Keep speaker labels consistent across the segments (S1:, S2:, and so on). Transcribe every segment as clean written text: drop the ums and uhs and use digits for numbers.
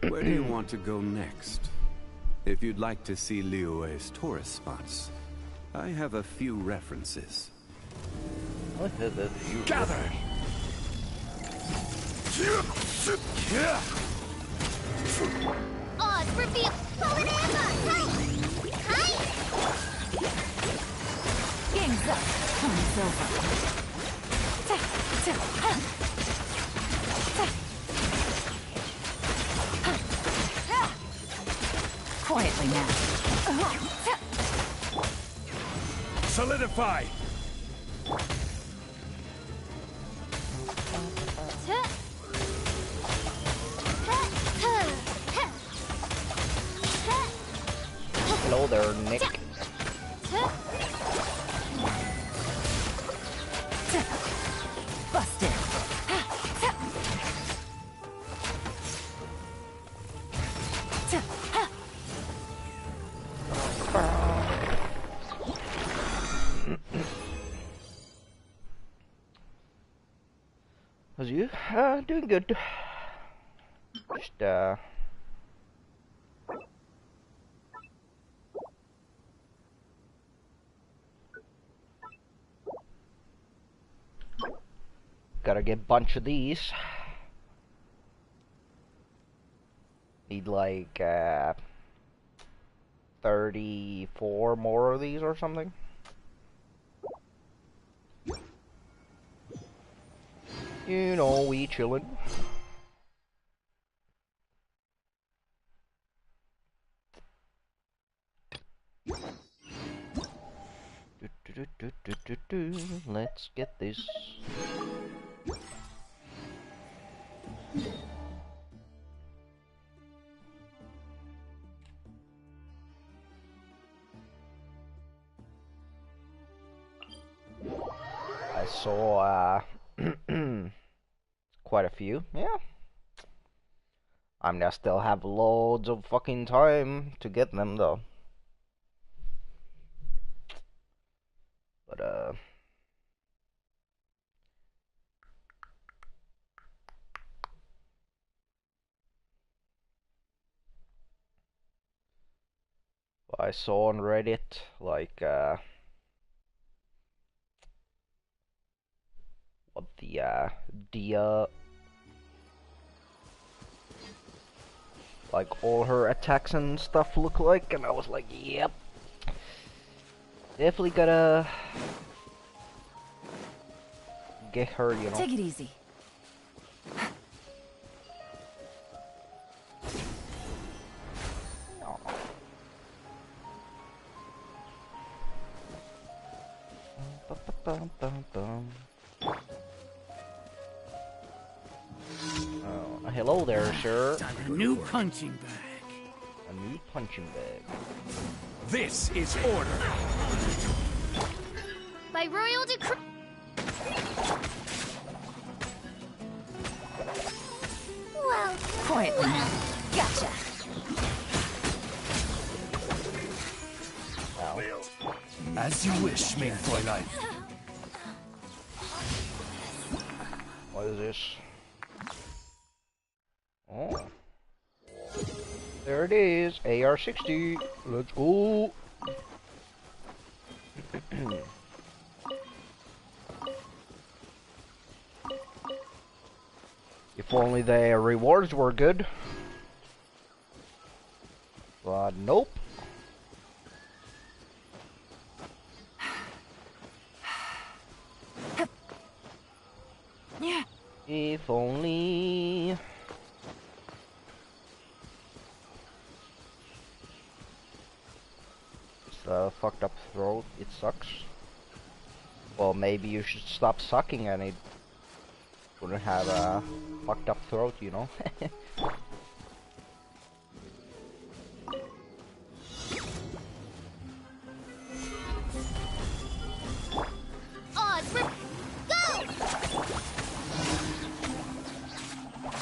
S1: Where do you want to go next? If you'd like to see Liyue's tourist spots, I have a few references.
S2: Gather!
S3: Odds reveal! Game's up. Time's over. Quietly now.
S2: Solidify!
S4: Hello there, Nick.
S3: Busted.
S4: How's you? Doing good. Just, gotta get a bunch of these. Need like, 34 more of these or something. You know, we chillin'. Let's get this. I saw, quite a few, yeah. I still have loads of fucking time to get them, though. But, I saw on Reddit, like, what the, Dehya, like, all her attacks and stuff look like, and I was like, yep. Definitely gotta get her, you know.
S3: Take it easy.
S4: Oh, hello there, sir.
S2: A new punching bag.
S4: A new punching bag.
S2: This is order.
S3: By royal decree. Well, quietly now. Gotcha.
S2: As you wish, mein Fräulein.
S4: What is this? Oh. There it is. AR-60. Let's go. If only the rewards were good. But nope. If only. fucked up throat. It sucks. Well, maybe you should stop sucking and it wouldn't have a fucked up throat, you know?
S3: Go!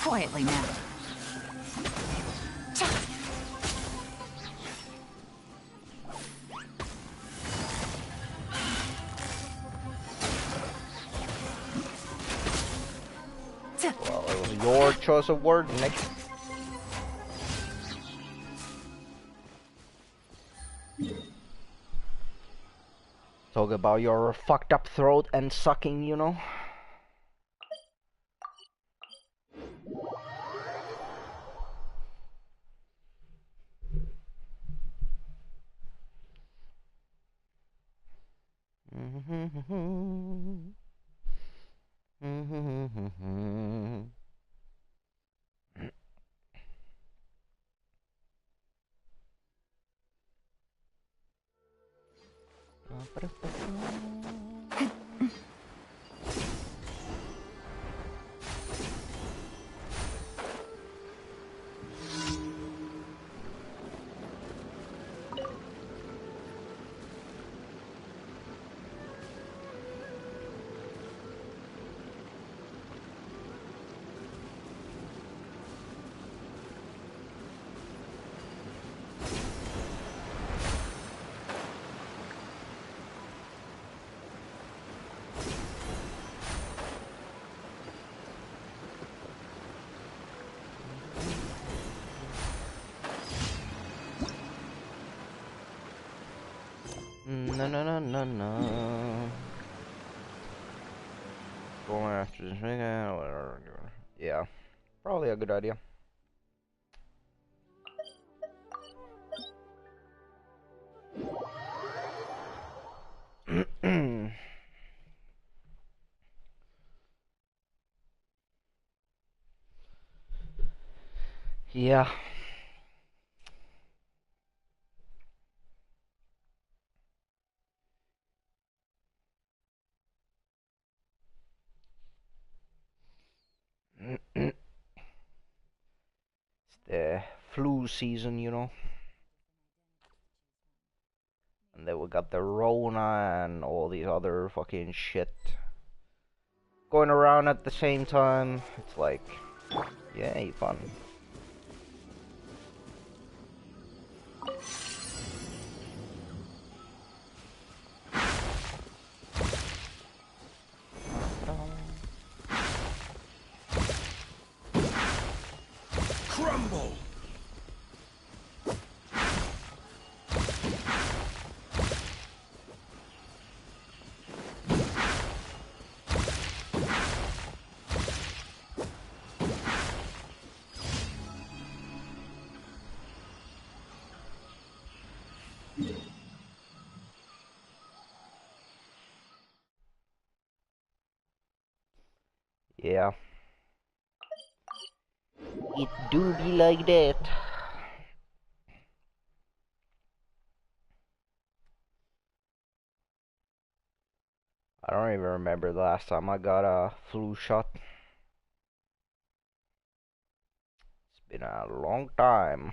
S3: Quietly now.
S4: Well, it was your choice of word, Nick. Talk about your fucked up throat and sucking, you know? No. Going after this nigga, whatever. Yeah, probably a good idea. Yeah. It's the flu season, you know. And then we got the Rona and all these other fucking shit going around at the same time. It's like, yay, fun.
S2: Crumble!
S4: Yeah. It do be like that. I don't even remember the last time I got a flu shot. It's been a long time.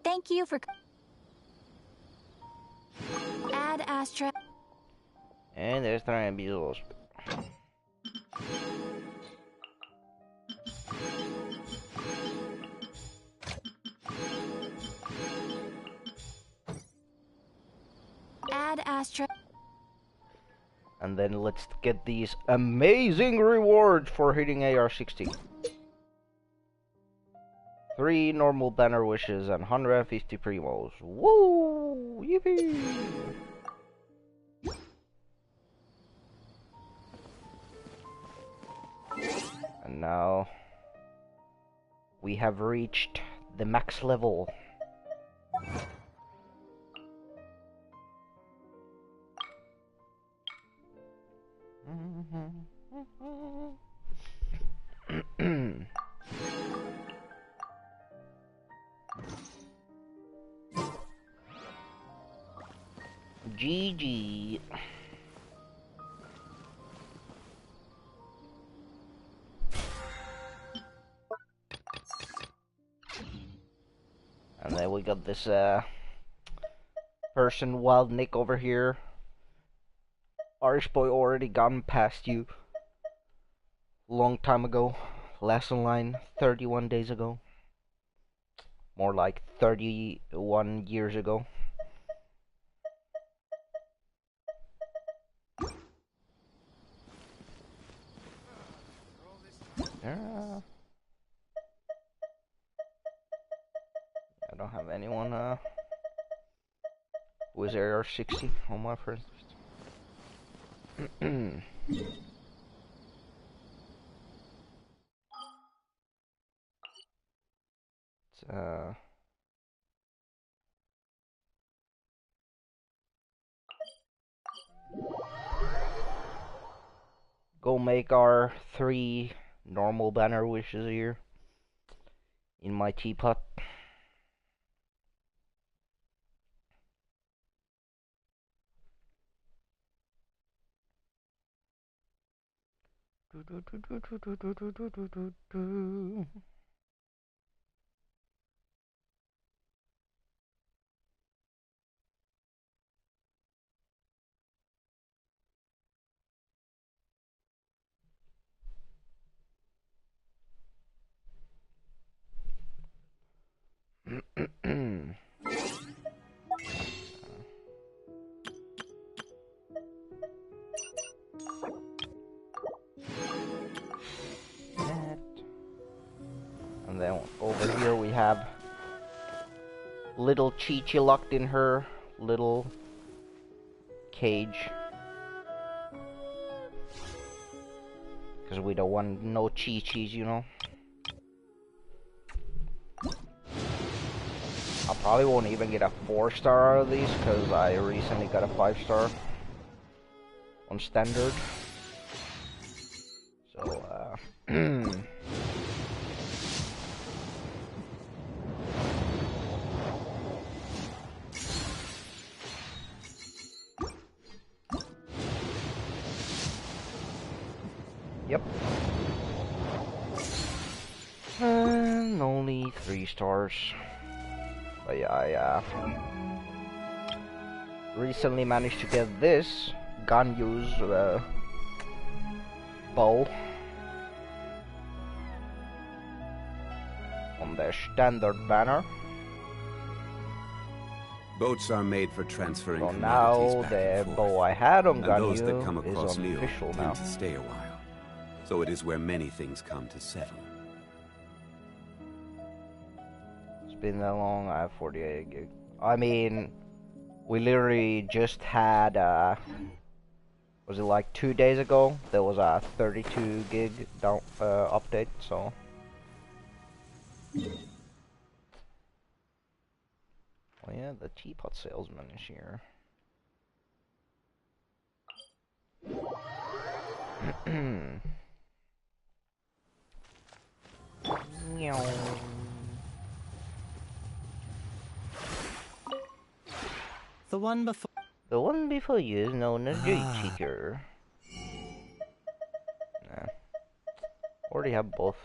S3: Thank you for... Add Astra...
S4: And there's Triambulos.
S3: Add Astra...
S4: And then let's get these amazing rewards for hitting AR-60. 3 normal banner wishes and 150 primos. Woo! Yippee! And now we have reached the max level GG. And then we got this person, Wild Nick, over here. Irish boy already gone past you. Long time ago. Last in line 31 days ago. More like 31 years ago. I don't have anyone who is AR-60 on my first list. Go make our 3 normal banner wishes here in my teapot. And then over here we have little Chi-Chi locked in her little cage. Because we don't want no Chi-Chis, you know. I probably won't even get a 4-star out of these because I recently got a 5-star on standard. So, yep. And only 3 stars. But yeah, I recently managed to get this gun use bow on the standard banner.
S1: Boats are made for transferring
S4: So
S1: commodities
S4: now
S1: back
S4: the
S1: and forth,
S4: bow I had on
S1: and those
S4: Ganyu
S1: that come
S4: is
S1: across Leo
S4: official
S1: tend
S4: now.
S1: to stay a while. So it is where many things come to settle.
S4: It's been that long. I have 48 gig. I mean, we literally just had was it like 2 days ago? There was a 32 gig down update. So. Well, yeah, the teapot salesman is here.
S2: The one before.
S4: The one before you is known as J-Cheeker. Nah. Already have both.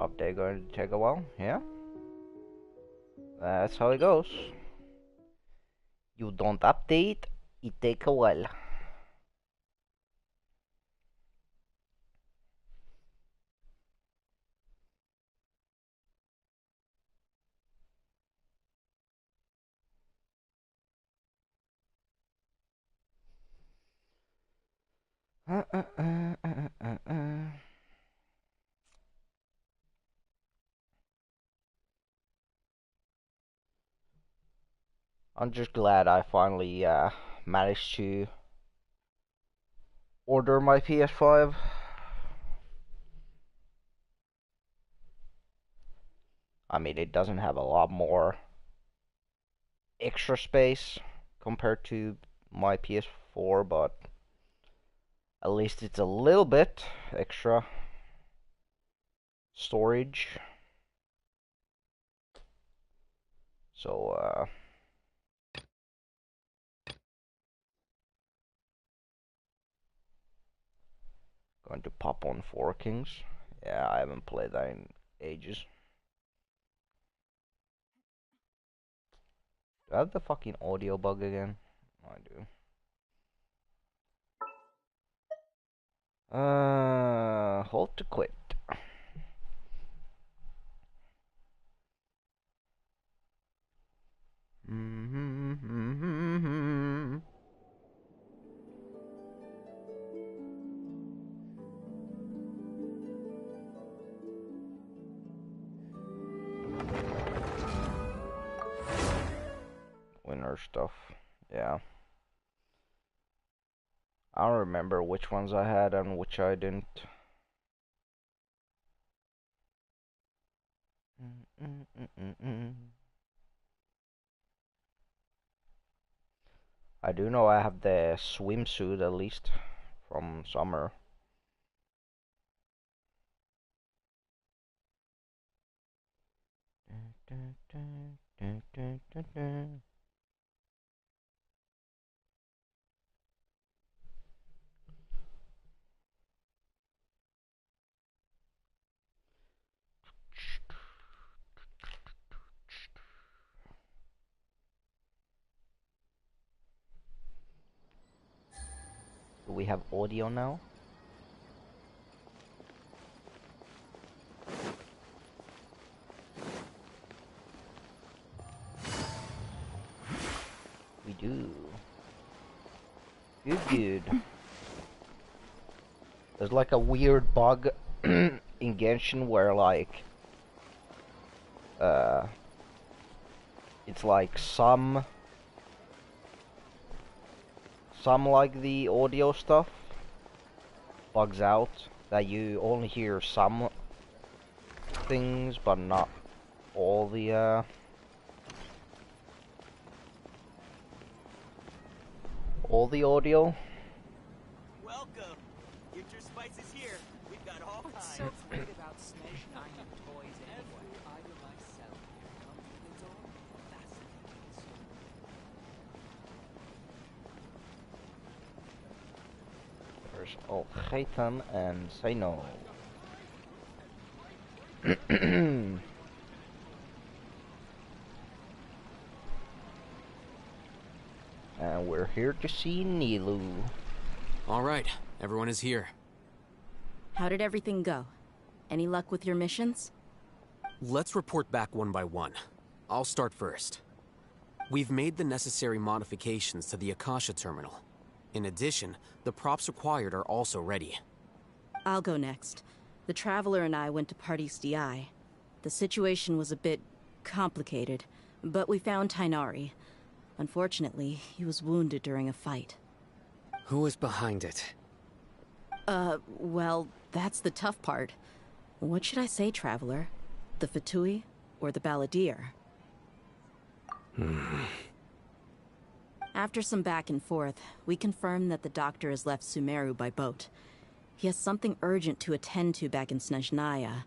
S4: Update going to take a while, yeah? That's how it goes. You don't update, it takes a while. I'm just glad I finally managed to order my PS5. I mean, it doesn't have a lot more extra space compared to my PS4, but at least it's a little bit extra storage. So, going to pop on Four Kings. Yeah, I haven't played that in ages. Do I have the fucking audio bug again? I do. Hold to quit. Winner stuff, yeah. I don't remember which ones I had and which I didn't. I do know I have the swimsuit at least from summer. Do we have audio now? We do. Good. There's like a weird bug in Genshin where like it's like some like the audio stuff bugs out, that you only hear some things but not all the audio.
S5: Welcome. Get your spices here. We've got all kinds.
S6: So great about Snake Island toys anyway. I do myself here. Come to the door.
S4: There's Al-Khaitan and Zaino. And we're here to see Nilu.
S7: All right, everyone is here.
S8: How did everything go? Any luck with your missions?
S7: Let's report back one by one. I'll start first. We've made the necessary modifications to the Akasha terminal. In addition, the props required are also ready.
S8: I'll go next. The Traveler and I went to Party's DI. The situation was a bit complicated, but we found Tainari. Unfortunately, he was wounded during a fight.
S7: Who was behind it?
S8: Well, that's the tough part. What should I say, Traveler? The Fatui or the Balladeer? After some back and forth, we confirmed that the doctor has left Sumeru by boat. He has something urgent to attend to back in Snezhnaya.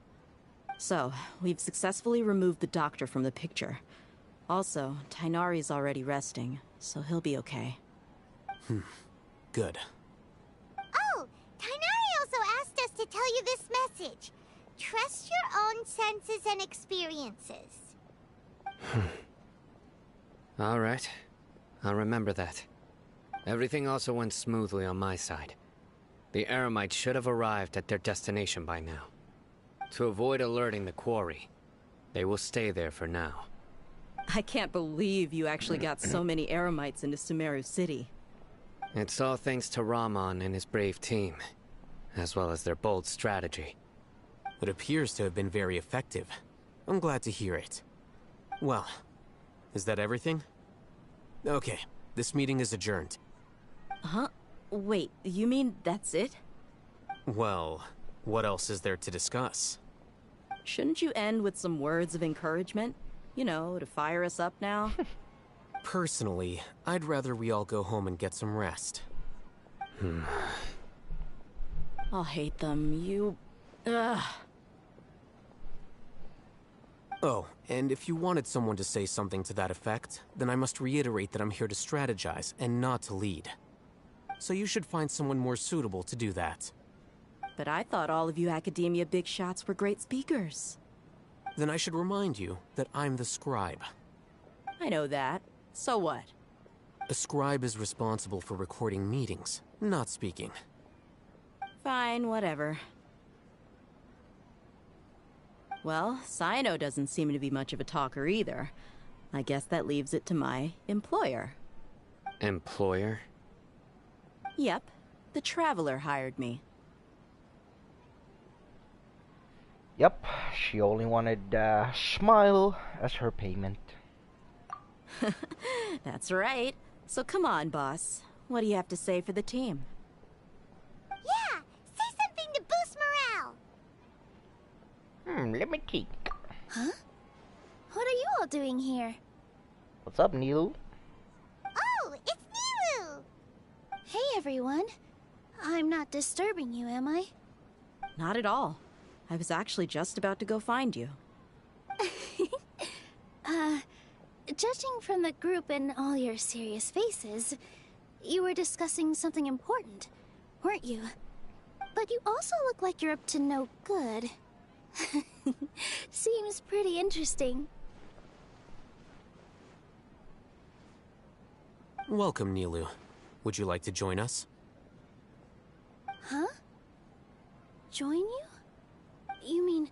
S8: So, we've successfully removed the doctor from the picture. Also, Tainari's already resting, so he'll be okay.
S7: Good.
S9: Oh, Tainari also asked us to tell you this message. Trust your own senses and experiences.
S10: All right. I'll remember that. Everything also went smoothly on my side. The Eremites should have arrived at their destination by now. To avoid alerting the quarry, they will stay there for now.
S8: I can't believe you actually got so many Eremites into Sumeru City.
S10: It's all thanks to Rahman and his brave team, as well as their bold strategy.
S7: It appears to have been very effective. I'm glad to hear it. Well, is that everything? Okay, this meeting is adjourned.
S8: Huh? Wait, you mean that's it?
S7: Well, what else is there to discuss?
S8: Shouldn't you end with some words of encouragement? You know, to fire us up now?
S7: Personally, I'd rather we all go home and get some rest.
S8: I'll hate them. Ugh.
S7: Oh, and if you wanted someone to say something to that effect, then I must reiterate that I'm here to strategize and not to lead. So you should find someone more suitable to do that.
S8: But I thought all of you academia big shots were great speakers.
S7: Then I should remind you that I'm the scribe.
S8: I know that. So what?
S7: A scribe is responsible for recording meetings, not speaking.
S8: Fine, whatever. Well, Cyno doesn't seem to be much of a talker either. I guess that leaves it to my employer.
S10: Employer?
S8: Yep. The Traveler hired me.
S4: Yep, she only wanted smile as her payment.
S8: That's right. So come on, boss. What do you have to say for the team?
S9: Yeah, say something to boost morale.
S4: Let me think.
S9: Huh? What are you all doing here?
S4: What's up, Nilu?
S9: Oh, it's Nilu! Hey, everyone. I'm not disturbing you, am I?
S8: Not at all. I was actually just about to go find you.
S9: Judging from the group and all your serious faces, you were discussing something important, weren't you? But you also look like you're up to no good. Seems pretty interesting.
S7: Welcome, Nilu. Would you like to join us?
S9: Huh? Join you? You mean,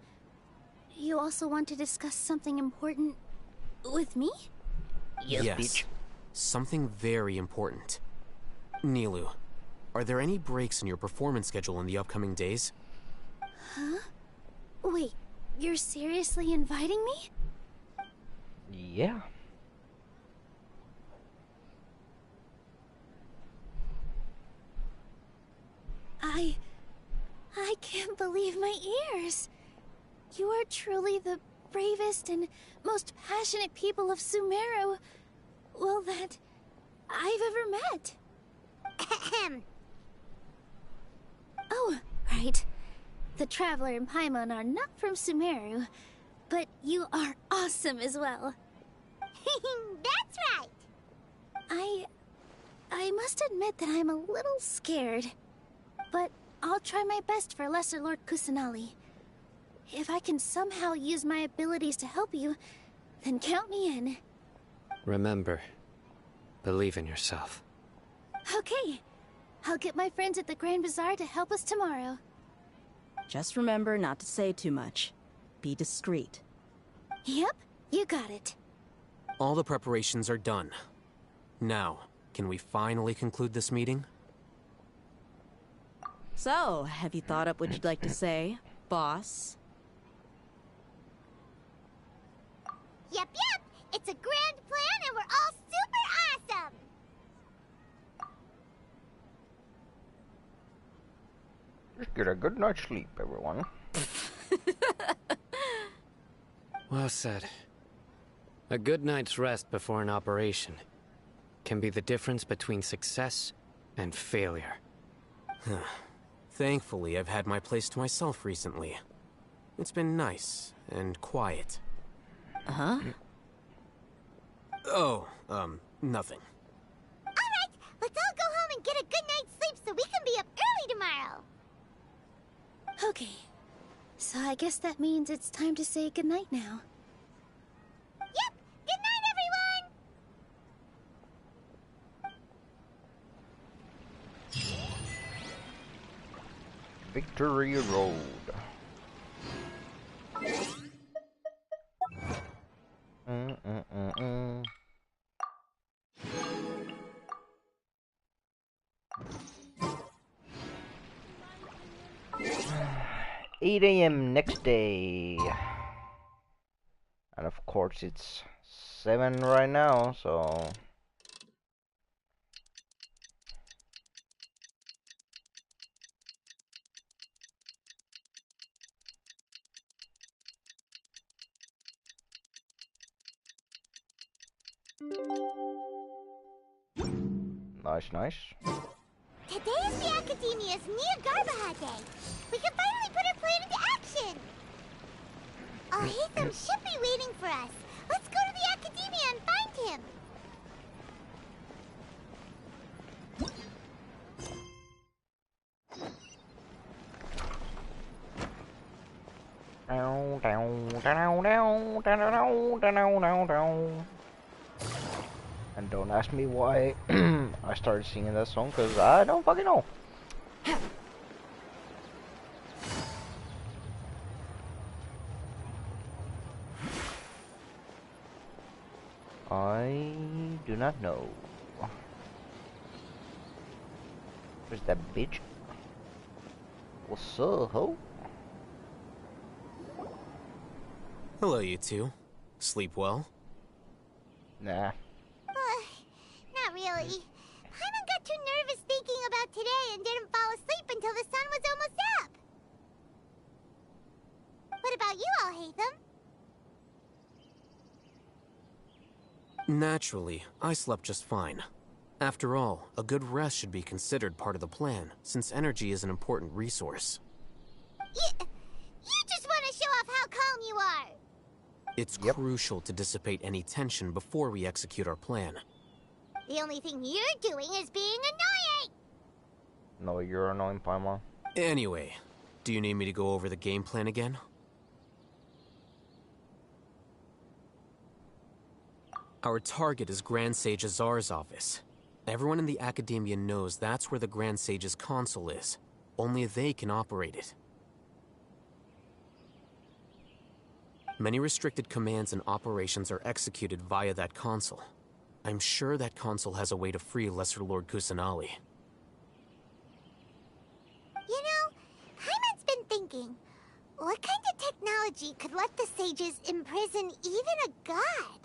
S9: you also want to discuss something important with me?
S4: Yes,
S7: Yes.
S4: bitch.
S7: Something very important. Nilu, are there any breaks in your performance schedule in the upcoming days?
S9: Huh? Wait, you're seriously inviting me?
S4: Yeah.
S9: I can't believe my ears. You are truly the bravest and most passionate people of Sumeru, well, that I've ever met. Ahem. Oh, right. The Traveler and Paimon are not from Sumeru, but you are awesome as well. That's right. I must admit that I'm a little scared, but I'll try my best for Lesser Lord Kusanali. If I can somehow use my abilities to help you, then count me in.
S10: Remember, believe in yourself.
S9: Okay. I'll get my friends at the Grand Bazaar to help us tomorrow.
S8: Just remember not to say too much. Be discreet.
S9: Yep, you got it.
S7: All the preparations are done. Now, can we finally conclude this meeting?
S8: So, have you thought up what you'd like to say, boss?
S9: Yep. It's a grand plan and we're all super awesome.
S4: Just get a good night's sleep, everyone.
S10: Well said. A good night's rest before an operation can be the difference between success and failure.
S7: Thankfully, I've had my place to myself recently. It's been nice and quiet.
S8: Uh-huh.
S7: Oh, nothing.
S9: Alright, let's all go home and get a good night's sleep so we can be up early tomorrow. Okay, so I guess that means it's time to say goodnight now. Yep, good night, everyone!
S4: Victory Road. 8 a.m. next day. And of course it's 7 right now, so Nice, nice.
S9: Today is the Academia's Niagarbaha Day. We can finally put our plan into action. Alhaitham should be waiting for us. Let's go to the Academia and find him.
S4: And don't ask me why I started singing that song, because I don't fucking know. I do not know. Where's that bitch? What's up, ho?
S7: Hello, you two. Sleep well?
S4: Nah.
S9: Not really. Paimon got too nervous thinking about today and didn't fall asleep until the sun was almost up. What about you, Alhaitham?
S7: Naturally, I slept just fine. After all, a good rest should be considered part of the plan, since energy is an important resource.
S9: You just want to show off how calm you are.
S7: It's crucial to dissipate any tension before we execute our plan.
S9: The only thing you're doing is being annoying.
S4: No, you're annoying, Paimon.
S7: Anyway, do you need me to go over the game plan again? Our target is Grand Sage Azar's office. Everyone in the Academia knows that's where the Grand Sage's console is. Only they can operate it. Many restricted commands and operations are executed via that console. I'm sure that console has a way to free Lesser Lord Kusanali.
S9: You know, Paimon's been thinking, what kind of technology could let the sages imprison even a god?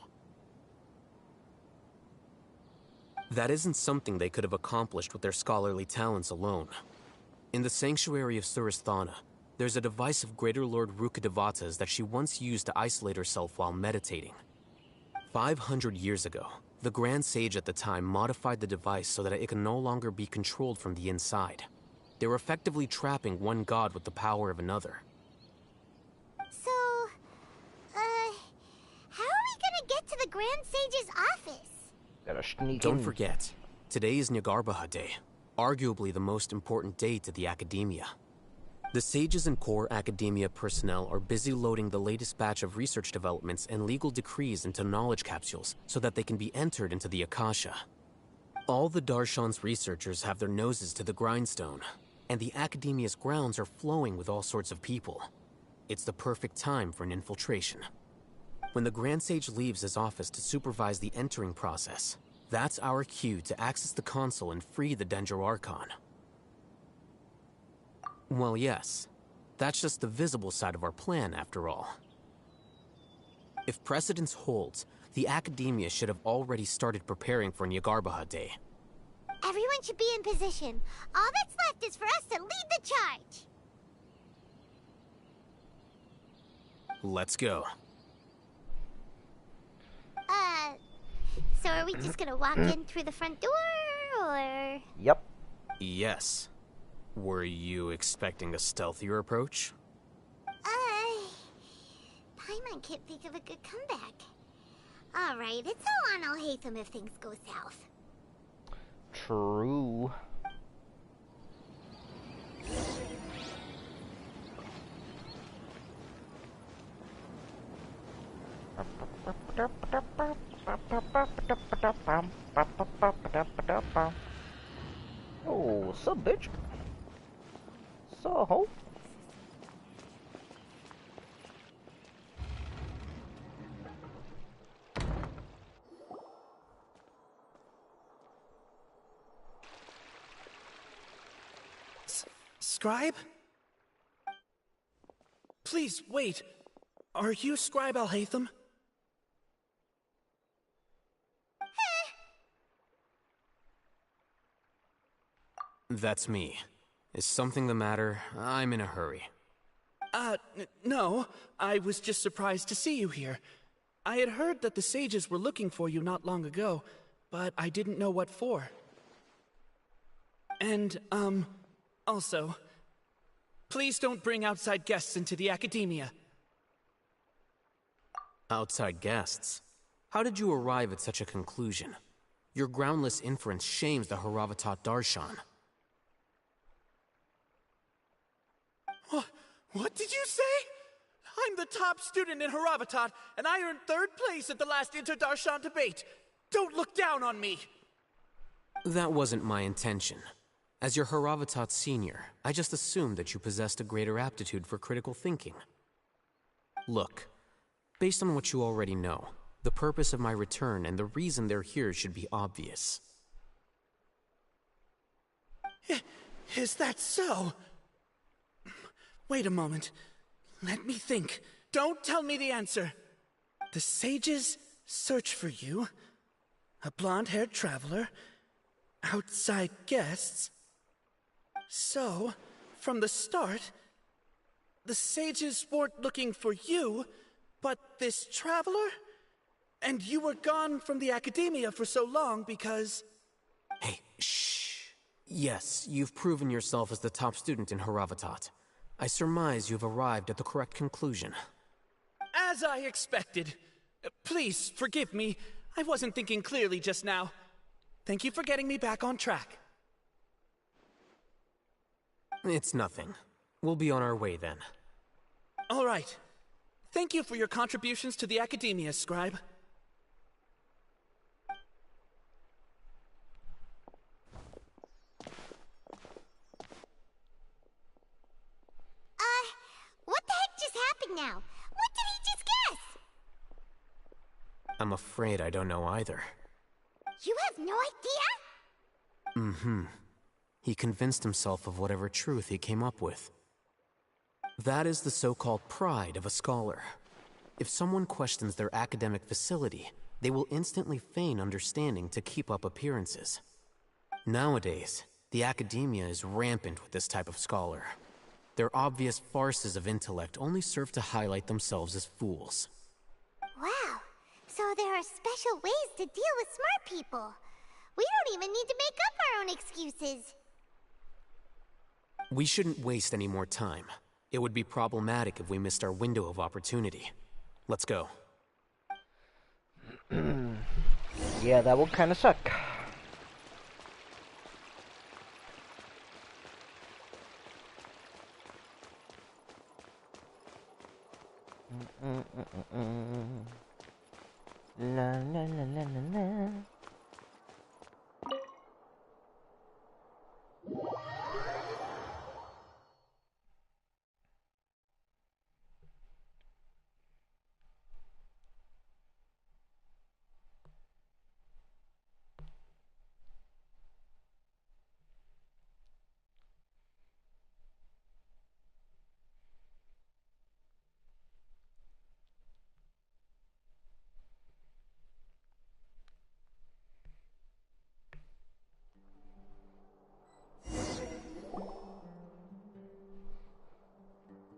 S7: That isn't something they could have accomplished with their scholarly talents alone. In the Sanctuary of Suristhana, there's a device of Greater Lord Rukkhadevata's that she once used to isolate herself while meditating. 500 years ago, the Grand Sage at the time modified the device so that it can no longer be controlled from the inside. They were effectively trapping one god with the power of another.
S9: So, how are we gonna get to the Grand Sage's office?
S4: Gotta sneak
S7: Don't
S4: in.
S7: forget, today is Niagarbaha Day, arguably the most important day to the Academia. The sages and core Academia personnel are busy loading the latest batch of research developments and legal decrees into knowledge capsules so that they can be entered into the Akasha. All the Darshan's researchers have their noses to the grindstone, and the Academia's grounds are flowing with all sorts of people. It's the perfect time for an infiltration. When the Grand Sage leaves his office to supervise the entering process, that's our cue to access the console and free the Dendro Archon. Well, yes. That's just the visible side of our plan, after all. If precedence holds, the Academia should have already started preparing for Niagarbaha Day.
S9: Everyone should be in position. All that's left is for us to lead the charge.
S7: Let's go.
S9: So are we just gonna walk in through the front door, or...?
S4: Yep.
S7: Yes. Were you expecting a stealthier approach?
S9: Paimon can't think of a good comeback. Alright, it's all on Alhaitham if things go south.
S4: True. Oh, what's up, bitch? So, ho.
S2: Scribe? Please, wait. Are you Scribe Alhaitham?
S7: That's me. Is something the matter? I'm in a hurry.
S2: No. I was just surprised to see you here. I had heard that the sages were looking for you not long ago, but I didn't know what for. And, also, please don't bring outside guests into the academia.
S7: Outside guests? How did you arrive at such a conclusion? Your groundless inference shames the Haravatat Darshan.
S2: What did you say? I'm the top student in Haravatat, and I earned 3rd place at the last Inter-Darshan debate. Don't look down on me!
S7: That wasn't my intention. As your Haravatat senior, I just assumed that you possessed a greater aptitude for critical thinking. Look, based on what you already know, the purpose of my return and the reason they're here should be obvious.
S2: Is that so? Wait a moment. Let me think. Don't tell me the answer. The sages search for you. A blonde-haired traveler. Outside guests. So, from the start, the sages weren't looking for you, but this traveler? And you were gone from the academia for so long because...
S7: Hey, shh. Yes, you've proven yourself as the top student in Haravatat. I surmise you've arrived at the correct conclusion.
S2: As I expected. Please, forgive me. I wasn't thinking clearly just now. Thank you for getting me back on track.
S7: It's nothing. We'll be on our way then.
S2: All right. Thank you for your contributions to the academia, Scribe.
S9: What the heck just happened now? What did he just guess?
S7: I'm afraid I don't know either.
S9: You have no idea?
S7: Mm-hmm. He convinced himself of whatever truth he came up with. That is the so-called pride of a scholar. If someone questions their academic facility, they will instantly feign understanding to keep up appearances. Nowadays, the academia is rampant with this type of scholar. Their obvious farces of intellect only serve to highlight themselves as fools.
S9: Wow, so there are special ways to deal with smart people. We don't even need to make up our own excuses.
S7: We shouldn't waste any more time. It would be problematic if we missed our window of opportunity. Let's go.
S4: Yeah, that would kind of suck. La la la la la la.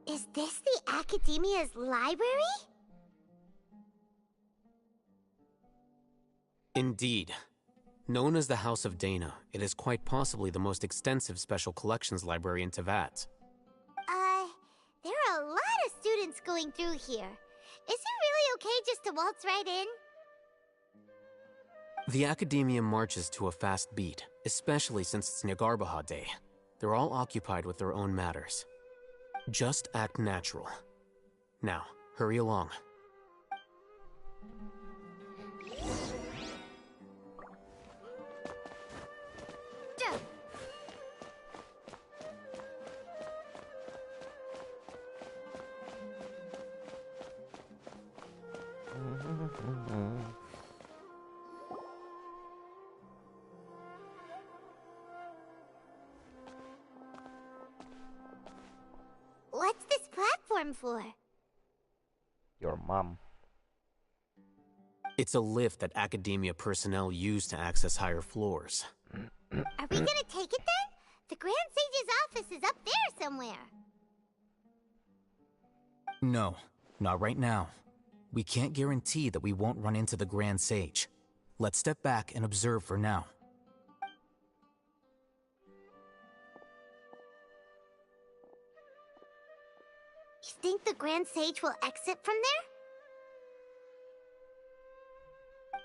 S9: Is this the Academia's library?
S7: Indeed. Known as the House of Dehya, it is quite possibly the most extensive special collections library in Teyvat.
S9: There are a lot of students going through here. Is it really okay just to waltz right in?
S7: The Academia marches to a fast beat, especially since it's Nagarbaha Day. They're all occupied with their own matters. Just act natural. Now, hurry along.
S9: What's this platform for?
S4: Your mom.
S7: It's a lift that Academia personnel use to access higher floors.
S9: Are we gonna take it then? The Grand Sage's office is up there somewhere.
S11: No, not right now. We can't guarantee that we won't run into the Grand Sage. Let's step back and observe for now.
S9: You think the Grand Sage will exit from there?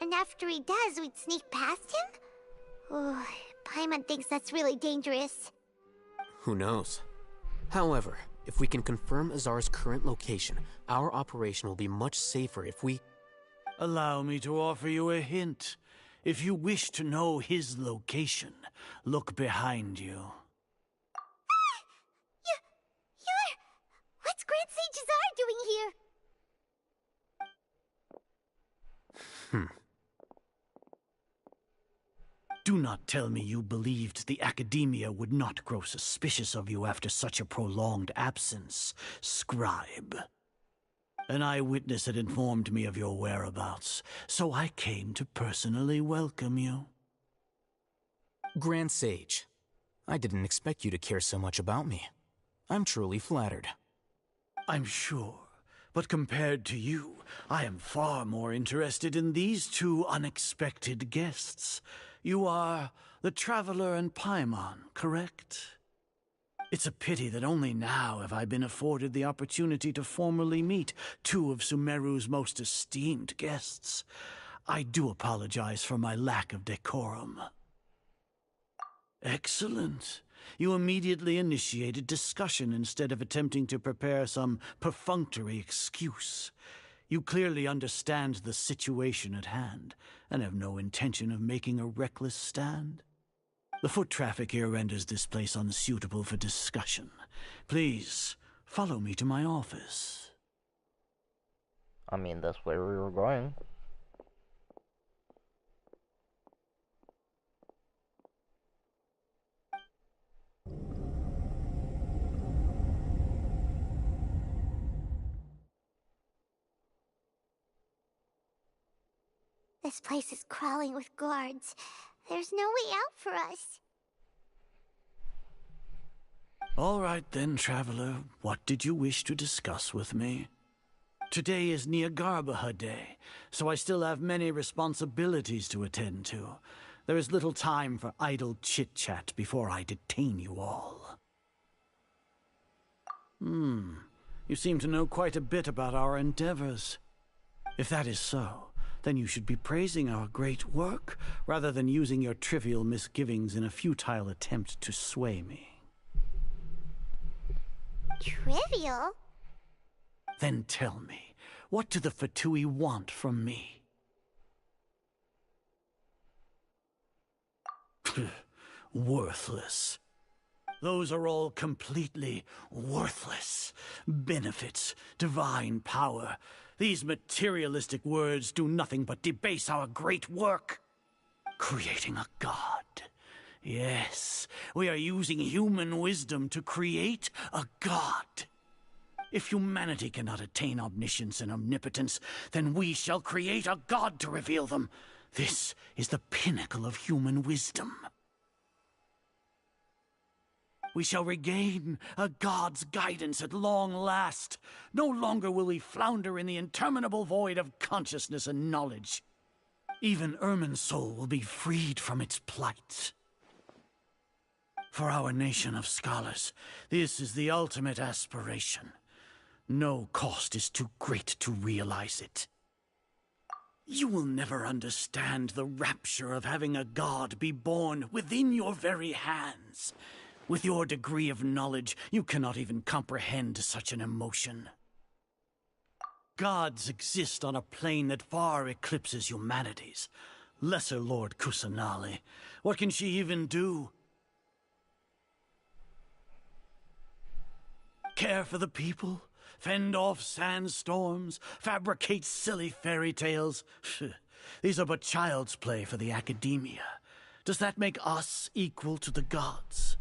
S9: And after he does, we'd sneak past him? Oh, Paimon thinks that's really dangerous.
S7: Who knows? However, if we can confirm Azar's current location, our operation will be much safer if we...
S12: Allow me to offer you a hint. If you wish to know his location, look behind you.
S9: You're... What's Grand Sage Azar doing here?
S12: Do not tell me you believed the Academia would not grow suspicious of you after such a prolonged absence, scribe. An eyewitness had informed me of your whereabouts, so I came to personally welcome you.
S11: Grand Sage, I didn't expect you to care so much about me. I'm truly flattered.
S12: I'm sure, but compared to you, I am far more interested in these two unexpected guests. You are the Traveler and Paimon, correct? It's a pity that only now have I been afforded the opportunity to formally meet two of Sumeru's most esteemed guests. I do apologize for my lack of decorum. Excellent. You immediately initiated discussion instead of attempting to prepare some perfunctory excuse. You clearly understand the situation at hand, and have no intention of making a reckless stand. The foot traffic here renders this place unsuitable for discussion. Please, follow me to my office.
S4: I mean, that's where we were going.
S9: This place is crawling with guards. There's no way out for us.
S12: All right then, Traveler. What did you wish to discuss with me? Today is Niagarbaha Day, so I still have many responsibilities to attend to. There is little time for idle chit-chat before I detain you all. You seem to know quite a bit about our endeavors. If that is so, then you should be praising our great work, rather than using your trivial misgivings in a futile attempt to sway me.
S9: Trivial?
S12: Then tell me, what do the Fatui want from me? Worthless. Those are all completely worthless. Benefits, divine power. These materialistic words do nothing but debase our great work. Creating a god. Yes, we are using human wisdom to create a god. If humanity cannot attain omniscience and omnipotence, then we shall create a god to reveal them. This is the pinnacle of human wisdom. We shall regain a god's guidance at long last. No longer will we flounder in the interminable void of consciousness and knowledge. Even Irminsul will be freed from its plight. For our nation of scholars, this is the ultimate aspiration. No cost is too great to realize it. You will never understand the rapture of having a god be born within your very hands. With your degree of knowledge, you cannot even comprehend such an emotion. Gods exist on a plane that far eclipses humanity's. Lesser Lord Kusanali, what can she even do? Care for the people? Fend off sandstorms? Fabricate silly fairy tales? These are but child's play for the Academia. Does that make us equal to the gods?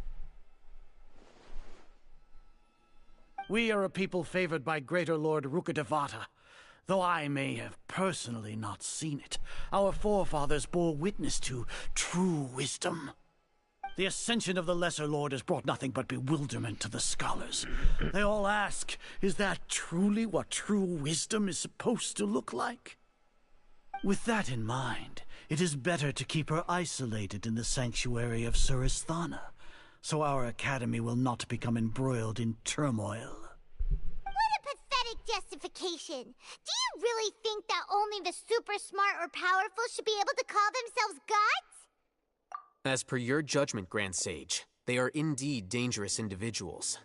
S12: We are a people favored by Greater Lord Rukkhadevata. Though I may have personally not seen it, our forefathers bore witness to true wisdom. The ascension of the Lesser Lord has brought nothing but bewilderment to the scholars. They all ask, is that truly what true wisdom is supposed to look like? With that in mind, it is better to keep her isolated in the sanctuary of Suristhana, so our academy will not become embroiled in turmoil.
S9: What verification. Do you really think that only the super smart or powerful should be able to call themselves gods?
S7: As per your judgment, Grand Sage, they are indeed dangerous individuals.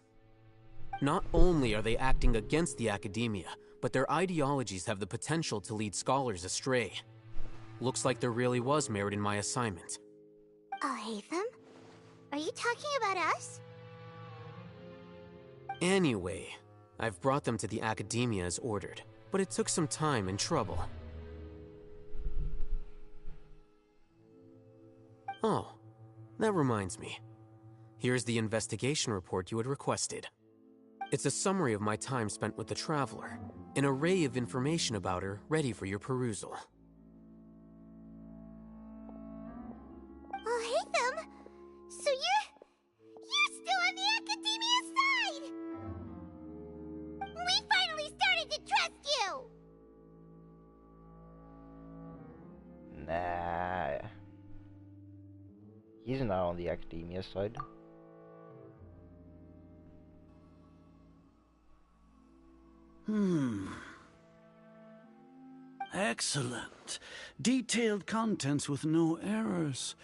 S7: Not only are they acting against the academia, but their ideologies have the potential to lead scholars astray. Looks like there really was merit in my assignment.
S9: Alhaitham? Are you talking about us?
S7: Anyway, I've brought them to the academia as ordered, but it took some time and trouble. Oh, that reminds me. Here's the investigation report you had requested. It's a summary of my time spent with the Traveler, an array of information about her ready for your perusal.
S9: Alhaitham? So you're still on the academia side! We finally started to trust you!
S4: Nah. He's not on the academia side.
S12: Excellent. Detailed contents with no errors.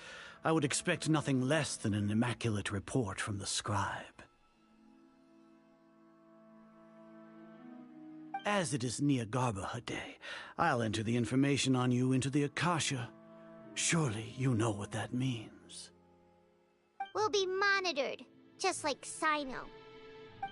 S12: I would expect nothing less than an immaculate report from the scribe. As it is Niagarbaha Day, I'll enter the information on you into the Akasha. Surely you know what that means.
S9: We'll be monitored, just like Sino.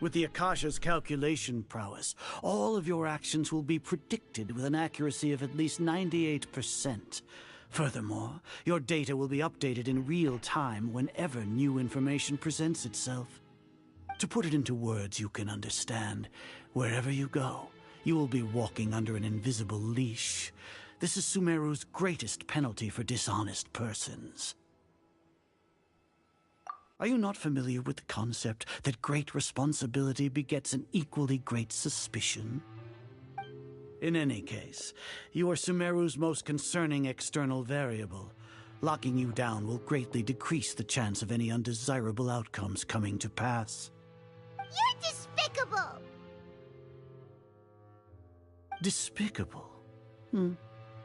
S12: With the Akasha's calculation prowess, all of your actions will be predicted with an accuracy of at least 98%. Furthermore, your data will be updated in real time whenever new information presents itself. To put it into words you can understand, wherever you go, you will be walking under an invisible leash. This is Sumeru's greatest penalty for dishonest persons. Are you not familiar with the concept that great responsibility begets an equally great suspicion? In any case, you are Sumeru's most concerning external variable. Locking you down will greatly decrease the chance of any undesirable outcomes coming to pass.
S9: You're despicable!
S12: Despicable?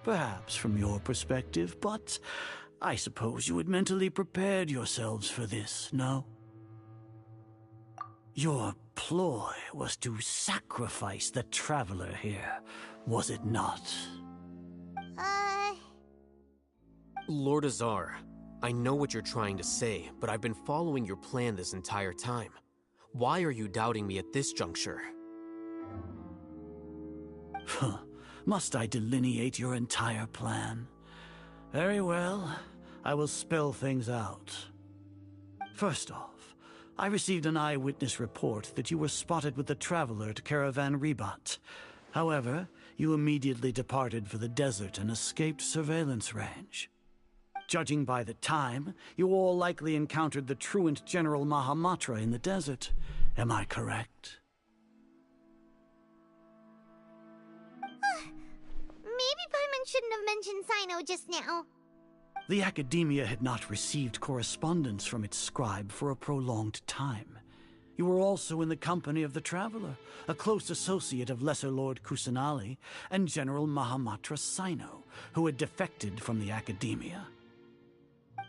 S12: Perhaps from your perspective, but I suppose you had mentally prepared yourselves for this, no? Your ploy was to sacrifice the Traveler here, was it not?
S7: Lord Azar, I know what you're trying to say, but I've been following your plan this entire time. Why are you doubting me at this juncture?
S12: Must I delineate your entire plan? Very well, I will spell things out. First off, I received an eyewitness report that you were spotted with the Traveler to Caravan Ribat. However, you immediately departed for the desert and escaped surveillance range. Judging by the time, you all likely encountered the truant General Mahamatra in the desert. Am I correct?
S9: Maybe Paimon shouldn't have mentioned Sino just now.
S12: The Academia had not received correspondence from its scribe for a prolonged time. You were also in the company of the Traveler, a close associate of Lesser Lord Kusanali and General Mahamatra Sino, who had defected from the Academia.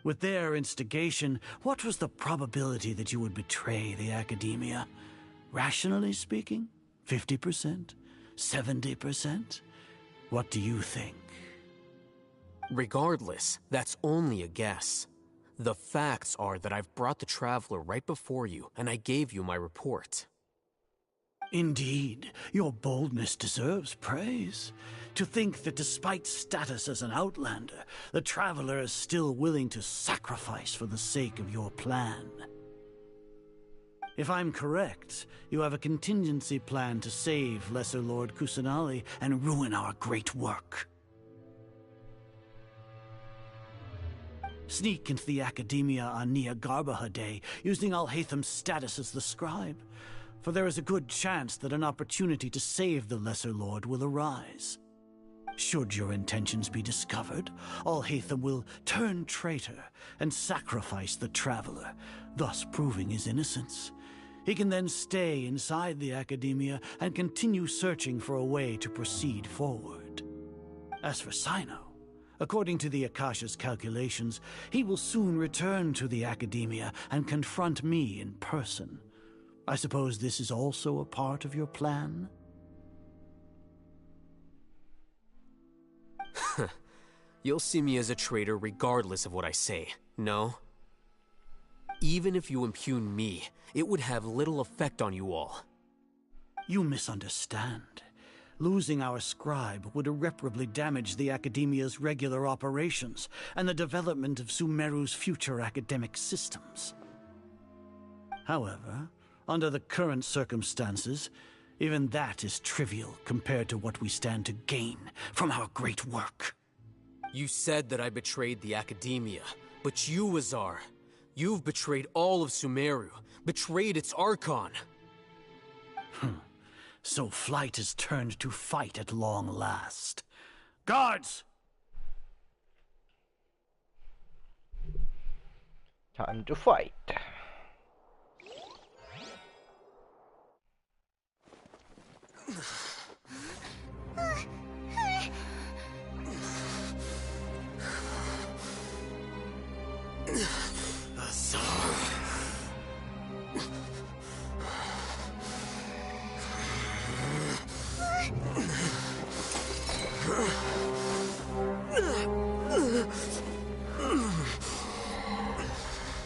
S12: With their instigation, what was the probability that you would betray the Academia? Rationally speaking, 50%? 70%? What do you think?
S7: Regardless, that's only a guess. The facts are that I've brought the Traveler right before you, and I gave you my report.
S12: Indeed, your boldness deserves praise. To think that despite status as an outlander, the Traveler is still willing to sacrifice for the sake of your plan. If I'm correct, you have a contingency plan to save Lesser Lord Kusanali and ruin our great work. Sneak into the Academia on Niagarbaha Day, using Alhaitham's status as the scribe, for there is a good chance that an opportunity to save the Lesser Lord will arise. Should your intentions be discovered, Alhaitham will turn traitor and sacrifice the Traveler, thus proving his innocence. He can then stay inside the academia and continue searching for a way to proceed forward. As for Sino, according to the Akasha's calculations, he will soon return to the academia and confront me in person. I suppose this is also a part of your plan?
S7: You'll see me as a traitor regardless of what I say, no? Even if you impugn me, it would have little effect on you all.
S12: You misunderstand. Losing our scribe would irreparably damage the Academia's regular operations and the development of Sumeru's future academic systems. However, under the current circumstances, even that is trivial compared to what we stand to gain from our great work.
S7: You said that I betrayed the Academia, but you, Azar, you've betrayed all of Sumeru, betrayed its Archon.
S12: So flight is turned to fight at long last. Guards!
S4: Time to fight.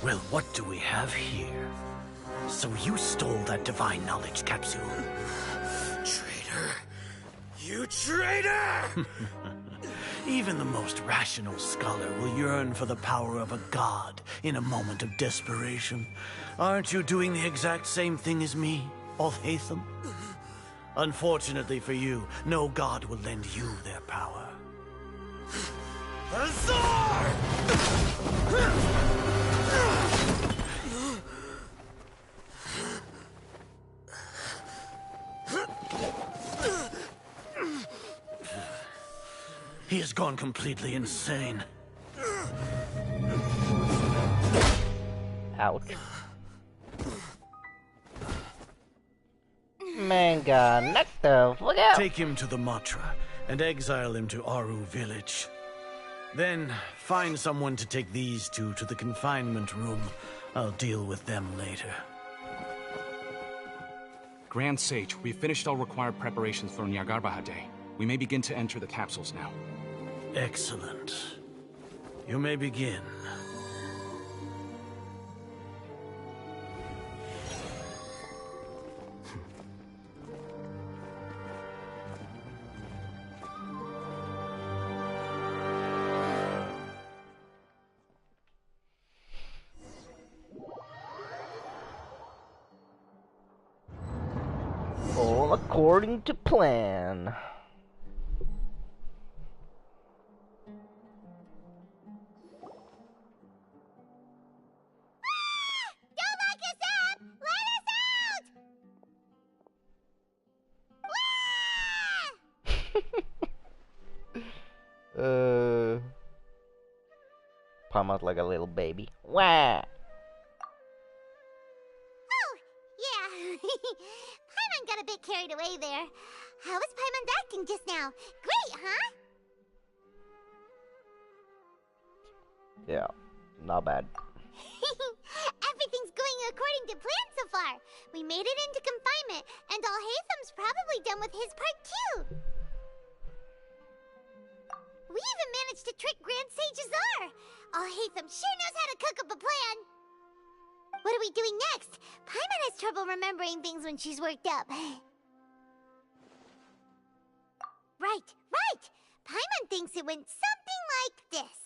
S12: Well, what do we have here? So you stole that divine knowledge capsule?
S7: Traitor! You traitor!
S12: Even the most rational scholar will yearn for the power of a god in a moment of desperation. Aren't you doing the exact same thing as me, Alhaitham? Unfortunately for you, no god will lend you their power.
S7: Azar!
S12: He has gone completely insane.
S4: Ouch. Manga, knock the fuck out.
S12: Take him to the Matra and exile him to Aru village. Then find someone to take these two to the confinement room. I'll deal with them later.
S13: Grand Sage, we've finished all required preparations for Nyargarbaha Day. We may begin to enter the capsules now.
S12: Excellent. You may begin.
S4: All according to plan. Paimon like a little baby. Wah!
S9: Oh, yeah. Paimon got a bit carried away there. How was Paimon acting just now? Great, huh?
S4: Yeah, not bad.
S9: Everything's going according to plan so far. We made it into confinement, and Alhaitham's probably done with his part too. We even managed to trick Grand Sage Azar. Alhaitham sure knows how to cook up a plan. What are we doing next? Paimon has trouble remembering things when she's worked up. Right. Paimon thinks it went something like this.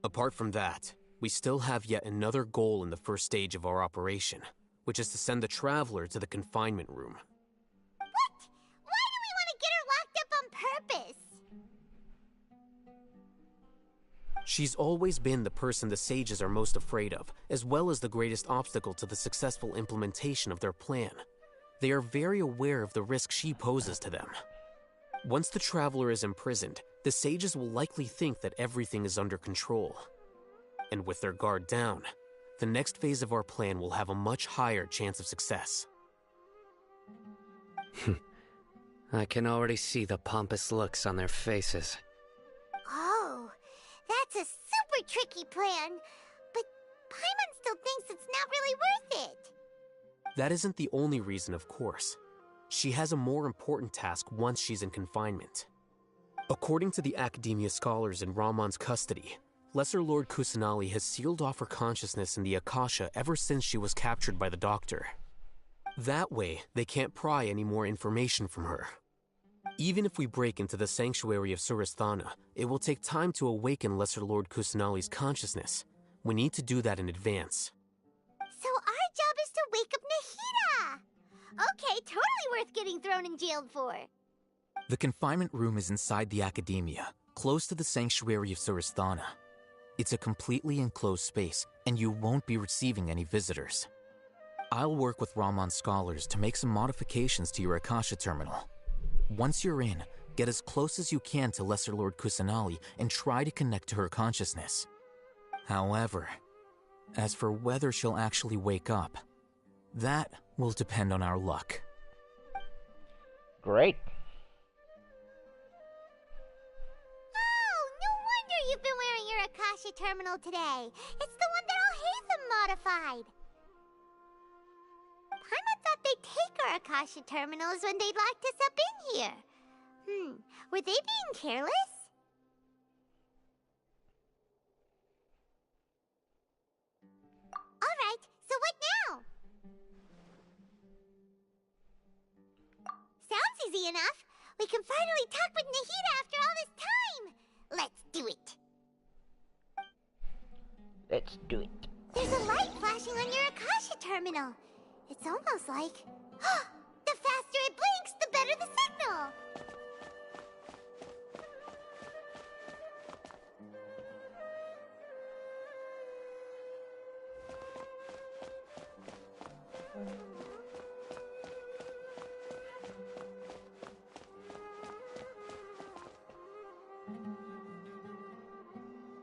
S7: Apart from that, we still have yet another goal in the first stage of our operation, which is to send the Traveler to the confinement room.
S9: What? Why do we want to get her locked up on purpose?
S7: She's always been the person the sages are most afraid of, as well as the greatest obstacle to the successful implementation of their plan. They are very aware of the risk she poses to them. Once the Traveler is imprisoned, the sages will likely think that everything is under control. And with their guard down, the next phase of our plan will have a much higher chance of success.
S10: I can already see the pompous looks on their faces.
S14: Oh, that's a super tricky plan. But Paimon still thinks it's not really worth it.
S7: That isn't the only reason, of course. She has a more important task once she's in confinement. According to the Academia scholars in Ramon's custody, Lesser Lord Kusanali has sealed off her consciousness in the Akasha ever since she was captured by the Doctor. That way, they can't pry any more information from her. Even if we break into the sanctuary of Suristhana, it will take time to awaken Lesser Lord Kusanali's consciousness. We need to do that in advance.
S14: So our job is to wake up Nahida! Okay, totally worth getting thrown in jail for.
S11: The confinement room is inside the Academia, close to the sanctuary of Suristhana. It's a completely enclosed space, and you won't be receiving any visitors. I'll work with Ramon's scholars to make some modifications to your Akasha terminal. Once you're in, get as close as you can to Lesser Lord Kusanali and try to connect to her consciousness. However, as for whether she'll actually wake up, that will depend on our luck.
S4: Great.
S14: Oh, no wonder you've been wearing your Akasha terminal today. It's the one that Al-Haytham modified. Paimon thought they'd take our Akasha terminals when they locked us up in here. Were they being careless? Alright, so what now? Sounds easy enough. We can finally talk with Nahida after all this time. Let's do it.
S4: Let's do it.
S14: There's a light flashing on your Akasha terminal. It's almost like... the faster it blinks, the better the signal!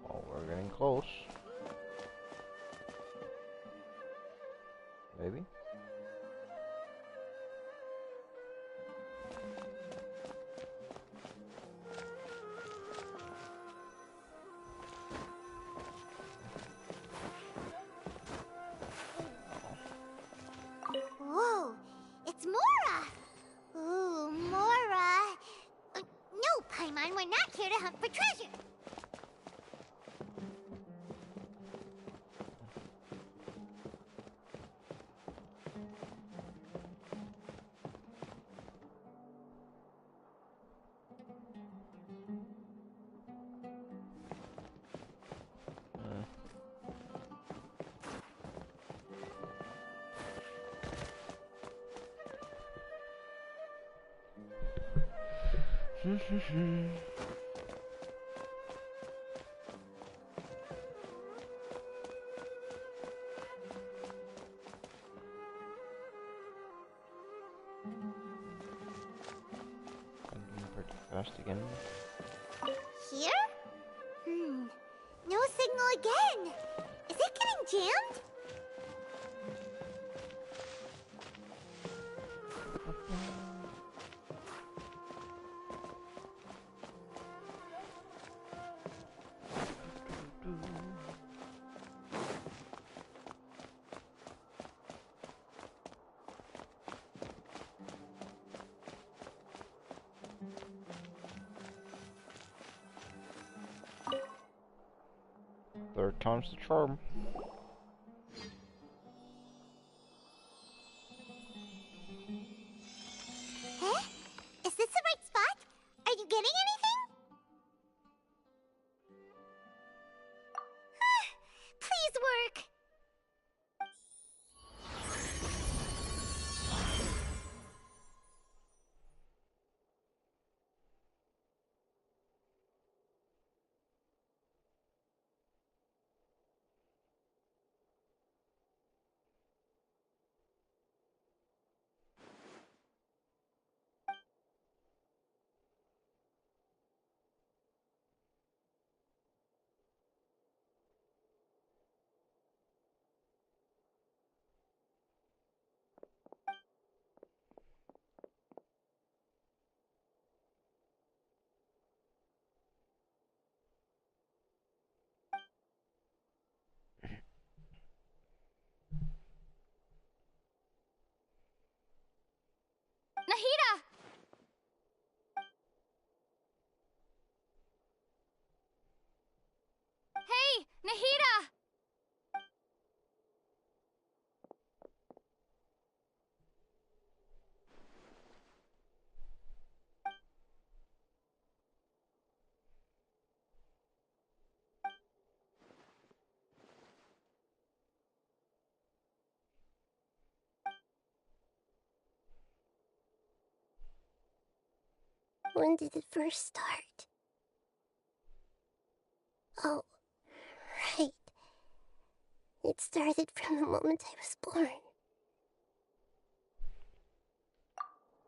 S4: Oh, we're getting close. Maybe?
S14: Whoa, it's Mora! Ooh, Mora! No, Paimon, we're not here to hunt for treasure.
S4: Pretty fast again.
S14: Here? No signal again. Is it getting jammed?
S4: Third time's the charm.
S14: Huh? Is this the right spot? Are you getting anything? Please work.
S3: me! Nahida!
S14: When did it first start? Oh, right. It started from the moment I was born.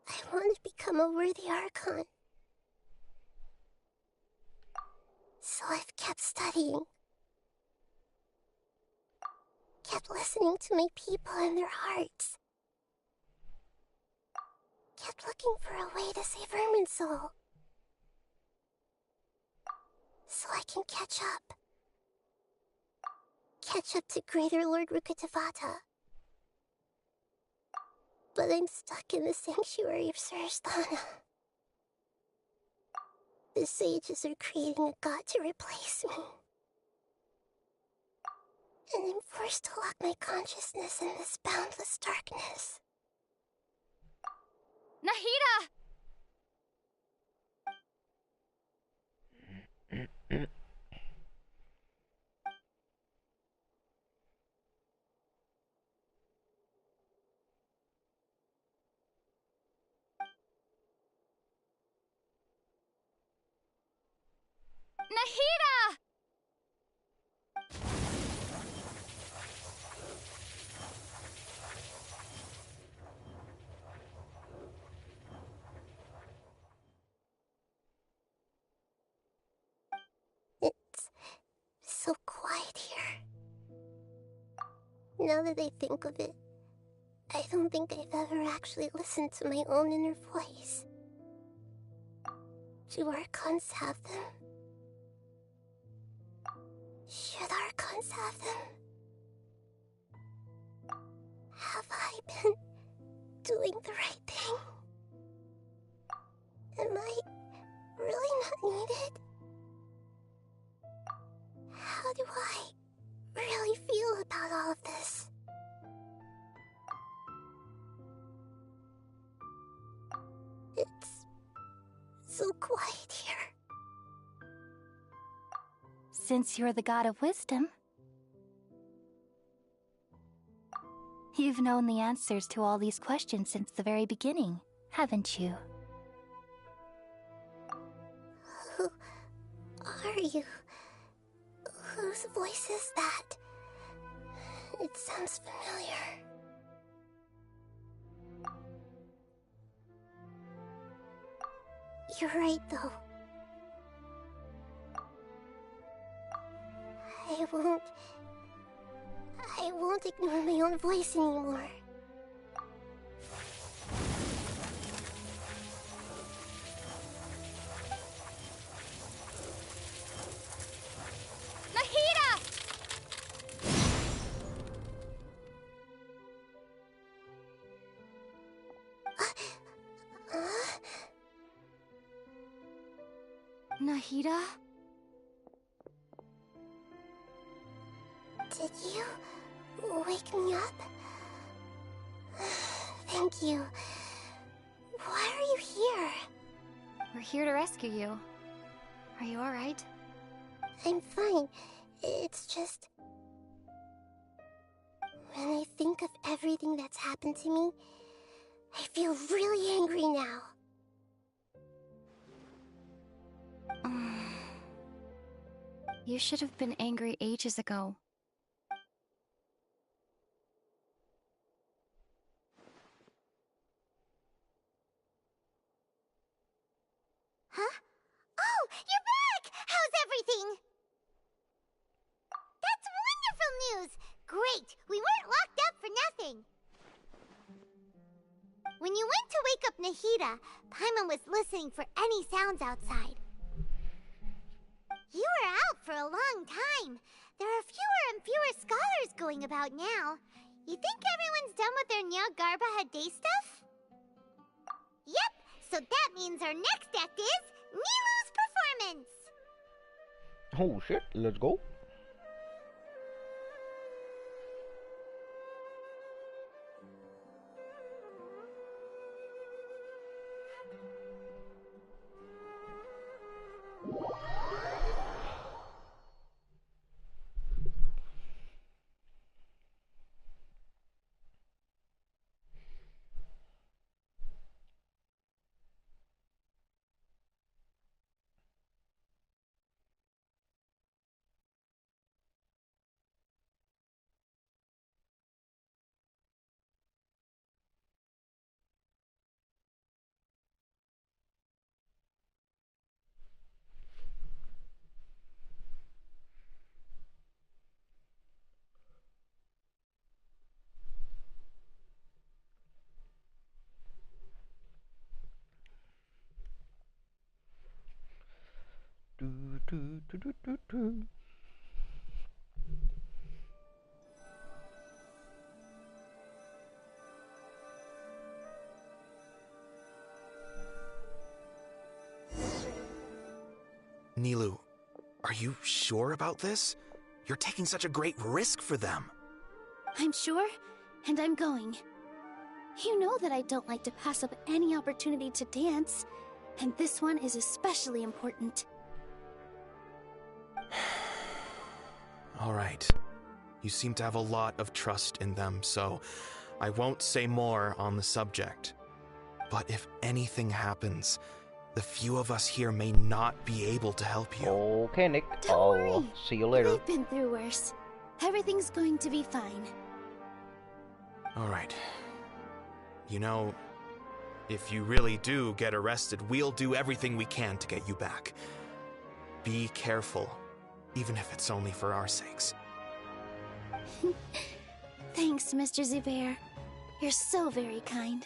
S14: I want to become a worthy Archon. So I've kept studying. Kept listening to my people and their hearts. Kept looking for a way to save Irminsul. So I can catch up. Catch up to Greater Lord Rukkhadevata. But I'm stuck in the sanctuary of Surasthana. The sages are creating a god to replace me. And I'm forced to lock my consciousness in this boundless darkness.
S3: Nahida! Nahida!
S14: It's so quiet here. Now that I think of it, I don't think I've ever actually listened to my own inner voice. Do Archons have them? Should Archons have them? Have I been doing the right thing? Am I really not needed? How do I really feel about all of this? It's so quiet here.
S3: Since you're the god of wisdom, you've known the answers to all these questions since the very beginning, haven't you?
S14: Who are you? Whose voice is that? It sounds familiar. You're right, though. I won't ignore my own voice anymore.
S3: Nahida! Nahida?
S14: Did you wake me up? Thank you. Why are you here?
S3: We're here to rescue you. Are you alright?
S14: I'm fine. It's just... when I think of everything that's happened to me, I feel really angry now.
S3: You should have been angry ages ago.
S14: Huh? Oh, you're back! How's everything? That's wonderful news! Great! We weren't locked up for nothing! When you went to wake up Nahida, Paimon was listening for any sounds outside. You were out for a long time. There are fewer and fewer scholars going about now. You think everyone's done with their Nyagarbha Day stuff? Yep, so that means our next act is Nilou's performance!
S4: Oh shit, let's go.
S15: Nilou, are you sure about this? You're taking such a great risk for them.
S9: I'm sure, and I'm going. You know that I don't like to pass up any opportunity to dance, and this one is especially important.
S15: All right. You seem to have a lot of trust in them, so I won't say more on the subject. But if anything happens, the few of us here may not be able to help you.
S4: Okay, Nick.
S9: Don't
S4: I'll
S9: worry.
S4: see you later.
S9: They've been through worse. Everything's going to be fine.
S15: All right. You know, if you really do get arrested, we'll do everything we can to get you back. Be careful, even if it's only for our sakes.
S9: Thanks, Mr. Zubair. You're so very kind.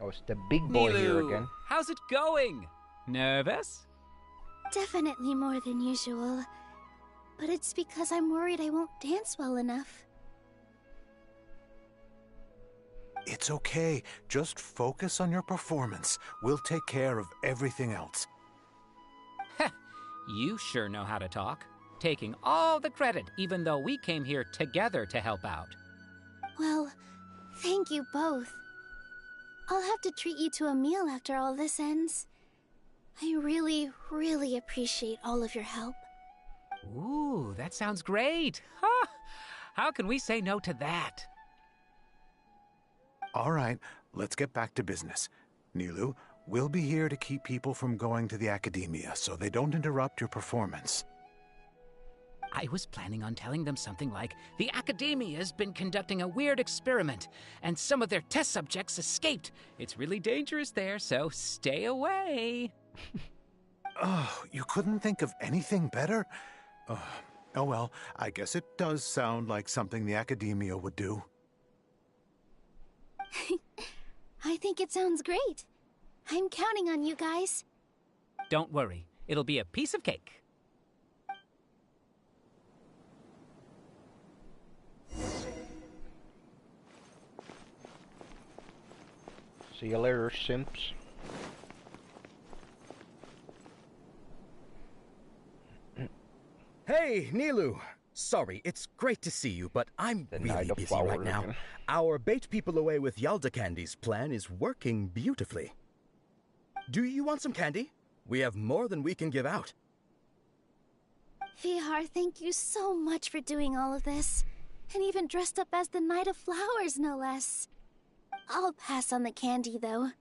S4: Oh, it's the big boy here
S6: Nilou,
S4: again.
S6: how's it going? Nervous?
S9: Definitely more than usual. But it's because I'm worried I won't dance well enough.
S16: It's okay. Just focus on your performance. We'll take care of everything else.
S6: You sure know how to talk. Taking all the credit, even though we came here together to help out.
S9: Well, thank you both. I'll have to treat you to a meal after all this ends. I really, really appreciate all of your help.
S6: Ooh, that sounds great. Ha! How can we say no to that?
S16: All right, let's get back to business. Nilou, we'll be here to keep people from going to the academia so they don't interrupt your performance.
S6: I was planning on telling them something like, the Academia's been conducting a weird experiment, and some of their test subjects escaped. It's really dangerous there, so stay away.
S16: Oh, you couldn't think of anything better? Oh well, I guess it does sound like something the Academia would do.
S9: I think it sounds great. I'm counting on you guys.
S6: Don't worry, it'll be a piece of cake.
S4: See you later, simps.
S17: Hey, Nilou! Sorry, it's great to see you, but I'm really busy right now.
S4: Again.
S17: Our bait people away with Yalda Candy's plan is working beautifully. Do you want some candy? We have more than we can give out.
S9: Vihar, thank you so much for doing all of this.
S3: And even dressed up as the Knight of Flowers, no less. I'll pass on the candy, though.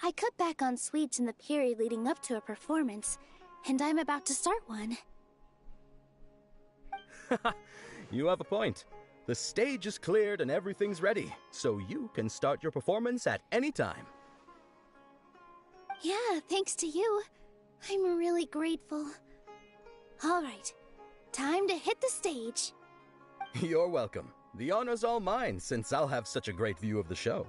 S3: I cut back on sweets in the period leading up to a performance, and I'm about to start one.
S17: You have a point. The stage is cleared and everything's ready, so you can start your performance at any time.
S3: Yeah, thanks to you. I'm really grateful. All right, time to hit the stage.
S17: You're welcome. The honor's all mine, since I'll have such a great view of the show.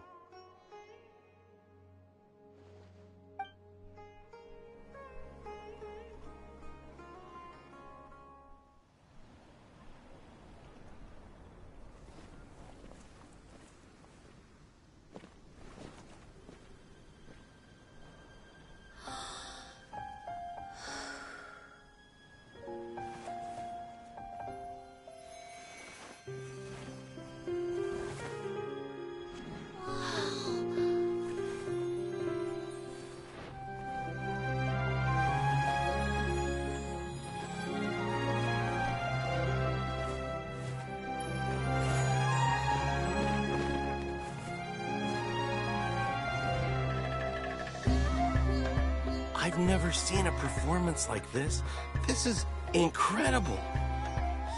S18: I've never seen a performance like this. This is incredible.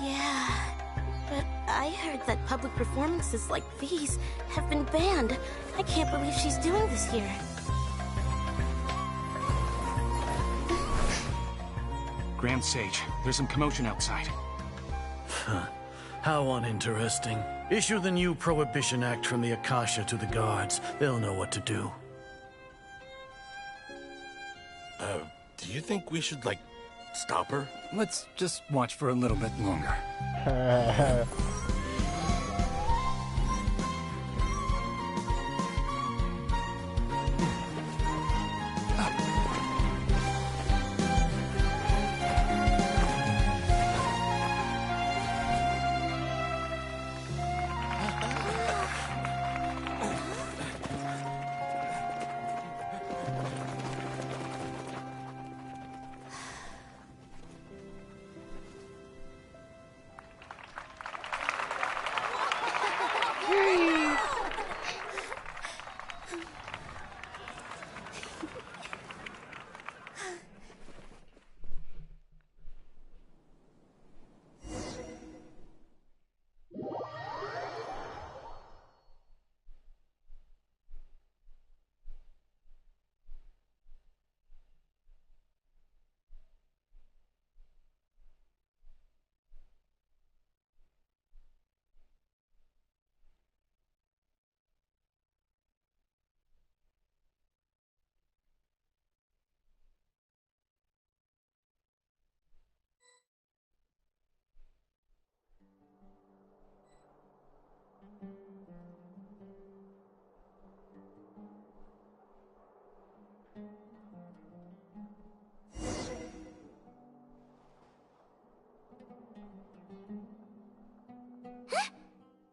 S19: Yeah, but I heard that public performances like these have been banned. I can't believe she's doing this here.
S13: Grand Sage, there's some commotion outside.
S12: How uninteresting. Issue the new Prohibition Act from the Akasha to the guards. They'll know what to do.
S18: Do you think we should, like, stop her?
S20: Let's just watch for a little bit longer.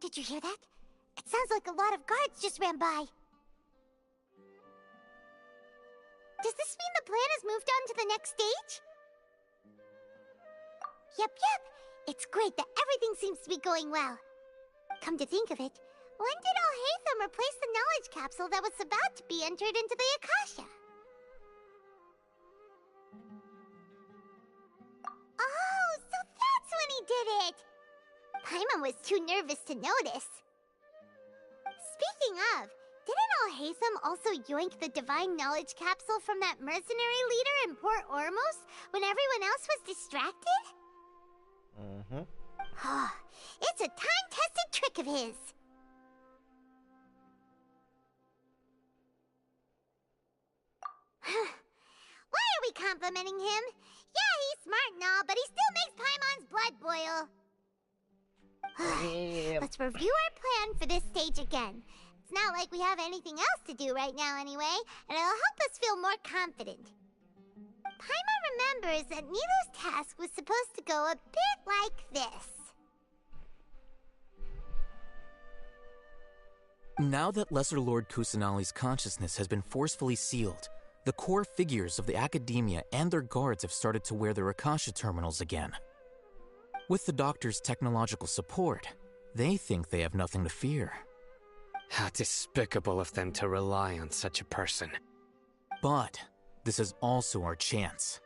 S14: Did you hear that? It sounds like a lot of guards just ran by. Does this mean the plan has moved on to the next stage? Yep. It's great that everything seems to be going well. Come to think of it, when did Alhaitham replace the knowledge capsule that was about to be entered into the Akasha? Oh, so that's when he did it! Paimon was too nervous to notice. Speaking of, didn't Alhaitham also yoink the divine knowledge capsule from that mercenary leader in Port Ormos when everyone else was distracted? It's a time-tested trick of his. Why are we complimenting him? Yeah, he's smart and all, but he still makes Paimon's blood boil. Let's review our plan for this stage again. It's not like we have anything else to do right now anyway, and it'll help us feel more confident. Paimon remembers that Nilo's task was supposed to go a bit like this.
S11: Now that Lesser Lord Kusanali's consciousness has been forcefully sealed, the core figures of the Academia and their guards have started to wear their Akasha terminals again. With the Doctor's technological support, They think they have nothing to fear.
S10: How despicable of them to rely on such a person.
S11: But this is also our chance.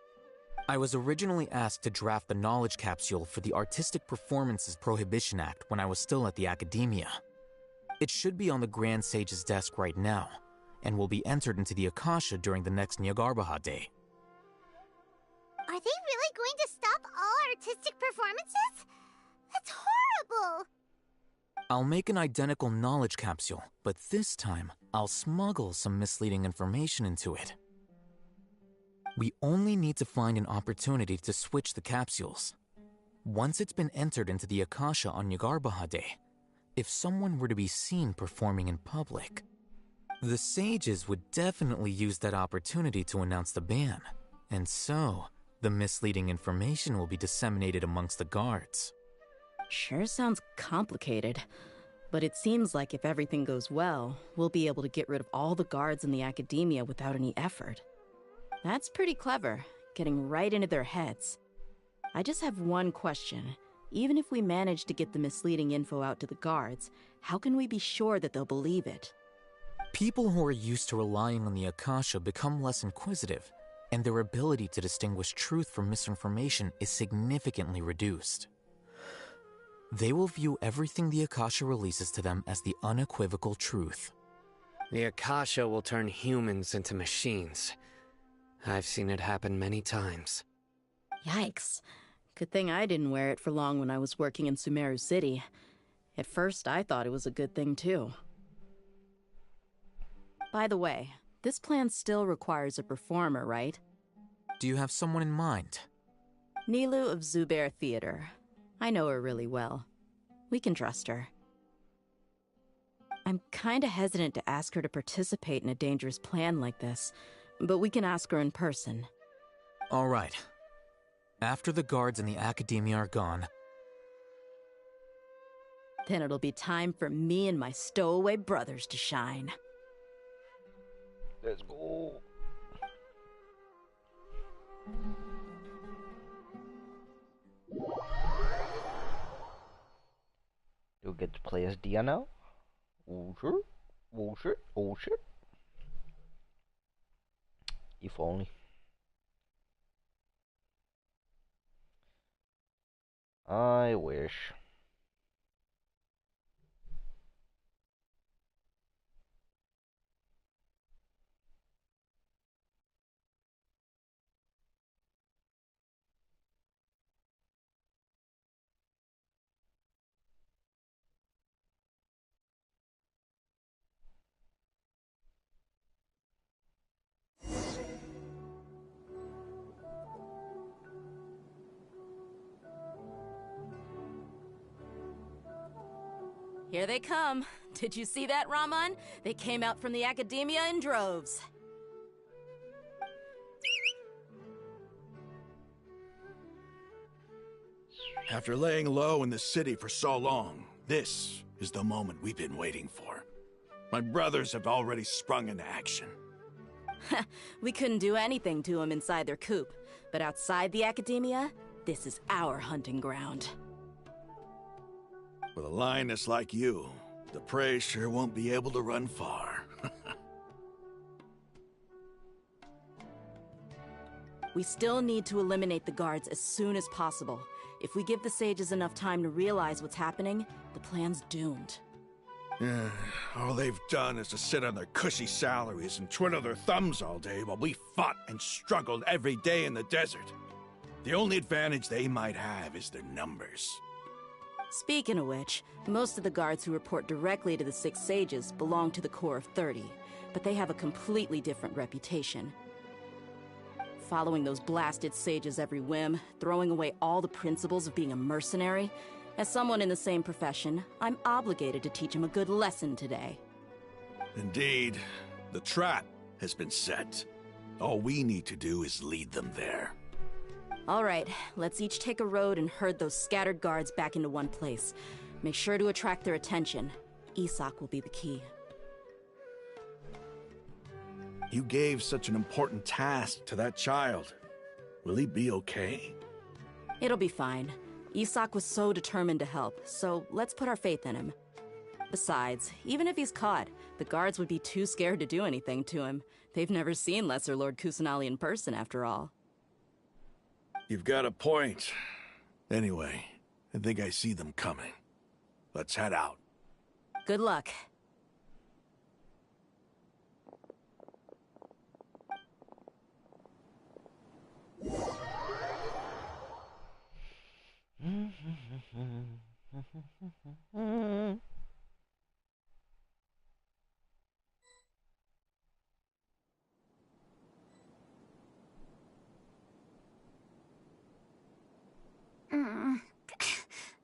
S11: I was originally asked to draft the knowledge capsule for the Artistic Performances Prohibition Act when I was still at the Academia. It should be on the Grand Sage's desk right now, and will be entered into the Akasha during the next Nyargarbaha Day.
S14: Are they really going to stop all artistic performances? That's horrible!
S11: I'll make an identical knowledge capsule, but this time, I'll smuggle some misleading information into it. We only need to find an opportunity to switch the capsules. Once it's been entered into the Akasha on Nyargarbaha Day, if someone were to be seen performing in public, the sages would definitely use that opportunity to announce the ban, and so the misleading information will be disseminated amongst the guards.
S8: Sure sounds complicated, but it seems like if everything goes well, we'll be able to get rid of all the guards in the Academia without any effort. That's pretty clever, getting right into their heads. I just have one question. Even if we manage to get the misleading info out to the guards, how can we be sure that they'll believe it?
S11: People who are used to relying on the Akasha become less inquisitive, and their ability to distinguish truth from misinformation is significantly reduced. They will view everything the Akasha releases to them as the unequivocal truth.
S10: The Akasha will turn humans into machines. I've seen it happen many times.
S8: Yikes. Good thing I didn't wear it for long when I was working in Sumeru City. At first, I thought it was a good thing, too. By the way, this plan still requires a performer, right?
S11: Do you have someone in mind?
S8: Nilu of Zubair Theater. I know her really well. We can trust her. I'm kinda hesitant to ask her to participate in a dangerous plan like this, but we can ask her in person.
S11: All right. After the guards in the Academia are gone,
S8: then it'll be time for me and my stowaway brothers to shine.
S4: Let's go. You'll get to play as Dehya now? Oh shit, oh shit, oh shit. If only. I wish.
S8: Here they come. Did you see that, Raman? They came out from the Academia in droves.
S21: After laying low in the city for so long, this is the moment we've been waiting for. My brothers have already sprung into action.
S8: We couldn't do anything to them inside their coop, but outside the Academia, this is our hunting ground.
S21: With a lioness like you, the prey sure won't be able to run far.
S8: We still need to eliminate the guards as soon as possible. If we give the sages enough time to realize what's happening, the plan's doomed.
S21: Yeah, all they've done is to sit on their cushy salaries and twiddle their thumbs all day while we fought and struggled every day in the desert. The only advantage they might have is their numbers.
S8: Speaking of which, most of the guards who report directly to the Six Sages belong to the Corps of 30, but they have a completely different reputation. Following those blasted sages every whim, throwing away all the principles of being a mercenary. As someone in the same profession, I'm obligated to teach them a good lesson today.
S21: Indeed, the trap has been set. All we need to do is lead them there.
S8: All right, let's each take a road and herd those scattered guards back into one place. Make sure to attract their attention. Isak will be the key.
S21: You gave such an important task to that child. Will he be okay?
S8: It'll be fine. Isak was so determined to help, so let's put our faith in him. Besides, even if he's caught, the guards would be too scared to do anything to him. They've never seen Lesser Lord Kusanali in person, after all.
S21: You've got a point. Anyway, I think I see them coming. Let's head out.
S8: Good luck.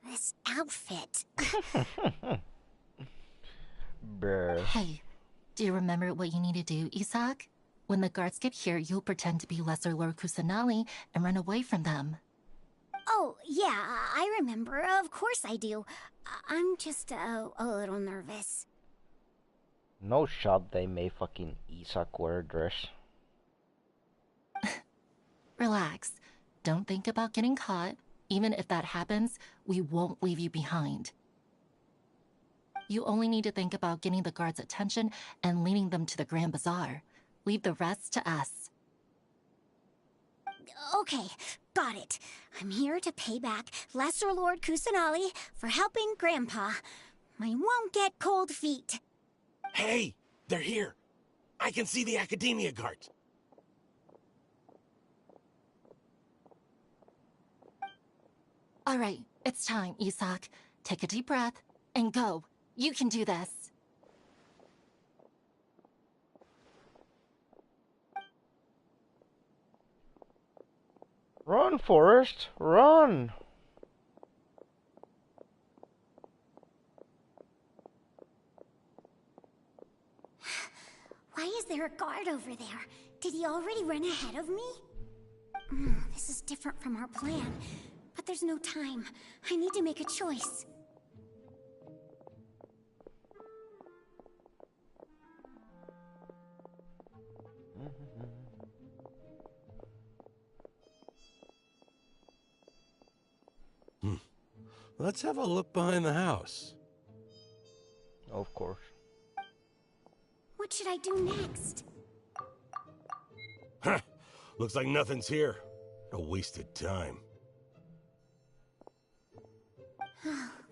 S9: This outfit.
S4: Bruh.
S1: Hey, do you remember what you need to do, Isak? When the guards get here, you'll pretend to be Lesser Lord Kusanali and run away from them.
S9: Oh, yeah, I remember. Of course I do. I'm just a little nervous.
S4: No shot they may fucking Isak wear a dress.
S1: Relax. Don't think about getting caught. Even if that happens, we won't leave you behind. You only need to think about getting the guards' attention and leading them to the Grand Bazaar. Leave the rest to us.
S9: Okay, got it. I'm here to pay back Lesser Lord Kusanali for helping Grandpa. I won't get cold feet.
S18: Hey, they're here. I can see the Academia guards.
S1: All right, it's time, Isak. Take a deep breath and go. You can do this.
S4: Run, Forrest, run!
S9: Why is there a guard over there? Did he already run ahead of me? This is different from our plan. But there's no time. I need to make a choice.
S18: Let's have a look behind the house.
S4: Of course.
S9: What should I do next?
S18: Huh. Looks like nothing's here. A wasted time.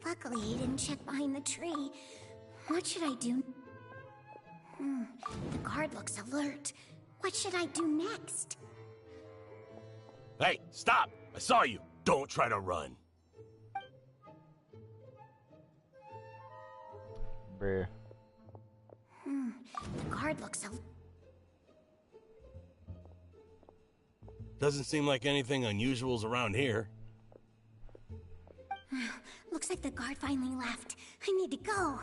S9: Luckily, he didn't check behind the tree. What should I do? The guard looks alert. What should I do next?
S18: Hey, stop! I saw you. Don't try to run.
S4: Bruh.
S9: The guard looks alert.
S18: Doesn't seem like anything unusual's around here.
S9: Looks like the guard finally left. I need to go.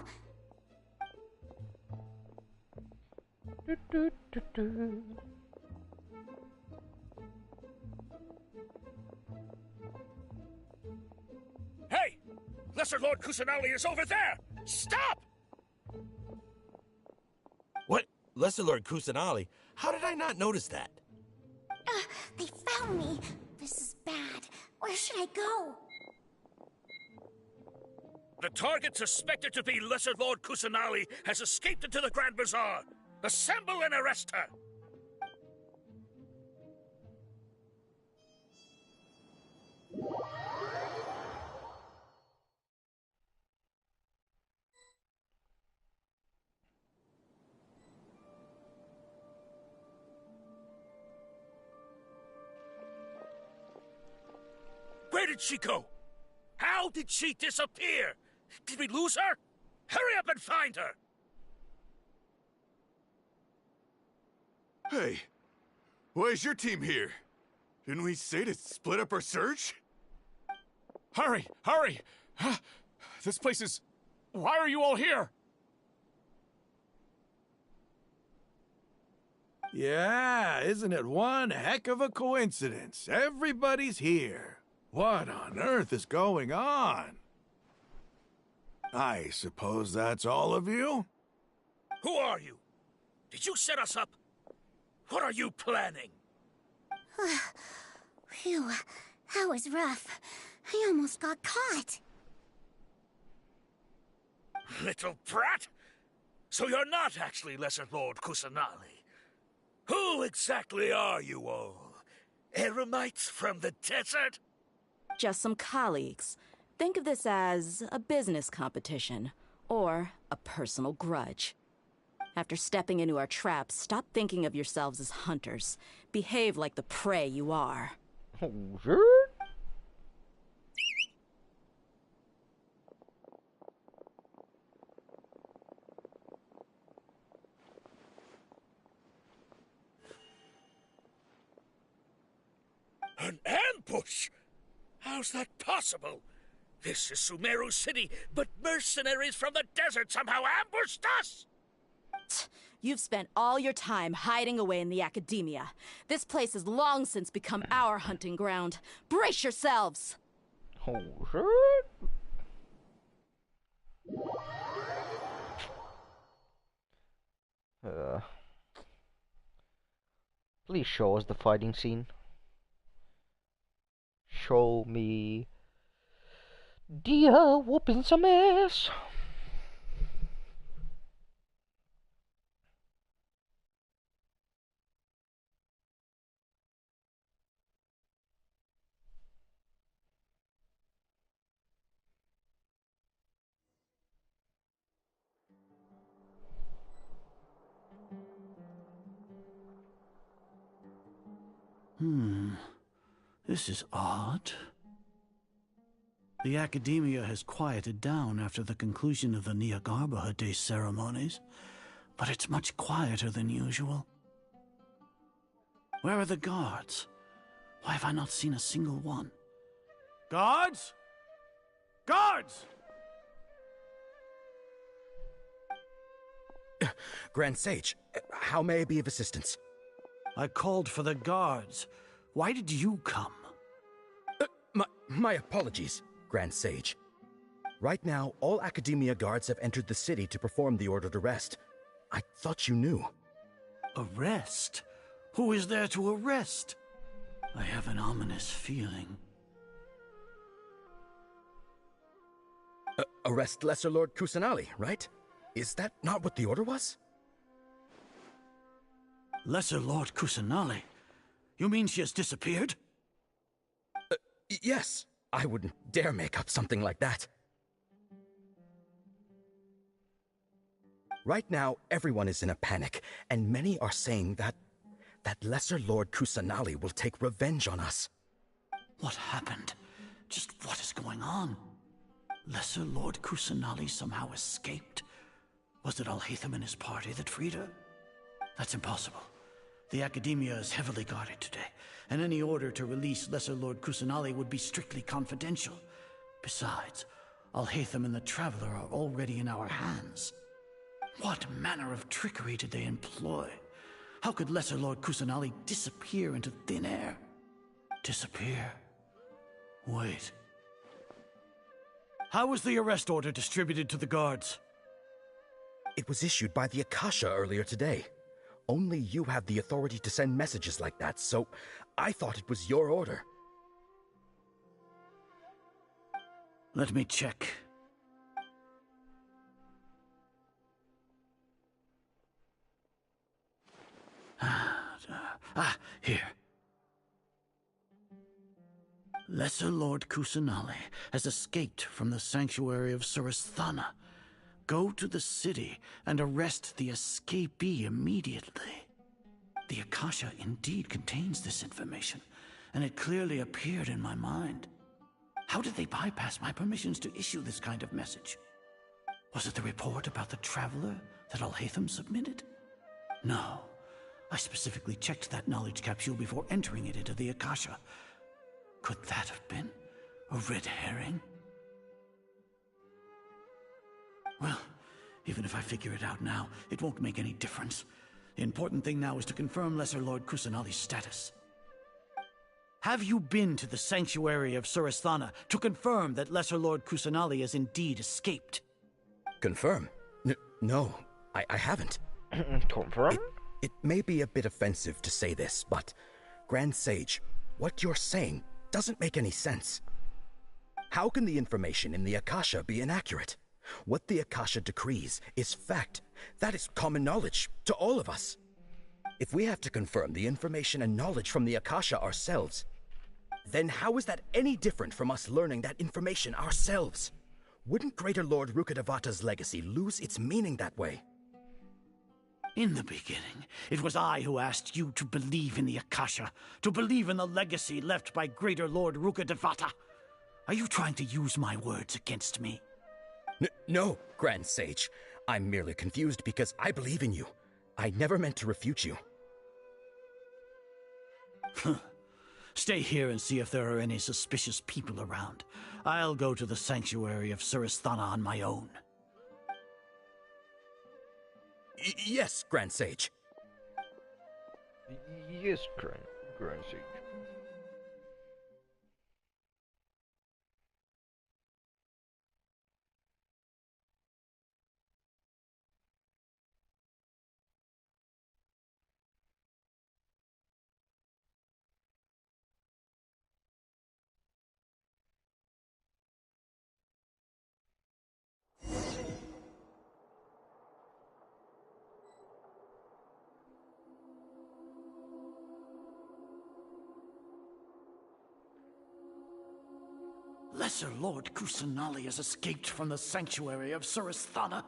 S22: Hey! Lesser Lord Kusanali is over there! Stop!
S18: What? Lesser Lord Kusanali? How did I not notice that?
S9: They found me. This is bad. Where should I go?
S22: The target suspected to be Lesser Lord Kusanali has escaped into the Grand Bazaar. Assemble and arrest her! Where did she go? How did she disappear? Did we lose her? Hurry up and find her!
S23: Hey, why is your team here? Didn't we say to split up our search?
S24: Hurry! Hurry! This place is... Why are you all here?
S21: Yeah, isn't it one heck of a coincidence? Everybody's here. What on earth is going on? I suppose that's all of you?
S22: Who are you? Did you set us up? What are you planning?
S9: Phew, that was rough.
S14: I almost got caught.
S22: Little brat! So you're not actually Lesser Lord Kusanali. Who exactly are you all? Eremites from the desert?
S8: Just some colleagues. Think of this as a business competition, or a personal grudge. After stepping into our traps, stop thinking of yourselves as hunters. Behave like the prey you are.
S4: Oh, sure.
S22: An ambush? How's that possible? This is Sumeru City, but mercenaries from the desert somehow ambushed us!
S8: You've spent all your time hiding away in the academia. This place has long since become our hunting ground. Brace yourselves!
S4: Oh, sure. Please show us the fighting scene. Show me Dehya whooping some ass.
S12: This is odd. The academia has quieted down after the conclusion of the Nyagarbha Day ceremonies, but it's much quieter than usual. Where are the guards? Why have I not seen a single one? Guards? Guards!
S17: Grand Sage, how may I be of assistance?
S12: I called for the guards. Why did you come?
S17: My apologies, Grand Sage. Right now, all Academia guards have entered the city to perform the ordered arrest. I thought you knew.
S12: Arrest? Who is there to arrest? I have an ominous feeling.
S17: Arrest Lesser Lord Kusanali, right? Is that not what the order was?
S12: Lesser Lord Kusanali? You mean she has disappeared?
S17: Yes. I wouldn't dare make up something like that. Right now, everyone is in a panic, and many are saying that Lesser Lord Kusanali will take revenge on us.
S12: What happened? Just what is going on? Lesser Lord Kusanali somehow escaped? Was it Alhaitham and his party that freed her? That's impossible. The Academia is heavily guarded today, and any order to release Lesser Lord Kusanali would be strictly confidential. Besides, Alhaitham and the Traveler are already in our hands. What manner of trickery did they employ? How could Lesser Lord Kusanali disappear into thin air? Disappear? Wait. How was the arrest order distributed to the guards?
S17: It was issued by the Akasha earlier today. Only you have the authority to send messages like that, so I thought it was your order.
S12: Let me check. Here. Lesser Lord Kusanali has escaped from the sanctuary of Suristhana. Go to the city and arrest the escapee immediately. The Akasha indeed contains this information, and it clearly appeared in my mind. How did they bypass my permissions to issue this kind of message? Was it the report about the Traveler that Alhaitham submitted? No. I specifically checked that knowledge capsule before entering it into the Akasha. Could that have been a red herring? Well, even if I figure it out now, it won't make any difference. The important thing now is to confirm Lesser Lord Kusanali's status. Have you been to the sanctuary of Suristhana to confirm that Lesser Lord Kusanali has indeed escaped?
S17: Confirm? No, I haven't.
S4: Confirm?
S17: It may be a bit offensive to say this, but Grand Sage, what you're saying doesn't make any sense. How can the information in the Akasha be inaccurate? What the Akasha decrees is fact. That is common knowledge to all of us. If we have to confirm the information and knowledge from the Akasha ourselves, then how is that any different from us learning that information ourselves? Wouldn't Greater Lord Rukkhadevata's legacy lose its meaning that way?
S12: In the beginning, it was I who asked you to believe in the Akasha, to believe in the legacy left by Greater Lord Rukkhadevata. Are you trying to use my words against me?
S17: No, Grand Sage. I'm merely confused because I believe in you. I never meant to refute you.
S12: Stay here and see if there are any suspicious people around. I'll go to the sanctuary of Suristhana on my own.
S17: Yes, Grand Sage.
S4: Yes, Grand Sage.
S12: Lesser Lord Kusanali has escaped from the sanctuary of Suristhana.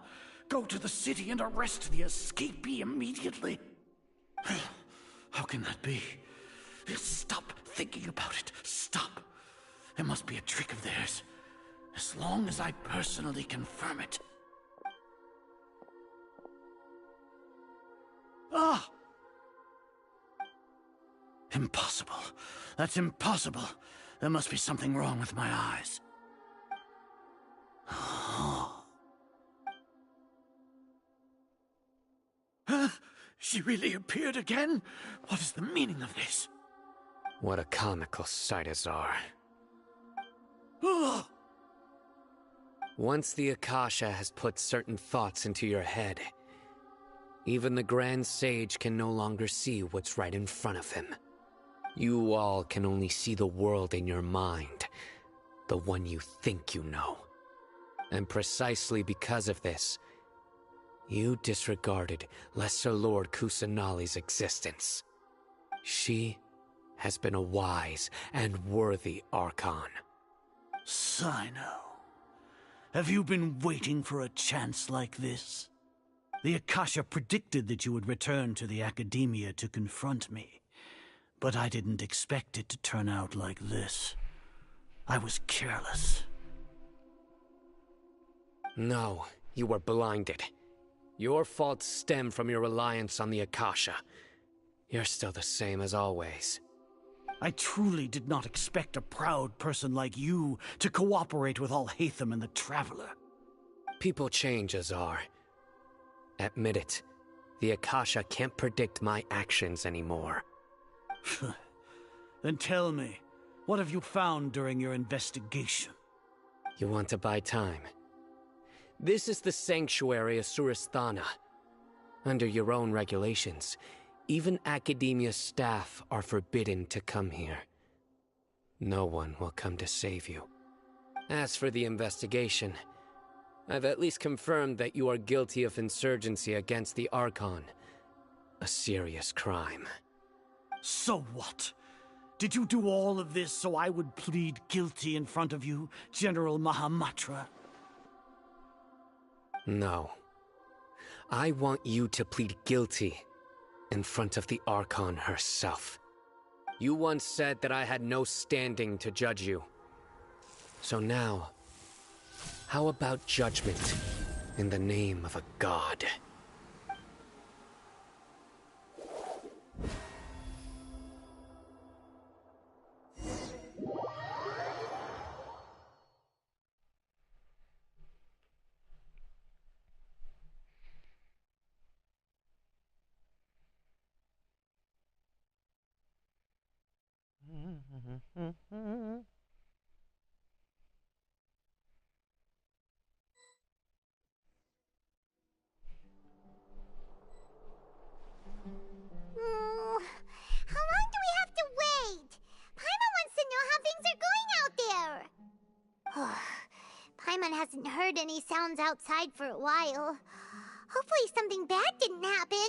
S12: Go to the city and arrest the escapee immediately. How can that be? Stop thinking about it. Stop. It must be a trick of theirs. As long as I personally confirm it. Ah! Impossible. That's impossible. There must be something wrong with my eyes. Huh? She really appeared again? What is the meaning of this?
S10: What a comical sight, Azar. Once the Akasha has put certain thoughts into your head, even the Grand Sage can no longer see what's right in front of him. You all can only see the world in your mind, the one you think you know. And precisely because of this, you disregarded Lesser Lord Kusanali's existence. She has been a wise and worthy Archon.
S12: Sino, have you been waiting for a chance like this? The Akasha predicted that you would return to the Academia to confront me. But I didn't expect it to turn out like this. I was careless.
S10: No, you were blinded. Your faults stem from your reliance on the Akasha. You're still the same as always.
S12: I truly did not expect a proud person like you to cooperate with Alhaitham and the Traveler.
S10: People change, Azar. Admit it. The Akasha can't predict my actions anymore.
S12: Then tell me, what have you found during your investigation?
S10: You want to buy time? This is the sanctuary of Suristhana. Under your own regulations, even Academia staff are forbidden to come here. No one will come to save you. As for the investigation, I've at least confirmed that you are guilty of insurgency against the Archon. A serious crime.
S12: So what? Did you do all of this so I would plead guilty in front of you, General Mahamatra?
S10: No. I want you to plead guilty in front of the Archon herself. You once said that I had no standing to judge you. So now, how about judgment in the name of a god?
S14: How long do we have to wait? Paimon wants to know how things are going out there. heard any sounds outside for a while. Hopefully something bad didn't happen.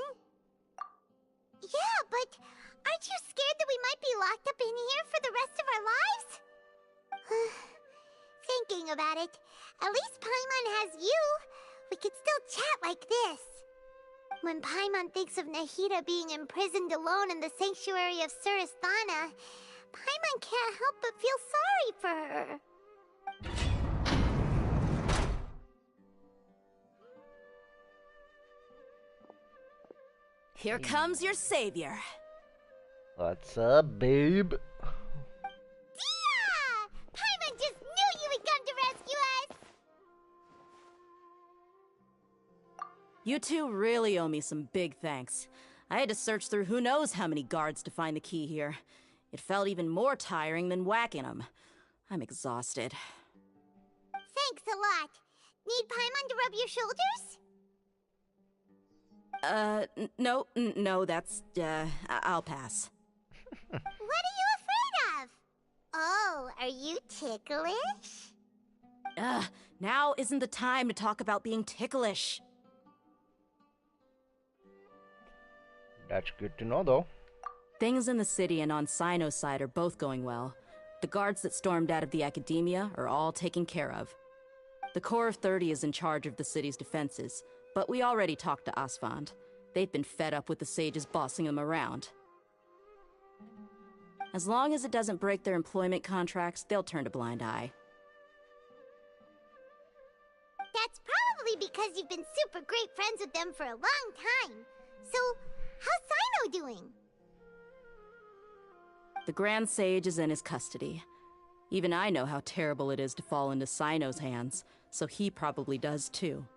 S14: Yeah, but aren't you scared that we might be locked up in here for the rest of our lives? Thinking about it, at least Paimon has you. We could still chat like this. When Paimon thinks of Nahida being imprisoned alone in the sanctuary of Surasthana, Paimon can't help but feel sorry for her.
S8: Here comes your savior.
S4: What's up, babe?
S14: Dehya! Paimon just knew you would come to rescue us!
S8: You two really owe me some big thanks. I had to search through who knows how many guards to find the key here. It felt even more tiring than whacking them. I'm exhausted.
S14: Thanks a lot. Need Paimon to rub your shoulders?
S8: No, that's, I'll pass.
S14: What are you afraid of? Oh, are you ticklish?
S8: Now isn't the time to talk about being ticklish.
S4: That's good to know, though.
S8: Things in the city and on Sino's side are both going well. The guards that stormed out of the Academia are all taken care of. The Corps of 30 is in charge of the city's defenses, but we already talked to Asfand. They've been fed up with the sages bossing them around. As long as it doesn't break their employment contracts, they'll turn a blind eye.
S14: That's probably because you've been super great friends with them for a long time. So, how's Sino doing?
S8: The Grand Sage is in his custody. Even I know how terrible it is to fall into Sino's hands, so he probably does too.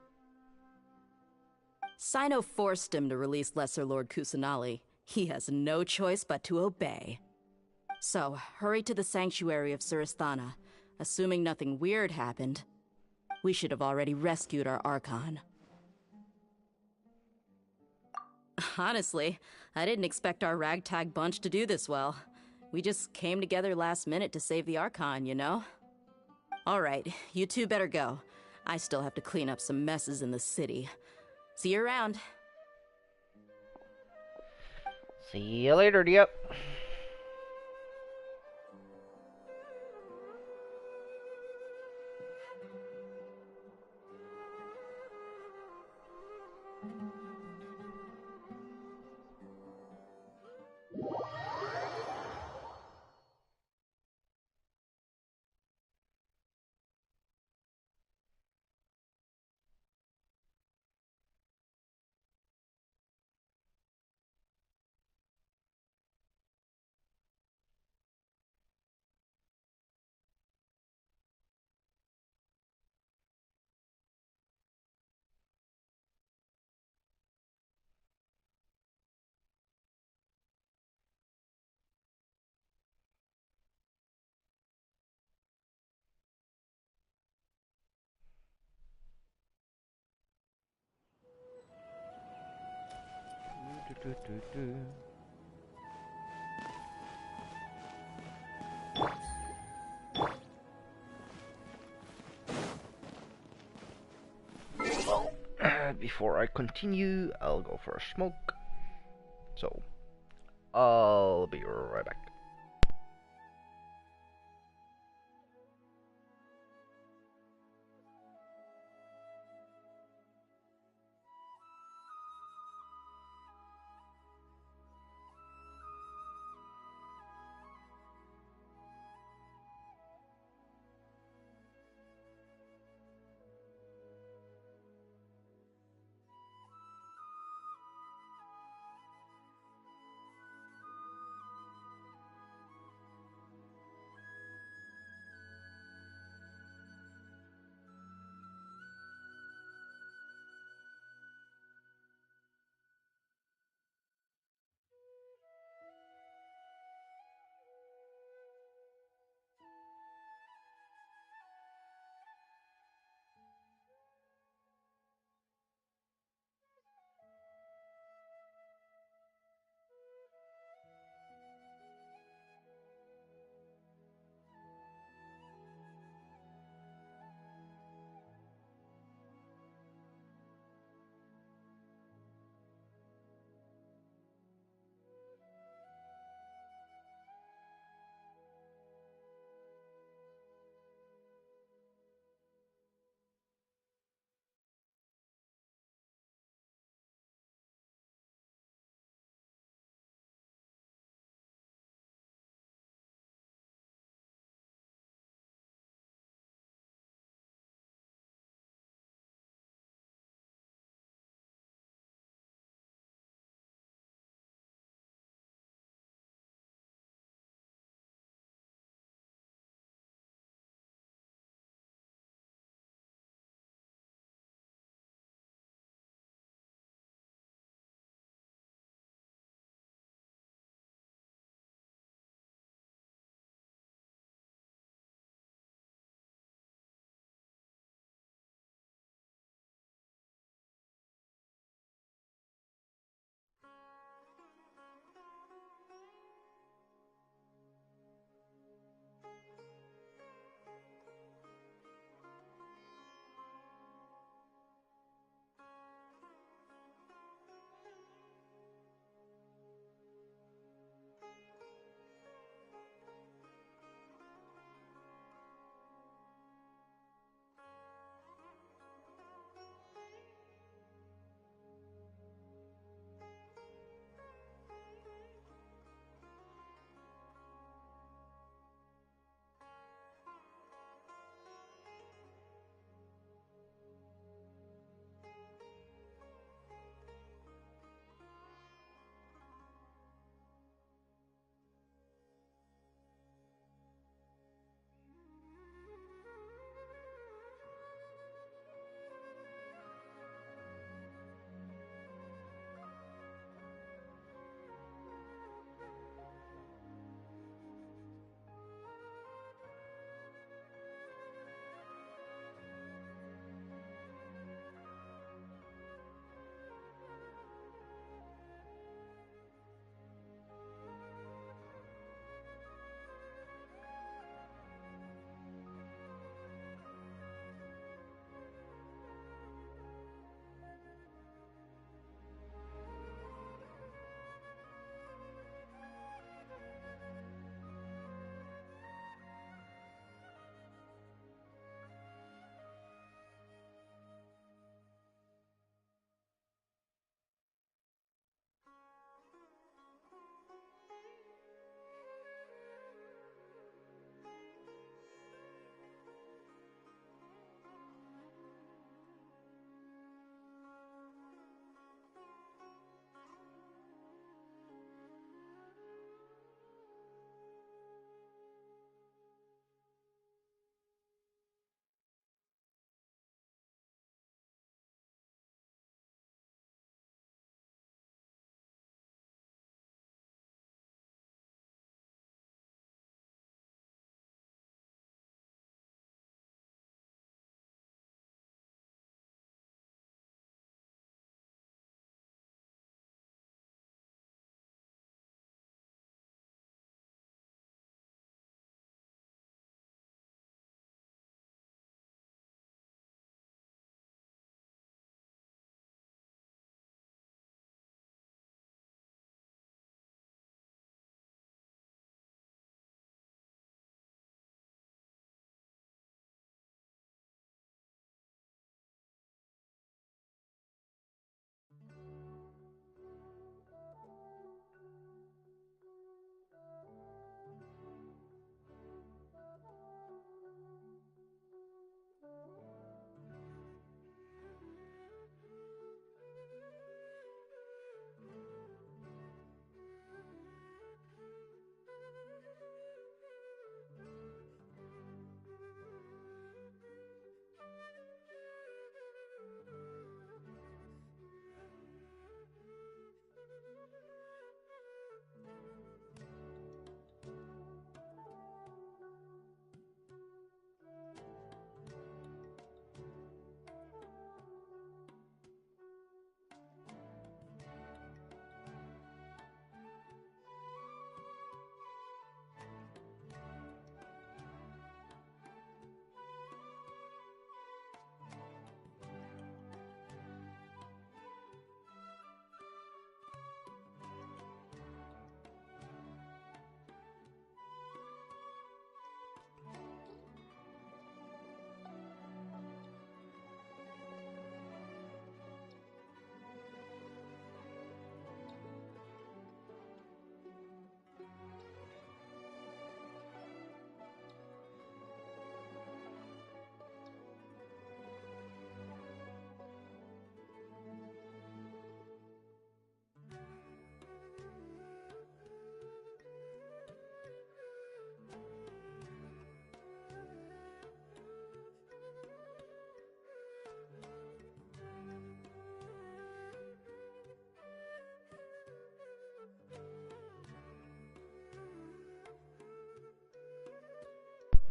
S8: Sino forced him to release Lesser Lord Kusanali. He has no choice but to obey. So, hurry to the sanctuary of Surasthana. Assuming nothing weird happened, we should have already rescued our Archon. Honestly, I didn't expect our ragtag bunch to do this well. We just came together last minute to save the Archon, you know? Alright, you two better go. I still have to clean up some messes in the city. See you around.
S4: See you later, Dehya. Before I continue, I'll go for a smoke. So, I'll be right back.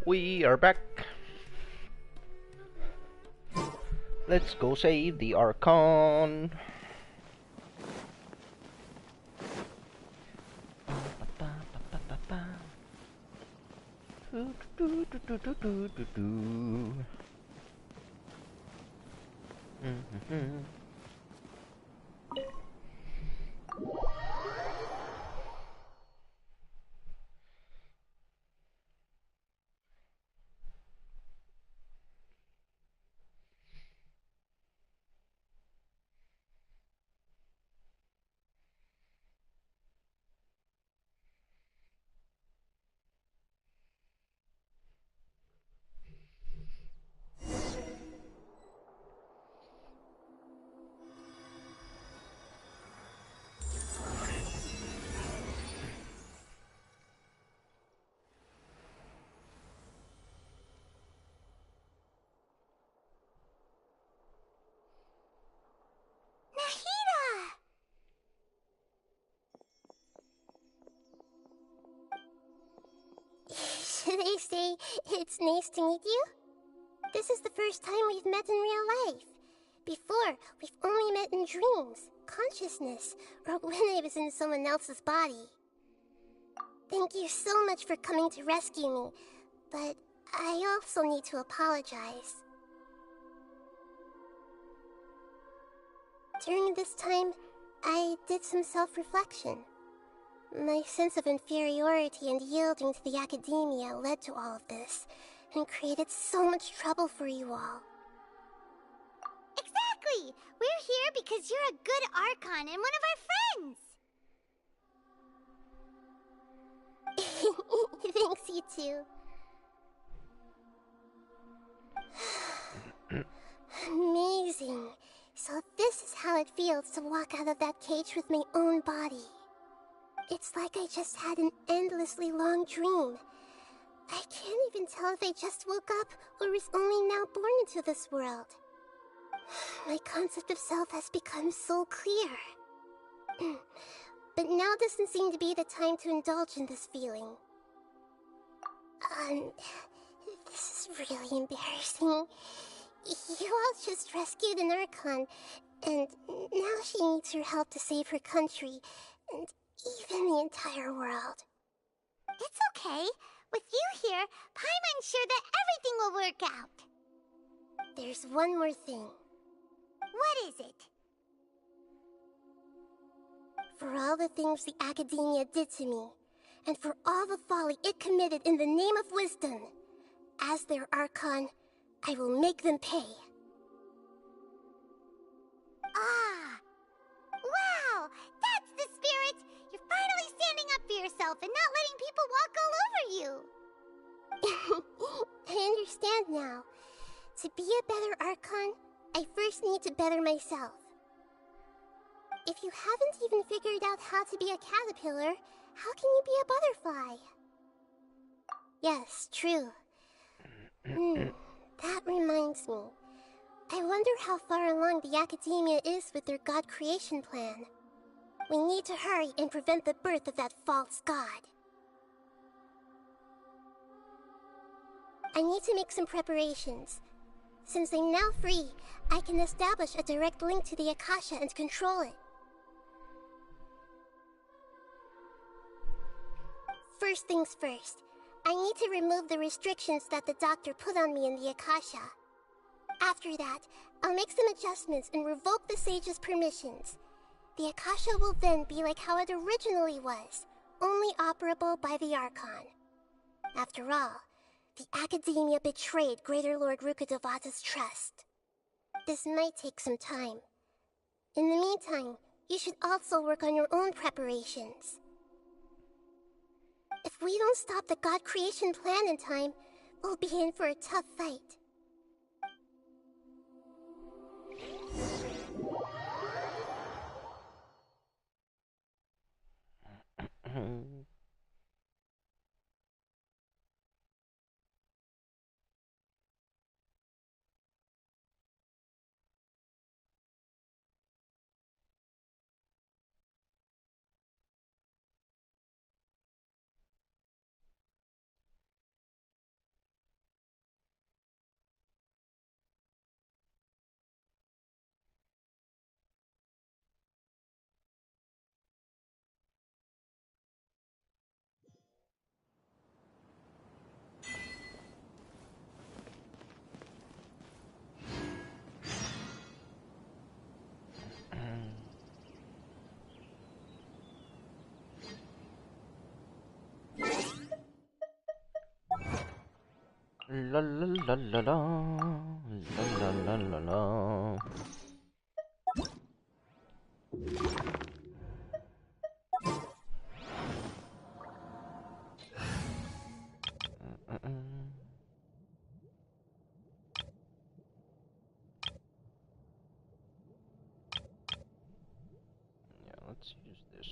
S4: We are back. Let's go save the Archon.
S14: Should I say it's nice to meet you? This is the first time we've met in real life. Before, we've only met in dreams, consciousness, or when I was in someone else's body. Thank you so much for coming to rescue me, but I also need to apologize. During this time, I did some self-reflection. My sense of inferiority and yielding to the academia led to all of this, and created so much trouble for you all.
S9: Exactly! We're here because you're a good Archon and one of
S14: our friends! Thanks, you too. Amazing. So this is how it feels to walk out of that cage with my own body. It's like I just had an endlessly long dream. I can't even tell if I just woke up or was only now born into this world. My concept of self has become so clear. But now doesn't seem to be the time to indulge in this feeling. This is really embarrassing. You all just rescued an Archon, and now she needs your help to save her country, and even the entire world.
S9: It's okay. With you here, Paimon's sure that everything will work out.
S14: There's one more thing.
S9: What is it?
S14: For all the things the academia did to me, and for all the folly it committed in the name of wisdom, as their Archon, I will make them pay.
S9: Ah! Wow! That's the spirit! You're finally standing up for yourself and not letting people walk all over you!
S14: I understand now. To be a better Archon, I first need to better myself. If you haven't even figured out how to be a caterpillar, how can you be a butterfly? Yes, true. That reminds me. I wonder how far along the academia is with their god creation plan. We need to hurry and prevent the birth of that false god. I need to make some preparations. Since I'm now free, I can establish a direct link to the Akasha and control it. First things first, I need to remove the restrictions that the doctor put on me in the Akasha. After that, I'll make some adjustments and revoke the sage's permissions. The Akasha will then be like how it originally was, only operable by the Archon. After all, the academia betrayed Greater Lord Rukkhadevata's trust. This might take some time. In the meantime, you should also work on your own preparations. If we don't stop the god creation plan in time, we'll be in for a tough fight.
S4: La la la la la la la la la. Yeah, let's use this.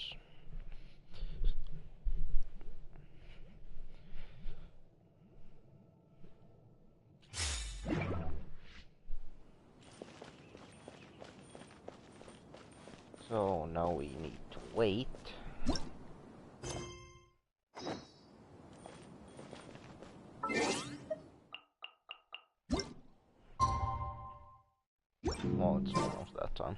S4: So now we need to wait. Well, it's almost that time.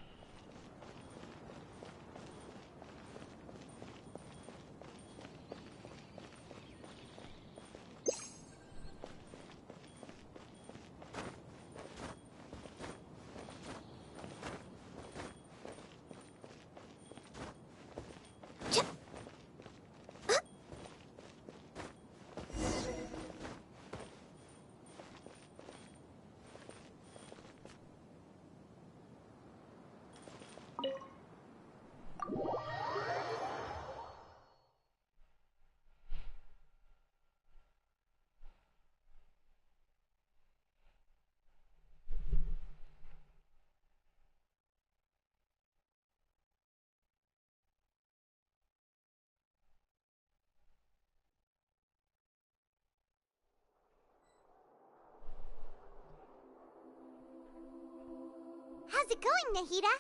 S14: How's it going, Nahida?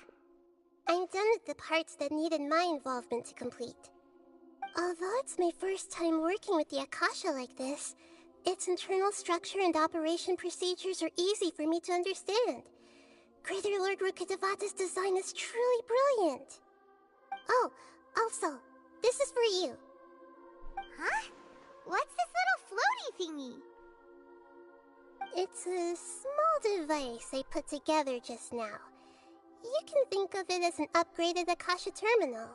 S14: I'm done with the parts that needed my involvement to complete. Although it's my first time working with the Akasha like this, its internal structure and operation procedures are easy for me to understand. Greater Lord Rukkhadevata's design is truly brilliant. Oh, also, this is for you. Huh? What's this little floaty thingy? It's a small device I put together just now. You can think of it as an upgraded Akasha terminal.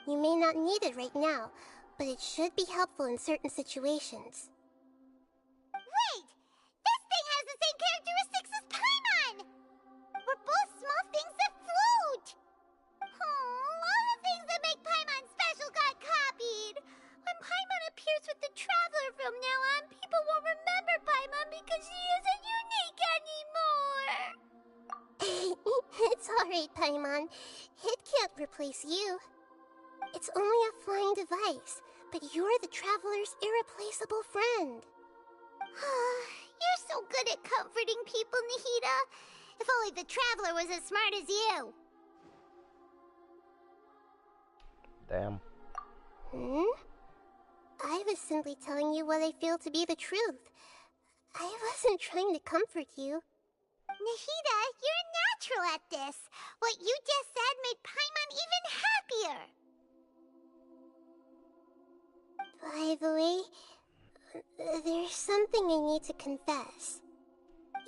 S14: You may not need it right now, but it should be helpful in certain situations. Wait! This thing has the same characteristics as Paimon! We're both small things that float! Oh, all the things that make Paimon special got copied! When Paimon appears with the Traveler from now on, people won't remember Paimon because she isn't unique anymore! It's alright, Paimon. It can't replace you. It's only a flying device, but you're the Traveler's irreplaceable friend. You're so good at comforting people, Nahida. If only the Traveler was as smart as you.
S4: Damn.
S14: I was simply telling you what I feel to be the truth. I wasn't trying to comfort you. Nahida, you're natural at this. What you just said made Paimon even happier. By the way, there's something I need to confess.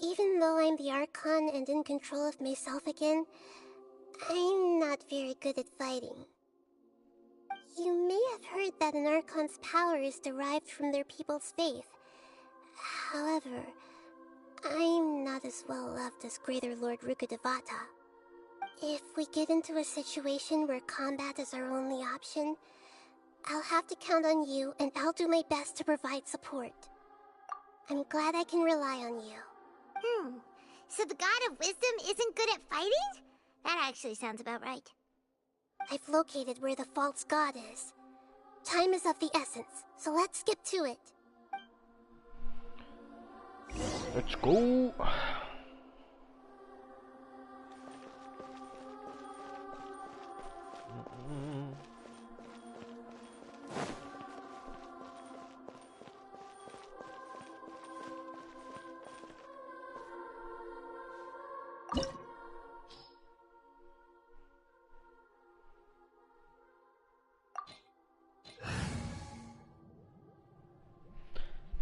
S14: Even though I'm the Archon and in control of myself again, I'm not very good at fighting. You may have heard that an Archon's power is derived from their people's faith. However, I'm not as well loved as Greater Lord Rukkhadevata. If we get into a situation where combat is our only option, I'll have to count on you, and I'll do my best to provide support. I'm glad I can rely on you. So the God of Wisdom isn't good at fighting? That actually sounds about right. I've located where the false god is. Time is of the essence, so let's get to it.
S4: Let's go.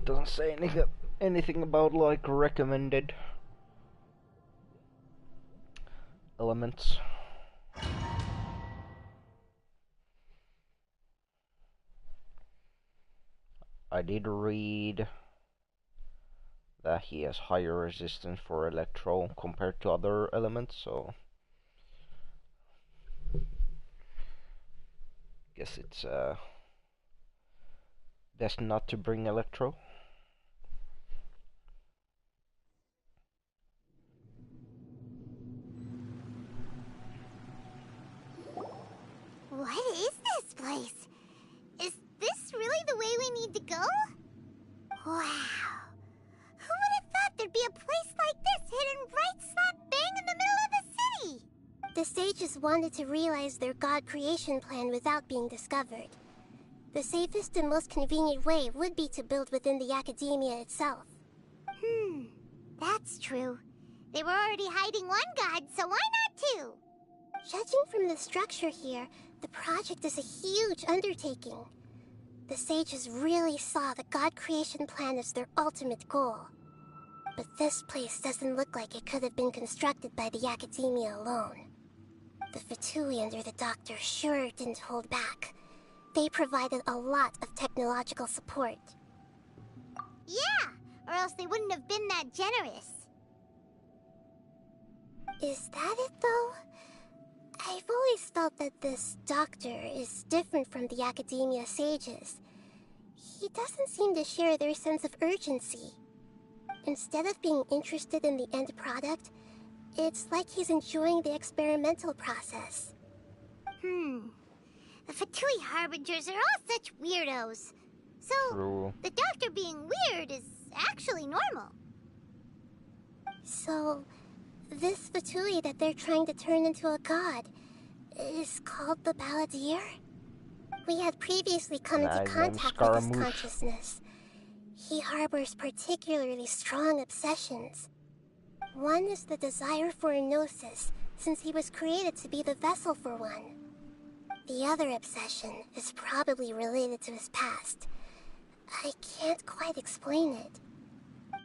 S4: Doesn't say anything about like recommended elements. I did read that he has higher resistance for electro compared to other elements, so guess it's best not to bring electro.
S14: What is this place? Is this really the way we need to go? Wow. Who would have thought there'd be a place like this hidden right slap bang in the middle of the city?
S9: The sages wanted to realize their god creation plan without being discovered. The safest and most convenient way would be to build within the academia itself.
S14: That's true. They were already hiding one god, so why not two?
S9: Judging from the structure here, the project is a huge undertaking. The sages really saw the god creation plan as their ultimate goal. But this place doesn't look like it could have been constructed by the academia alone. The Fatui under the Doctor sure didn't hold back. They provided a lot of technological support.
S14: Yeah, or else they wouldn't have been that generous.
S9: Is that it, though? I've always felt that this Doctor is different from the Academia sages. He doesn't seem to share their sense of urgency. Instead of being interested in the end product, it's like he's enjoying the experimental process.
S14: The Fatui Harbingers are all such weirdos. So,
S4: True.
S14: the Doctor being weird is actually normal.
S9: So, this Fatui that they're trying to turn into a god is called the Balladeer? We had previously come into contact with his consciousness. He harbors particularly strong obsessions. One is the desire for a gnosis, since he was created to be the vessel for one. The other obsession is probably related to his past. I can't quite explain it.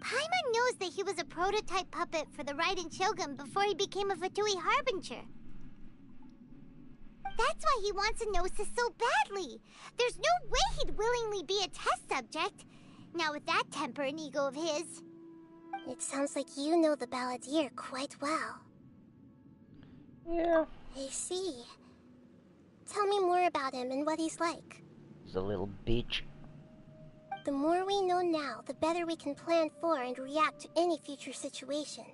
S14: Paimon knows that he was a prototype puppet for the Raiden Shogun before he became a Fatui Harbinger. That's why he wants a gnosis so badly. There's no way he'd willingly be a test subject. Now with that temper and ego of his.
S9: It sounds like you know the Balladeer quite well.
S4: Yeah.
S9: I see. Tell me more about him and what he's like.
S4: He's a little bitch.
S9: The more we know now, the better we can plan for and react to any future situation.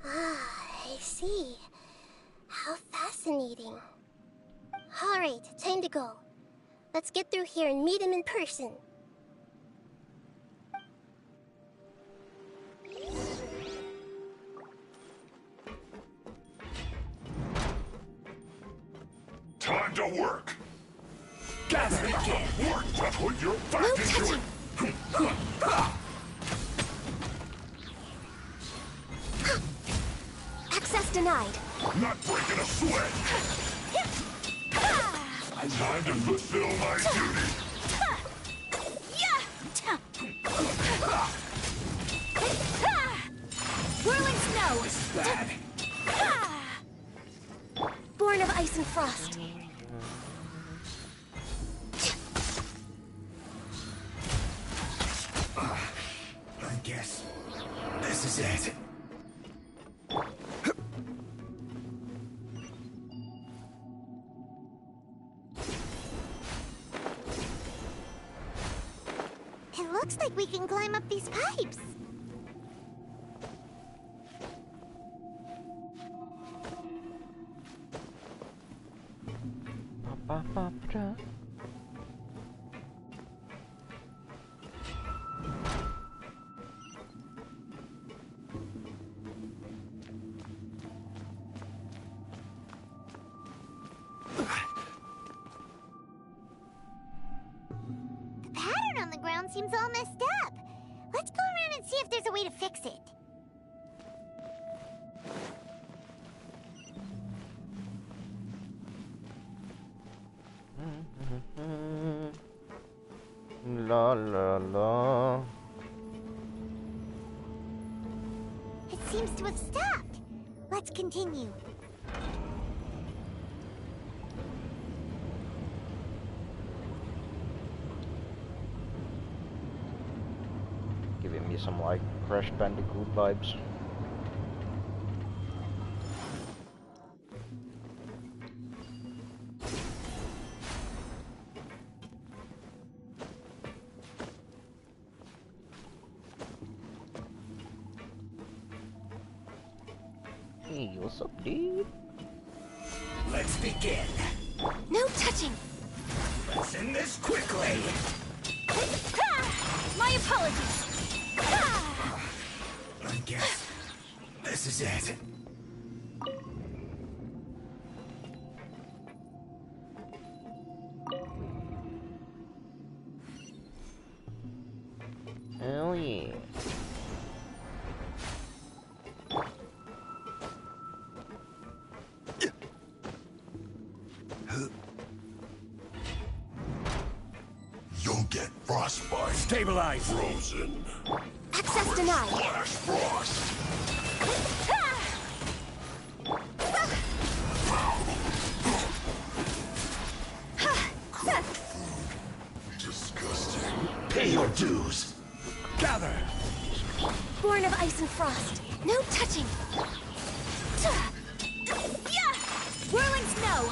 S9: I see. How fascinating. Alright, time to go. Let's get through here and meet him in person.
S2: Time to work! Gather again! Work to put your back into it!
S9: Access denied.
S2: Not breaking a sweat! Time to fulfill my duty!
S9: Whirling snow!
S2: What's that?
S9: Born of ice and frost.
S2: I guess this is it.
S14: It looks like we can climb up these pipes. The pattern on the ground seems all messed up. Let's go around and see if there's a way to fix it.
S4: La la la.
S14: It seems to have stopped. Let's continue.
S4: Get some like Crash Bandicoot vibes. Hey, what's up, dude?
S22: Let's begin.
S9: No touching!
S22: Let's end this quickly.
S9: My apologies!
S22: I guess this is it.
S4: Hell yeah.
S2: You'll get frostbite.
S22: Stabilize.
S2: Frozen.
S9: Access denied!
S2: Flash frost. Disgusting.
S22: Pay your dues. Gather.
S9: Born of ice and frost. No touching! Whirling snow!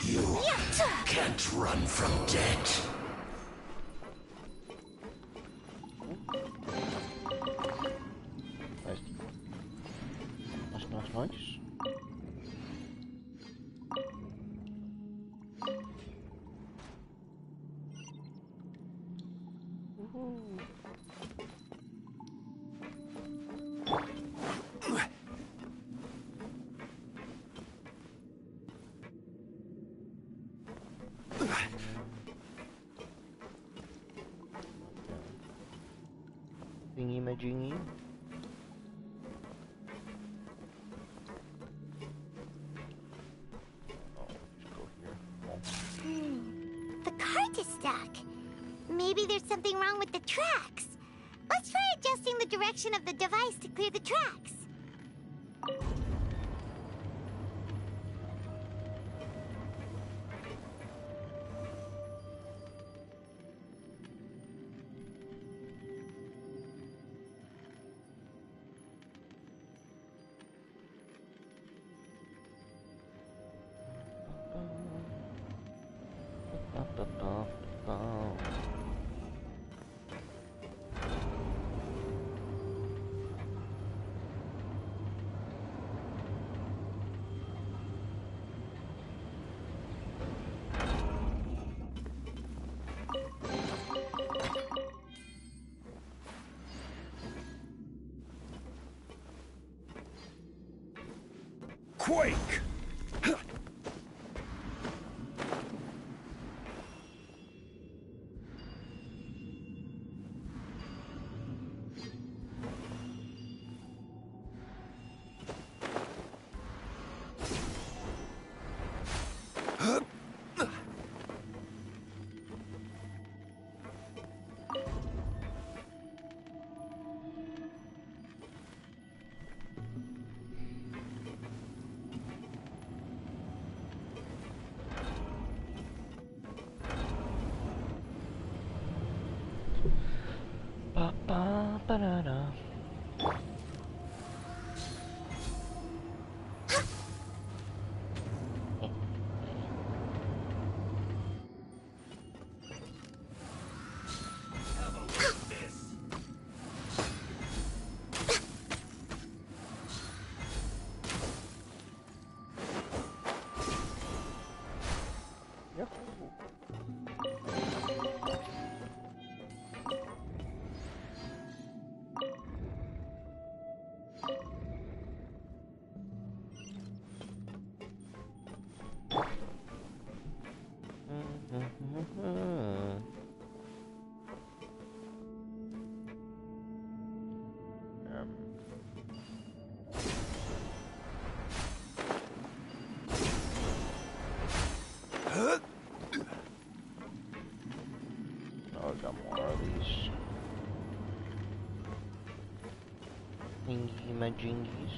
S22: You can't run from death.
S4: Nice. Thingy majingy.
S14: The cart is stuck. Maybe there's something wrong with the tracks. Let's try adjusting the direction of the device to clear the tracks.
S22: Quake!
S4: Ba-da-da. Oh, I got more of these thingy majingies.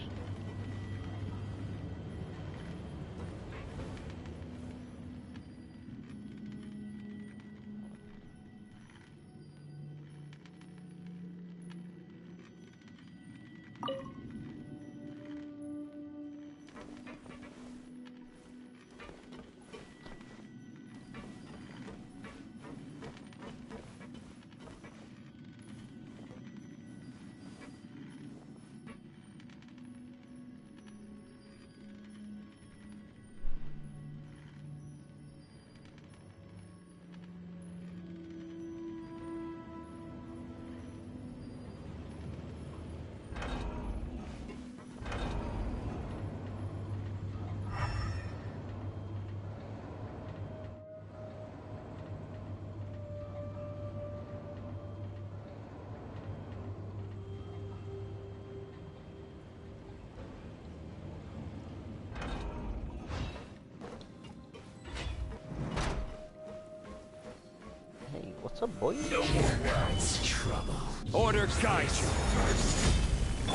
S4: What's up, boy?
S22: No more words, trouble. Order guide you.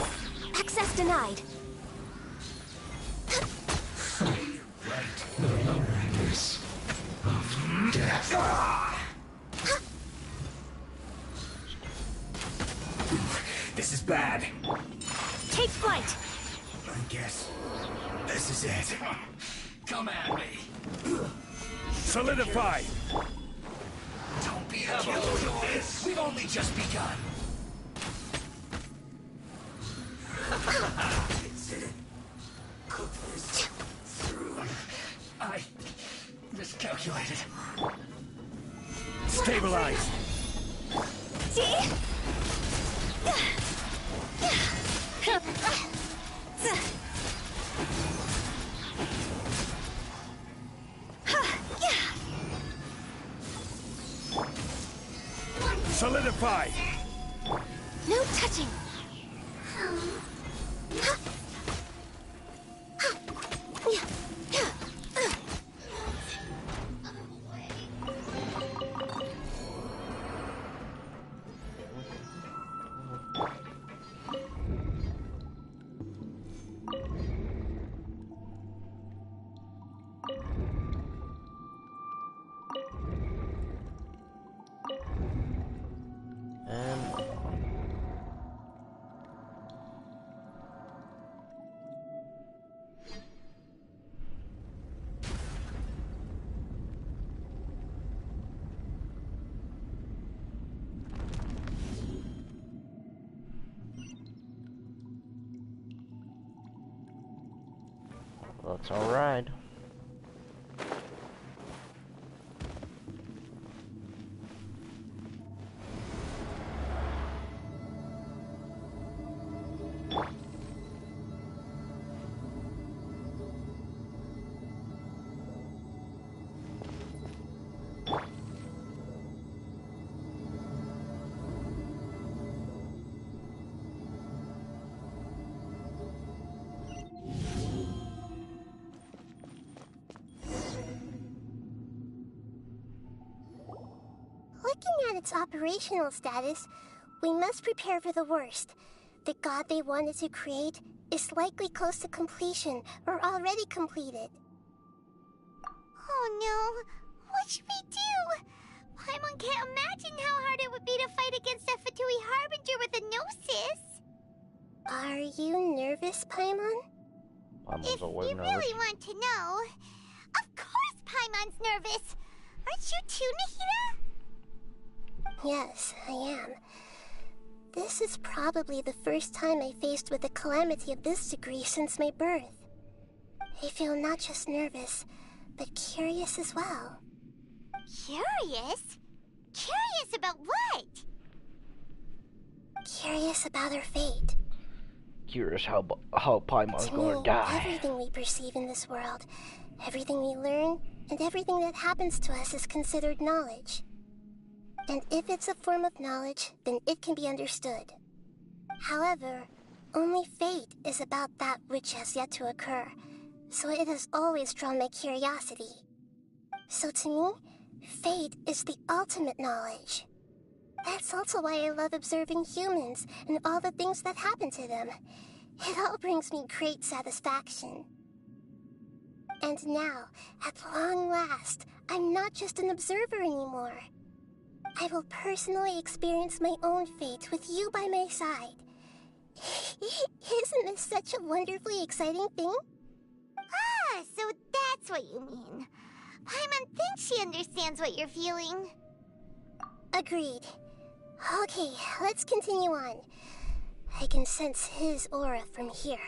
S9: Access denied.
S22: Right, the riders of death. This is bad.
S9: Take flight.
S22: I guess this is it. Come at me. Solidify. Don't be killed with this. We've only just begun. Put this through. I miscalculated. Stabilize.
S9: See?
S22: Solidify.
S9: No touching.
S4: That's alright.
S14: Looking at its operational status, we must prepare for the worst. The god they wanted to create is likely close to completion or already completed. Oh no! What should we do? Paimon can't imagine how hard it would be to fight against a Fatui Harbinger with a Gnosis. Are you nervous, Paimon?
S4: Paimon's always
S14: You
S4: nervous.
S14: really want to know? Of course Paimon's nervous! Aren't you too, Nahida? Yes, I am. This is probably the first time I faced with a calamity of this degree since my birth. I feel not just nervous, but curious as well. Curious? Curious about what? Curious about our fate.
S4: Curious how Paimon's
S14: To
S4: gonna
S14: me,
S4: die.
S14: everything we perceive in this world, everything we learn, and everything that happens to us is considered knowledge. And if it's a form of knowledge, then it can be understood. However, only fate is about that which has yet to occur, so it has always drawn my curiosity. So to me, fate is the ultimate knowledge. That's also why I love observing humans and all the things that happen to them. It all brings me great satisfaction. And now, at long last, I'm not just an observer anymore. I will personally experience my own fate with you by my side. Isn't this such a wonderfully exciting thing? Ah, so that's what you mean. Paimon thinks she understands what you're feeling. Agreed. Okay, let's continue on. I can sense his aura from here.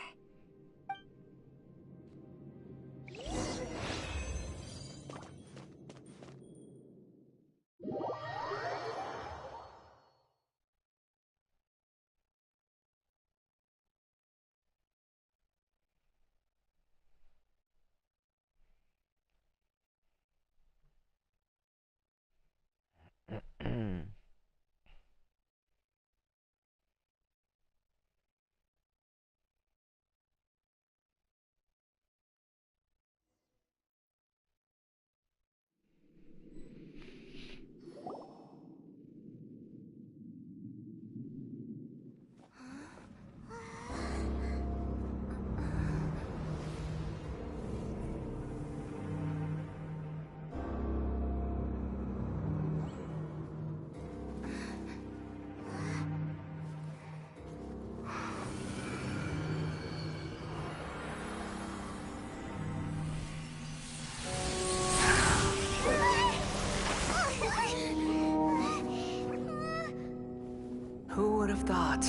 S5: Who would have thought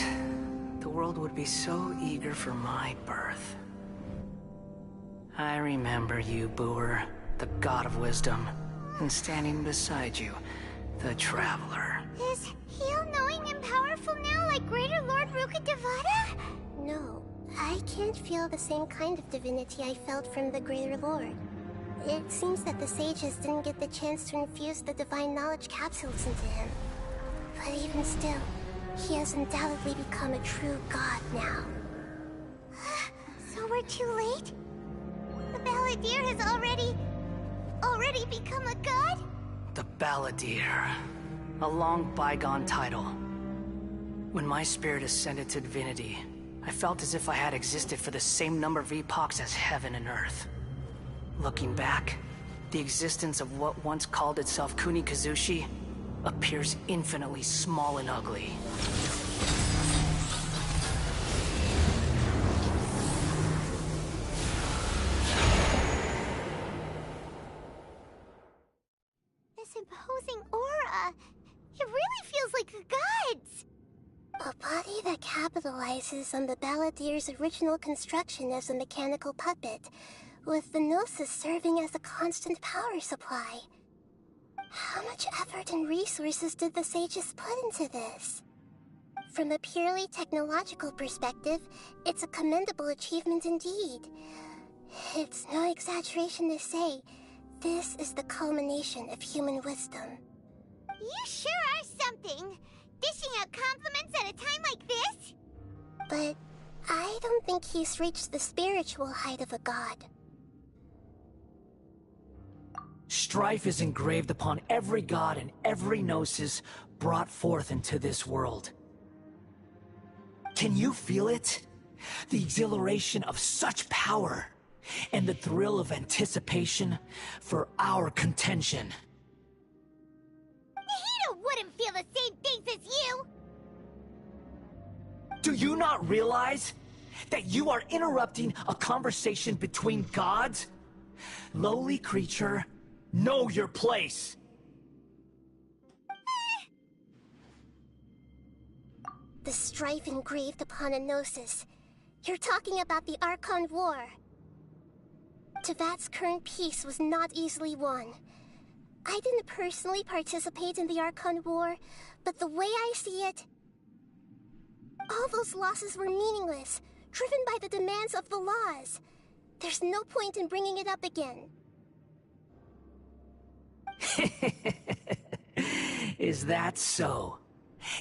S5: the world would be so eager for my birth? I remember you, Booer, the god of wisdom, and standing beside you, the traveler.
S14: Is he all-knowing and powerful now like Greater Lord Rukkhadevata?
S19: No, I can't feel the same kind of divinity I felt from the Greater Lord. It seems that the sages didn't get the chance to infuse the divine knowledge capsules into him. But even still, he has undoubtedly become a true god now.
S14: So we're too late? The Balladeer has already become a god?
S5: The Balladeer. A long bygone title. When my spirit ascended to divinity, I felt as if I had existed for the same number of epochs as heaven and earth. Looking back, the existence of what once called itself Kunikazushi appears infinitely small and ugly.
S14: This imposing aura, it really feels like the gods!
S19: A body that capitalizes on the Balladeer's original construction as a mechanical puppet, with the Gnosis serving as a constant power supply. How much effort and resources did the sages put into this? From a purely technological perspective, it's a commendable achievement indeed. It's no exaggeration to say, this is the culmination of human wisdom.
S14: You sure are something! Dishing out compliments at a time like this?
S19: But I don't think he's reached the spiritual height of a god.
S5: Strife is engraved upon every god and every gnosis brought forth into this world. Can you feel it? The exhilaration of such power, and the thrill of anticipation for our contention.
S14: Nahida wouldn't feel the same things as you!
S5: Do you not realize that you are interrupting a conversation between gods? Lowly creature, know your place!
S19: The strife engraved upon a gnosis. You're talking about the Archon War. Tevat's current peace was not easily won. I didn't personally participate in the Archon War, but the way I see it, all those losses were meaningless, driven by the demands of the laws. There's no point in bringing it up again.
S5: Is that so?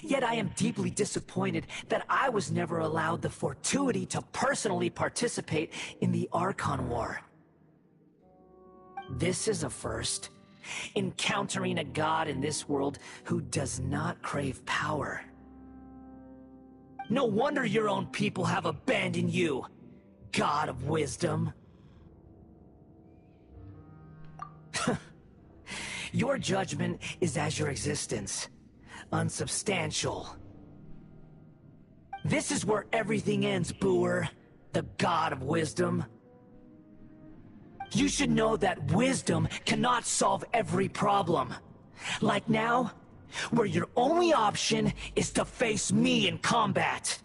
S5: Yet I am deeply disappointed that I was never allowed the fortuity to personally participate in the Archon War. This is a first. Encountering a god in this world who does not crave power. No wonder your own people have abandoned you, god of wisdom. Your judgment is as your existence, unsubstantial. This is where everything ends, Booer, the god of wisdom. You should know that wisdom cannot solve every problem. Like now, where your only option is to face me in combat.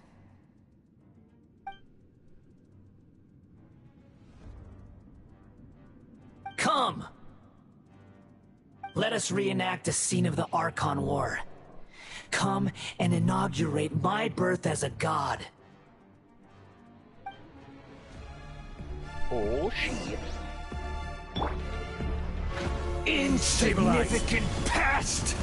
S5: Come! Let us reenact a scene of the Archon War. Come and inaugurate my birth as a god.
S4: Oh, shit.
S5: Insignificant pest!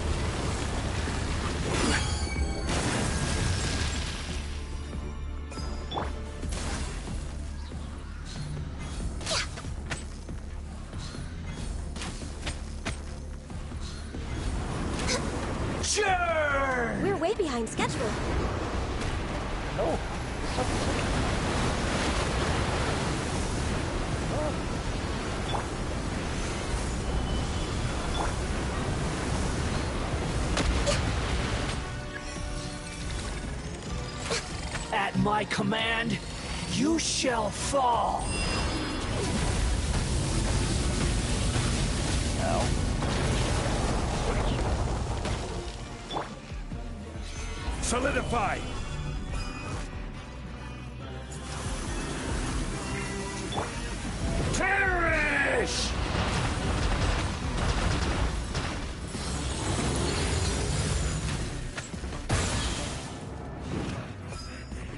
S5: Sure!
S19: We're way behind schedule.
S4: No.
S5: At my command, you shall fall.
S22: Solidify! Perish!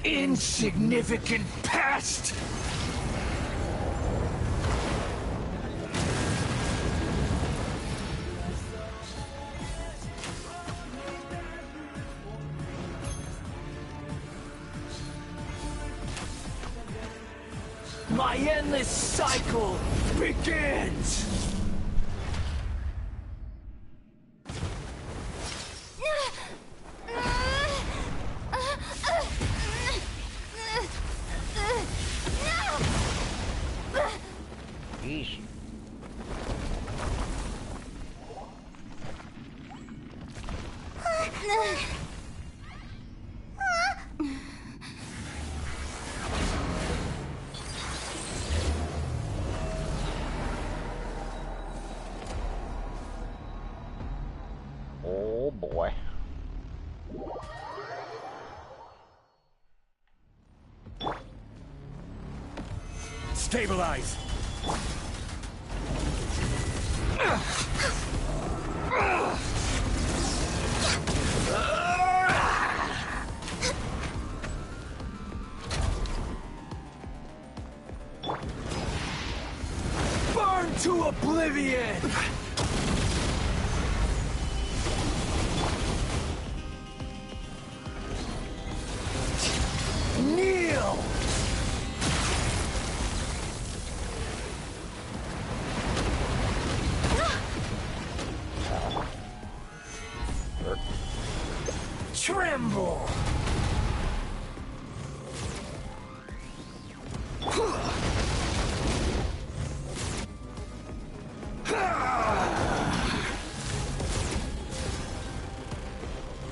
S22: Insignificant pest! My endless cycle begins!
S4: Yeesh. Oh boy.
S22: Stabilize! Burn to oblivion! Kneel! Tremble!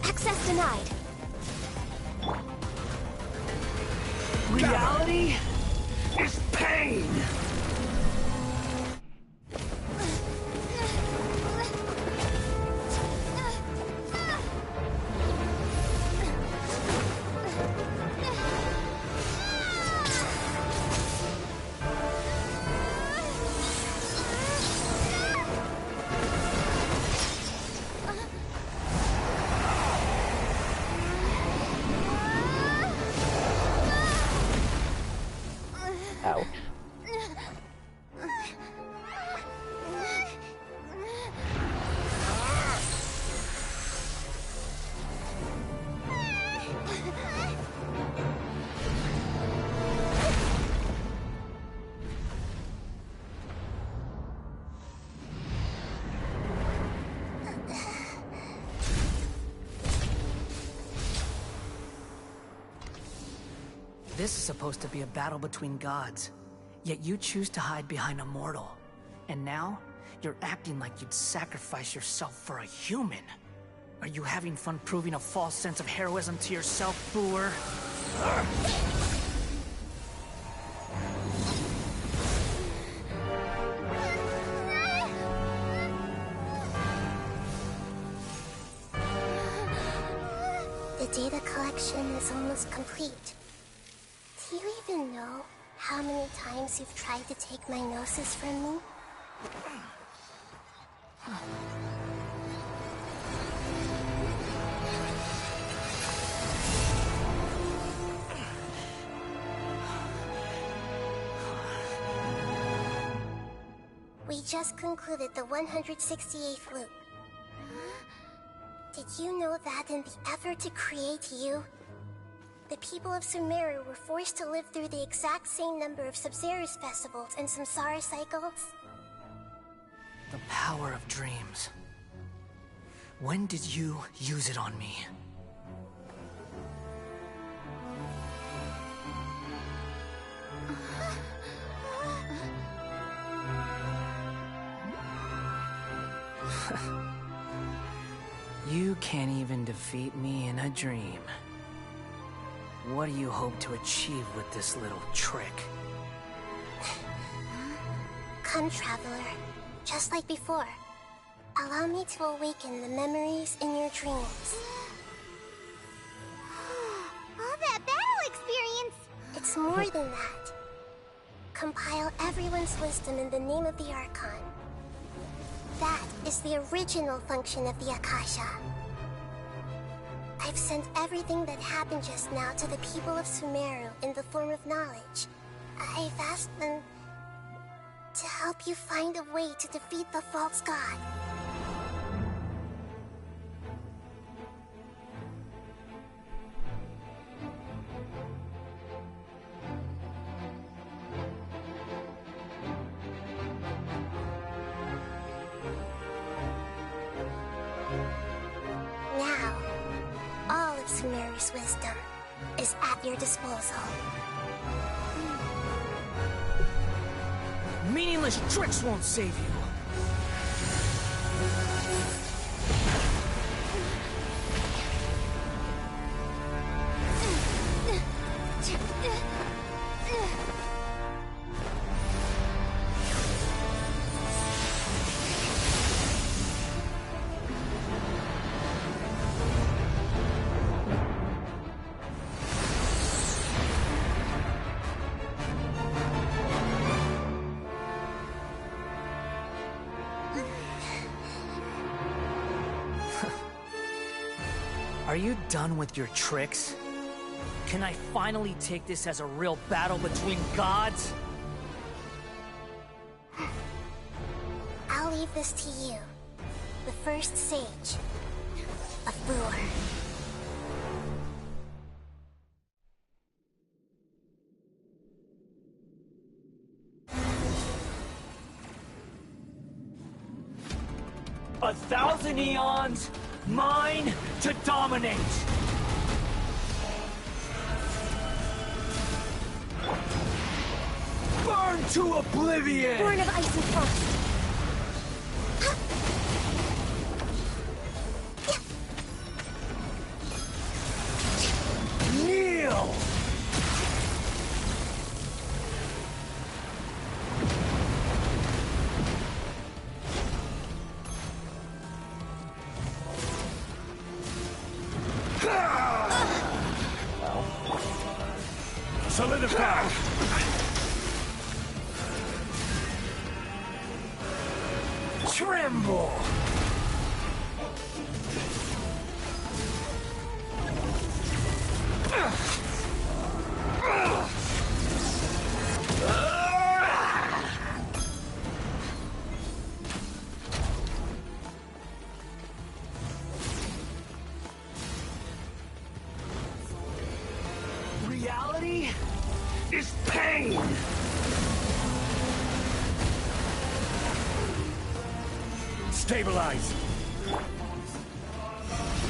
S19: Access denied.
S22: Reality is pain!
S4: Ouch.
S5: This is supposed to be a battle between gods, yet you choose to hide behind a mortal. And now, you're acting like you'd sacrifice yourself for a human. Are you having fun proving a false sense of heroism to yourself, booer?
S19: The data collection is almost complete. Do you even know how many times you've tried to take my gnosis from me? We just concluded the 168th loop. Did you know that in the effort to create you, the people of Sumeru were forced to live through the exact same number of Sub-Zerus festivals and Samsara cycles?
S5: The power of dreams. When did you use it on me? You can't even defeat me in a dream. What do you hope to achieve with this little trick?
S19: Come, Traveler. Just like before. Allow me to awaken the memories in your dreams. everyone's wisdom in the name of the Archon. That is the original function of the Akasha. I've sent everything that happened just now to the people of Sumeru in the form of knowledge. I've asked them to help you find a way to defeat the false god. Now, all of Sumeru's wisdom is at your disposal.
S5: Meaningless tricks won't save you. Are you done with your tricks? Can I finally take this as a real battle between gods?
S19: I'll leave this to you. The first sage of Lure.
S5: A thousand eons, mine to dominate! Burn to oblivion!
S9: Born of ice and frost.
S5: Kneel!
S22: Solidify!
S5: Tremble! Reality is pain!
S22: Stabilize!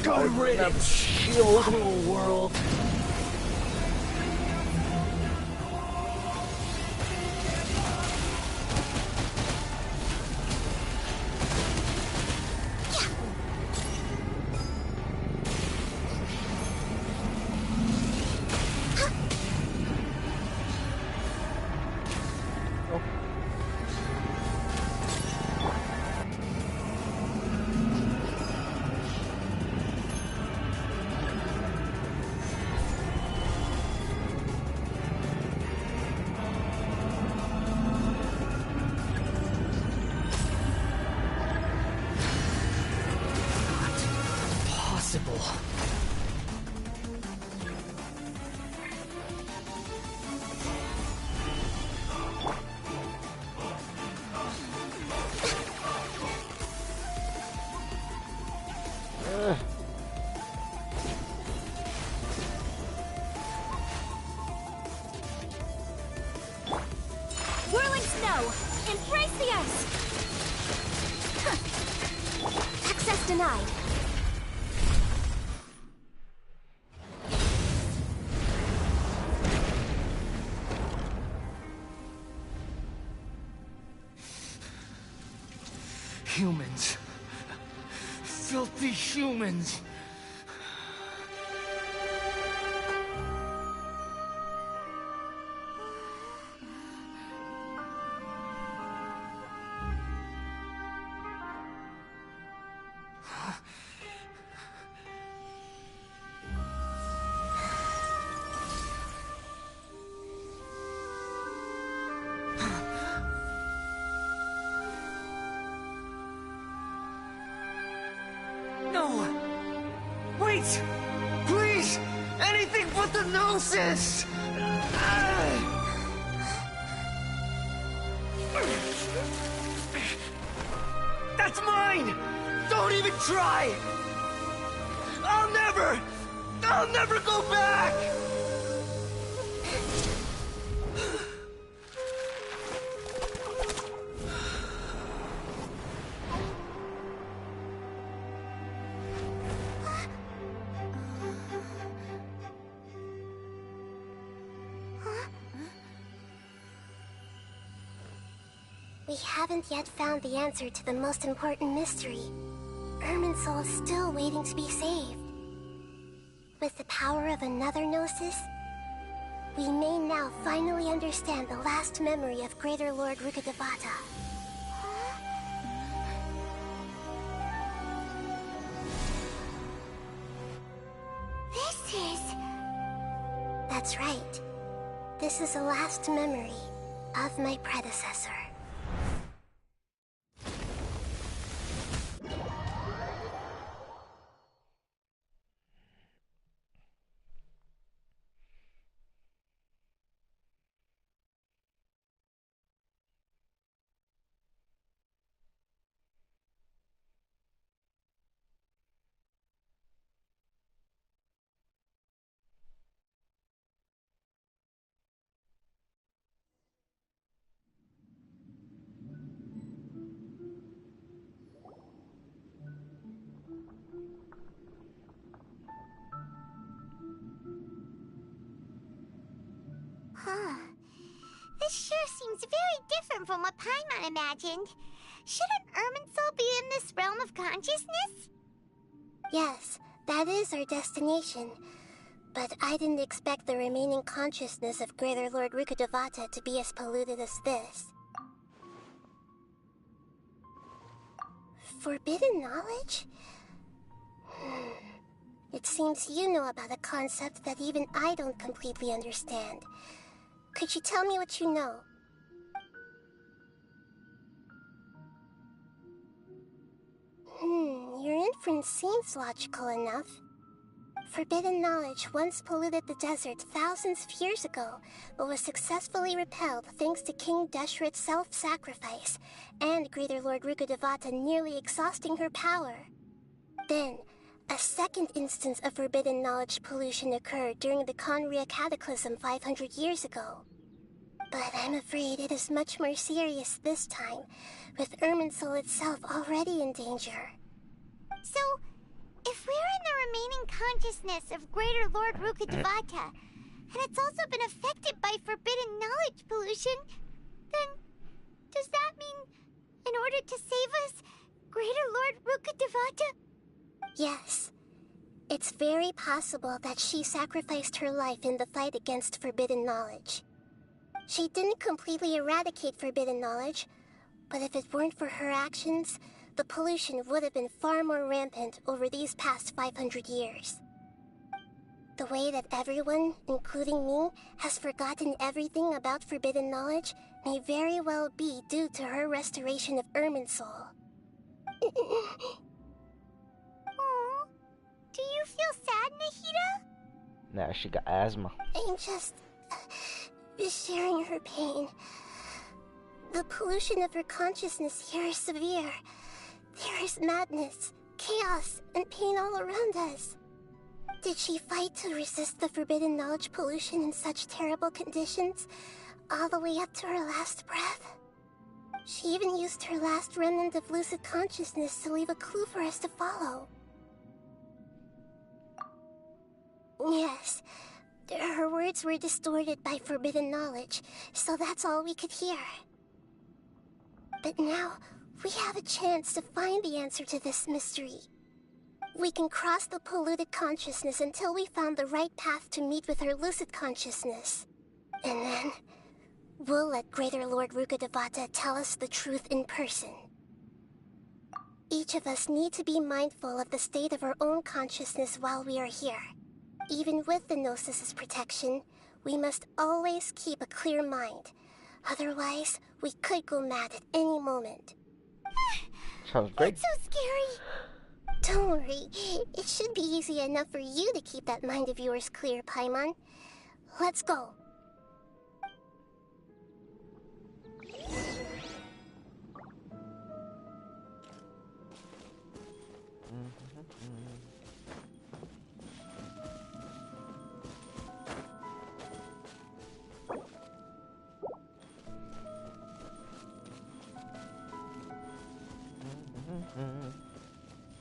S5: Good riddance, cruel world! Possible.
S9: Whirling snow! Embrace the ice! Huh. Access denied.
S5: Humans. Filthy humans.
S6: Please! Please! Anything but the Gnosis! That's mine! Don't even try! I'll never go back!
S19: We haven't yet found the answer to the most important mystery. Irminsul is still waiting to be saved. With the power of another Gnosis, we may now finally understand the last memory of Greater Lord Rukkhadevata.
S14: This is...
S19: That's right. This is the last memory of my predecessor.
S14: Huh. This sure seems very different from what Paimon imagined. Shouldn't Irminsul be in this realm of consciousness?
S19: Yes, that is our destination. But I didn't expect the remaining consciousness of Greater Lord Rukkhadevata to be as polluted as this. Forbidden knowledge? It seems you know about a concept that even I don't completely understand. Could you tell me what you know? Your inference seems logical enough. Forbidden knowledge once polluted the desert thousands of years ago, but was successfully repelled thanks to King Deshret's self-sacrifice, and Greater Lord Rukkhadevata nearly exhausting her power. Then, a second instance of forbidden knowledge pollution occurred during the Conria Cataclysm 500 years ago. But I'm afraid it is much more serious this time, with Irminsul itself already in danger.
S14: So, if we're in the remaining consciousness of Greater Lord Rukkhadevata, and it's also been affected by forbidden knowledge pollution, then does that mean, in order to save us, Greater Lord Rukkhadevata?
S19: Yes. It's very possible that she sacrificed her life in the fight against forbidden knowledge. She didn't completely eradicate forbidden knowledge, but if it weren't for her actions, the pollution would have been far more rampant over these past 500 years. The way that everyone, including me, has forgotten everything about forbidden knowledge may very well be due to her restoration of Irminsul.
S14: Aww. Do you feel sad, Nahida?
S4: Nah, she got asthma.
S19: I'm just sharing her pain. The pollution of her consciousness here is severe. There is madness, chaos, and pain all around us. Did she fight to resist the forbidden knowledge pollution in such terrible conditions, all the way up to her last breath? She even used her last remnant of lucid consciousness to leave a clue for us to follow. Yes, her words were distorted by forbidden knowledge, so that's all we could hear. But now, we have a chance to find the answer to this mystery. We can cross the polluted consciousness until we found the right path to meet with her lucid consciousness. And then, we'll let Greater Lord Rukkhadevata tell us the truth in person. Each of us need to be mindful of the state of our own consciousness while we are here. Even with the Gnosis's protection, we must always keep a clear mind. Otherwise, we could go mad at any moment.
S4: Sounds great.
S14: It's so scary.
S19: Don't worry. It should be easy enough for you to keep that mind of yours clear, Paimon. Let's go.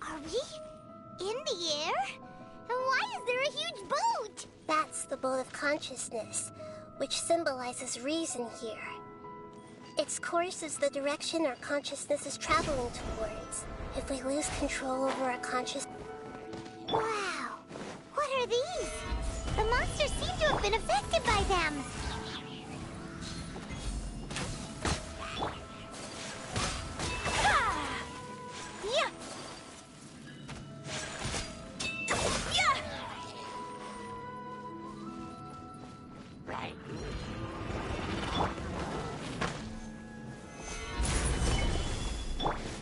S14: Are we in the air? And why is there a huge boat?
S19: That's the boat of consciousness, which symbolizes reason here. Its course is the direction our consciousness is traveling towards. If we lose control over our conscious...
S14: Wow! What are these? The monsters seem to have been affected by them.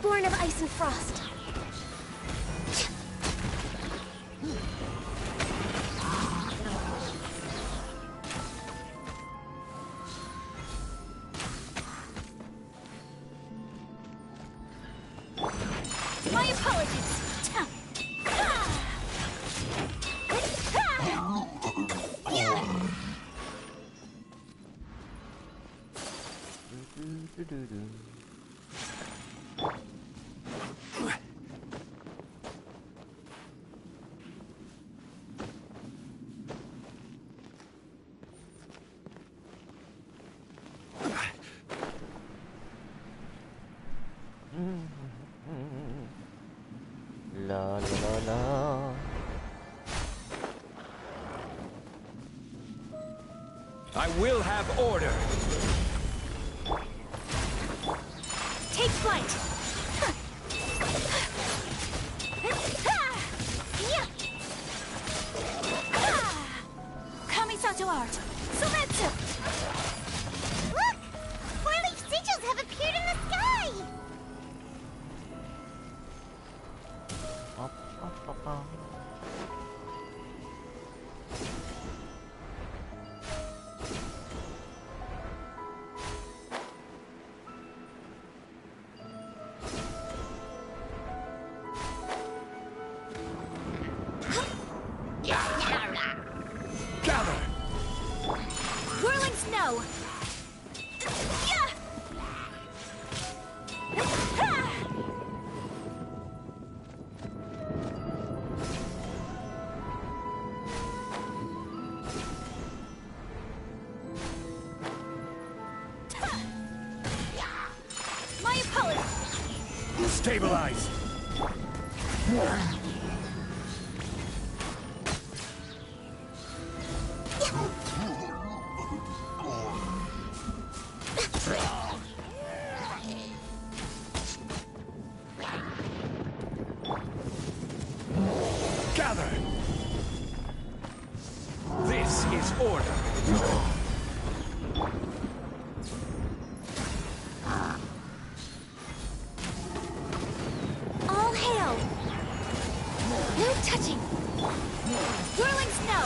S19: Born of ice and frost.
S9: My apologies.
S4: La la la.
S3: I will have order.
S9: Take flight. Kamisato art. Soretsu.
S14: Look! Four-leaf sigils have appeared in the sky!
S3: Gather!
S9: Whirling snow. My apologies.
S3: Stabilize! Gather! This is order.
S9: All hail. No touching. Whirling snow.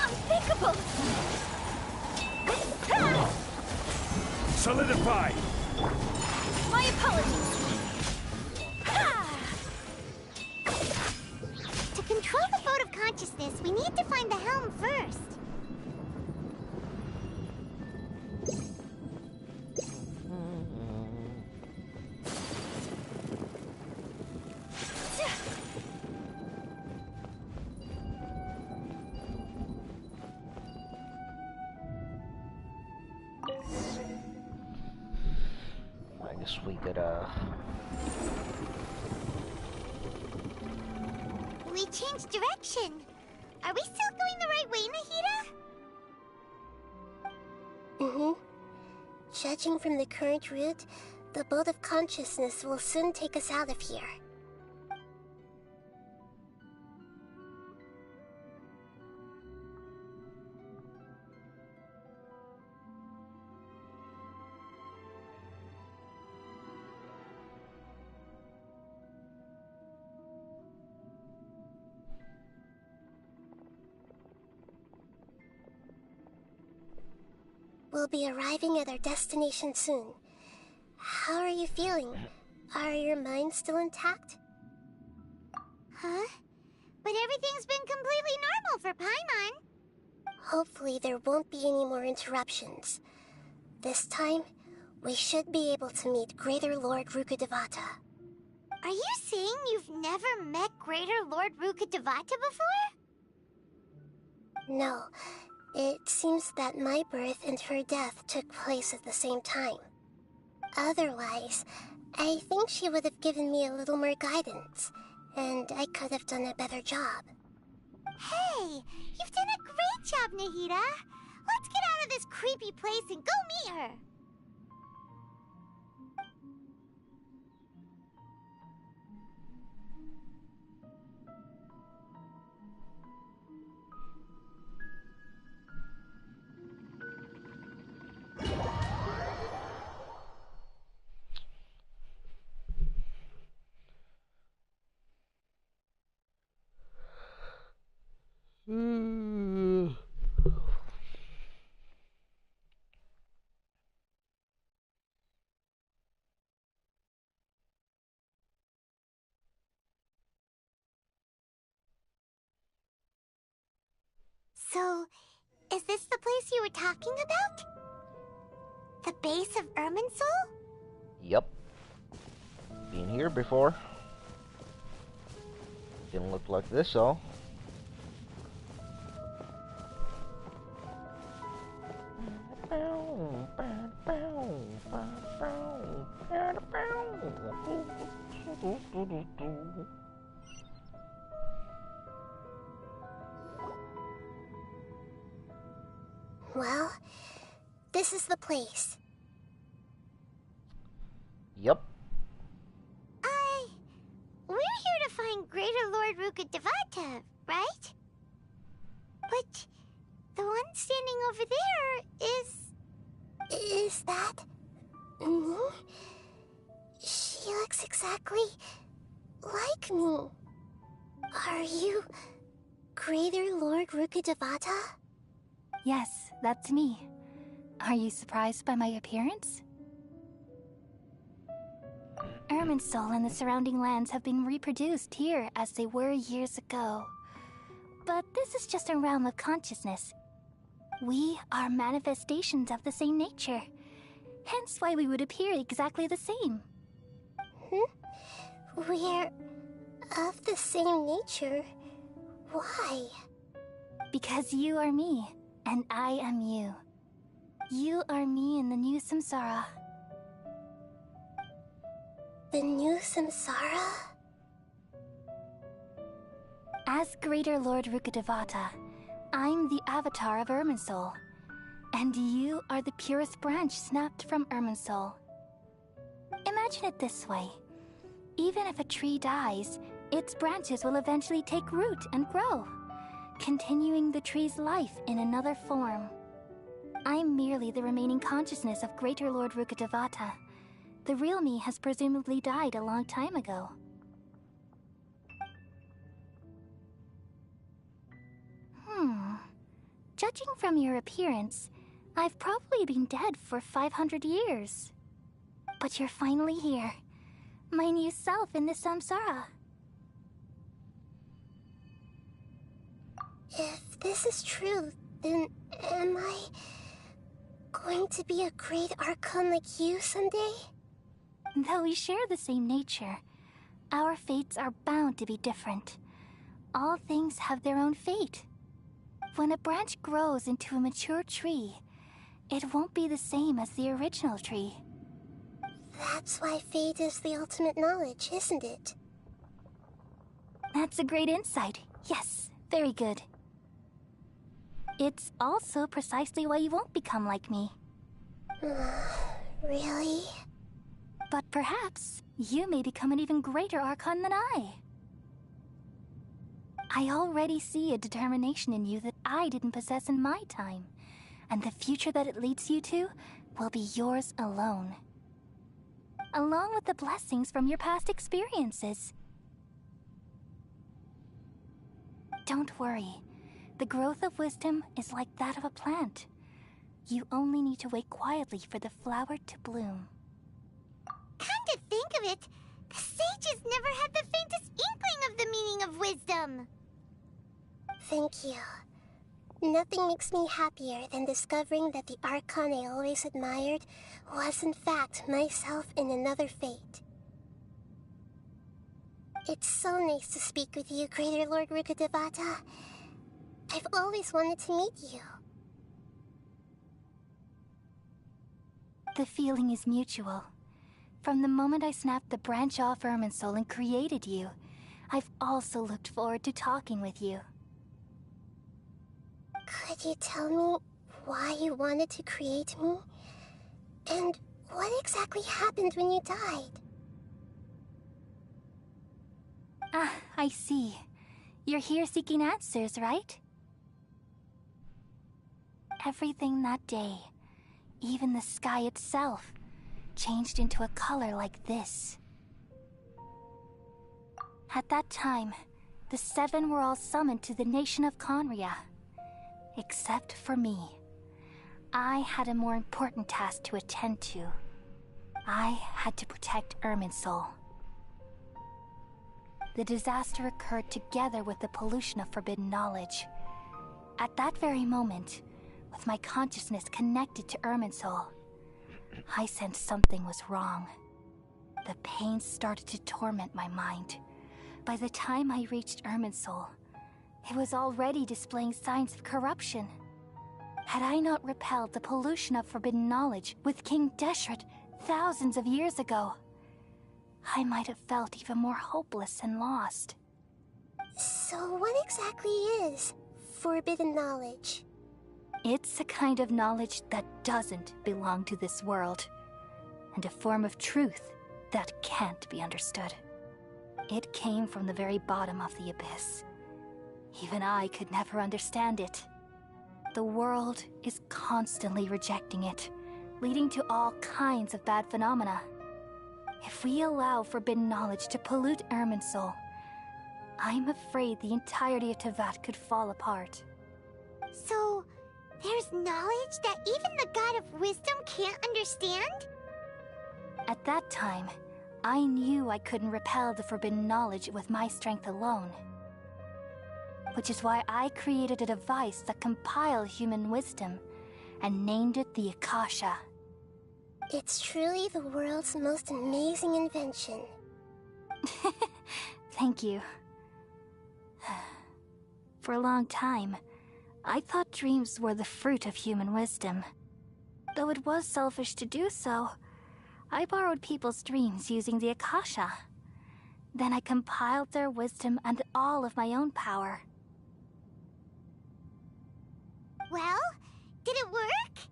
S9: Unthinkable.
S3: Solidify!
S9: My apologies.
S14: To control the boat of consciousness, we need to find the helm first.
S4: I guess we could,
S14: We changed direction. Are we still going the right way, Nahida?
S19: Mm-hmm. Judging from the current route, the boat of consciousness will soon take us out of here. We'll be arriving at our destination soon. How are you feeling? Are your minds still intact?
S14: Huh? But everything's been completely normal for Paimon.
S19: Hopefully there won't be any more interruptions. This time, we should be able to meet Greater Lord Rukkhadevata.
S14: Are you saying you've never met Greater Lord Rukkhadevata before?
S19: No. It seems that my birth and her death took place at the same time. Otherwise, I think she would have given me a little more guidance, and I could have done a better job.
S14: Hey, you've done a great job, Nahida. Let's get out of this creepy place and go meet her. So, is this the place you were talking about? The base of Irminsul?
S4: Yep. Been here before. Didn't look like this, though.
S19: Well, this is the place.
S4: Yep.
S14: We're here to find Greater Lord Rukkhadevata, right? But the one standing over there is...
S19: Is that... me? She looks exactly like me. Are you Greater Lord Rukkhadevata?
S7: Yes, that's me. Are you surprised by my appearance? Irminsul and the surrounding lands have been reproduced here as they were years ago. But this is just a realm of consciousness. We are manifestations of the same nature. Hence why we would appear exactly the same.
S19: We're of the same nature? Why?
S7: Because you are me, and I am you. You are me in the new samsara.
S19: The new samsara?
S7: As Greater Lord Rukkhadevata, I'm the avatar of Irminsul, and you are the purest branch snapped from Irminsul. Imagine it this way. Even if a tree dies, its branches will eventually take root and grow, continuing the tree's life in another form. I'm merely the remaining consciousness of Greater Lord Rukkhadevata. The real me has presumably died a long time ago. Judging from your appearance, I've probably been dead for 500 years. But you're finally here. My new self in the samsara.
S19: If this is true, then am I going to be a great Archon like you someday?
S7: Though we share the same nature, our fates are bound to be different. All things have their own fate. When a branch grows into a mature tree, it won't be the same as the original tree.
S19: That's why fate is the ultimate knowledge, isn't it?
S7: That's a great insight. Yes, very good. It's also precisely why you won't become like me.
S19: Really?
S7: But perhaps you may become an even greater Archon than I. I already see a determination in you that I didn't possess in my time, and the future that it leads you to will be yours alone. Along with the blessings from your past experiences. Don't worry. The growth of wisdom is like that of a plant. You only need to wait quietly for the flower to bloom.
S14: Come to think of it, the sages never had the faintest inkling of the meaning of wisdom.
S19: Thank you. Nothing makes me happier than discovering that the Archon I always admired was in fact myself in another fate. It's so nice to speak with you, Greater Lord Rukkhadevata. I've always wanted to meet you.
S7: The feeling is mutual. From the moment I snapped the branch off Irminsul and created you, I've also looked forward to talking with you.
S19: Could you tell me why you wanted to create me? And what exactly happened when you died?
S7: Ah, I see. You're here seeking answers, right? Everything that day, even the sky itself, changed into a color like this. At that time, the seven were all summoned to the nation of Conria. Except for me. I had a more important task to attend to. I had to protect Irminsul. The disaster occurred together with the pollution of forbidden knowledge. At that very moment, with my consciousness connected to Irminsul, I sensed something was wrong. The pain started to torment my mind. By the time I reached Irminsul, it was already displaying signs of corruption. Had I not repelled the pollution of forbidden knowledge with King Deshret thousands of years ago, I might have felt even more hopeless and lost.
S19: So what exactly is forbidden knowledge?
S7: It's a kind of knowledge that doesn't belong to this world, and a form of truth that can't be understood. It came from the very bottom of the abyss. Even I could never understand it. The world is constantly rejecting it, leading to all kinds of bad phenomena. If we allow forbidden knowledge to pollute Irminsul, I'm afraid the entirety of Teyvat could fall apart.
S14: So, there's knowledge that even the God of Wisdom can't understand?
S7: At that time, I knew I couldn't repel the forbidden knowledge with my strength alone. Which is why I created a device that compiled human wisdom and named it the Akasha.
S19: It's truly the world's most amazing invention.
S7: Thank you. For a long time, I thought dreams were the fruit of human wisdom. Though it was selfish to do so, I borrowed people's dreams using the Akasha. Then I compiled their wisdom and all of my own power.
S14: Well, did it work?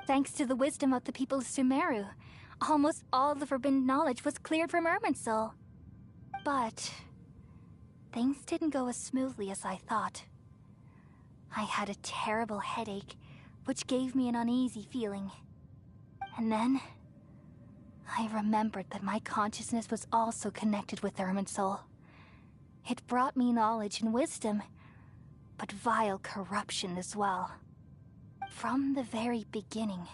S7: Thanks to the wisdom of the people of Sumeru, almost all the forbidden knowledge was cleared from Irminsul. But things didn't go as smoothly as I thought. I had a terrible headache, which gave me an uneasy feeling. And then I remembered that my consciousness was also connected with Irminsul. It brought me knowledge and wisdom, but vile corruption as well. From the very beginning,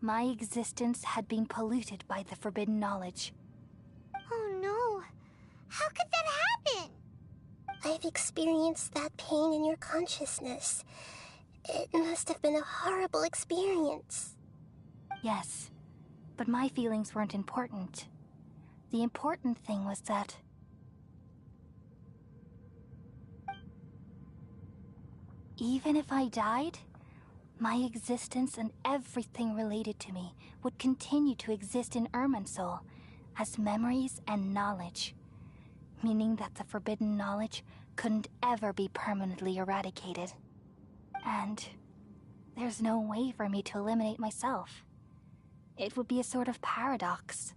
S7: my existence had been polluted by the forbidden knowledge.
S14: Oh no, how could that happen?
S19: I've experienced that pain in your consciousness. It must have been a horrible experience.
S7: Yes, but my feelings weren't important. The important thing was that even if I died, my existence and everything related to me would continue to exist in Irminsul as memories and knowledge, meaning that the forbidden knowledge couldn't ever be permanently eradicated. And there's no way for me to eliminate myself. It would be a sort of paradox.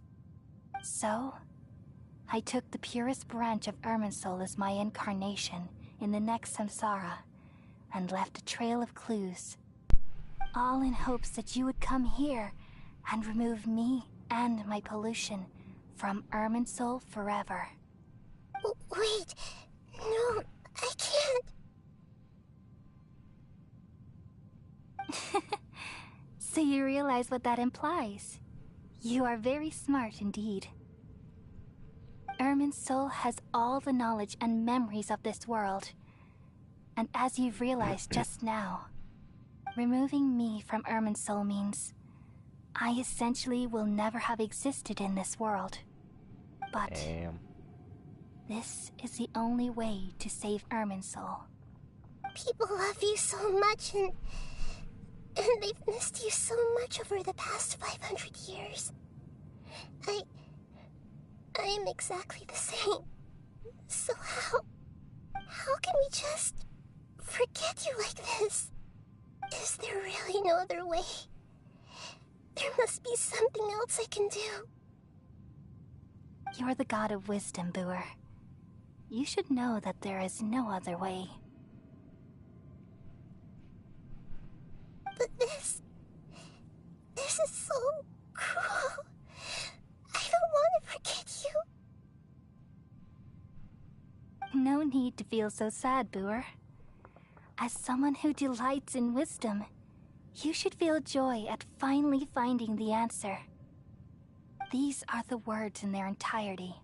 S7: So, I took the purest branch of Irminsul as my incarnation in the next samsara and left a trail of clues, all in hopes that you would come here and remove me and my pollution from Irminsul forever.
S19: Wait, no, I can't.
S7: So you realize what that implies. You are very smart indeed. Irminsul has all the knowledge and memories of this world. And as you've realized just now, removing me from Irminsul means I essentially will never have existed in this world. But this is the only way to save Irminsul.
S19: People love you so much, and they've missed you so much over the past 500 years. I am exactly the same. So how can we just forget you like this? Is there really no other way? There must be something else I can do.
S7: You're the god of wisdom, Boer. You should know that there is no other way.
S19: But this is so cruel. I don't want to forget you.
S7: No need to feel so sad, Boer. As someone who delights in wisdom, you should feel joy at finally finding the answer. These are the words in their entirety.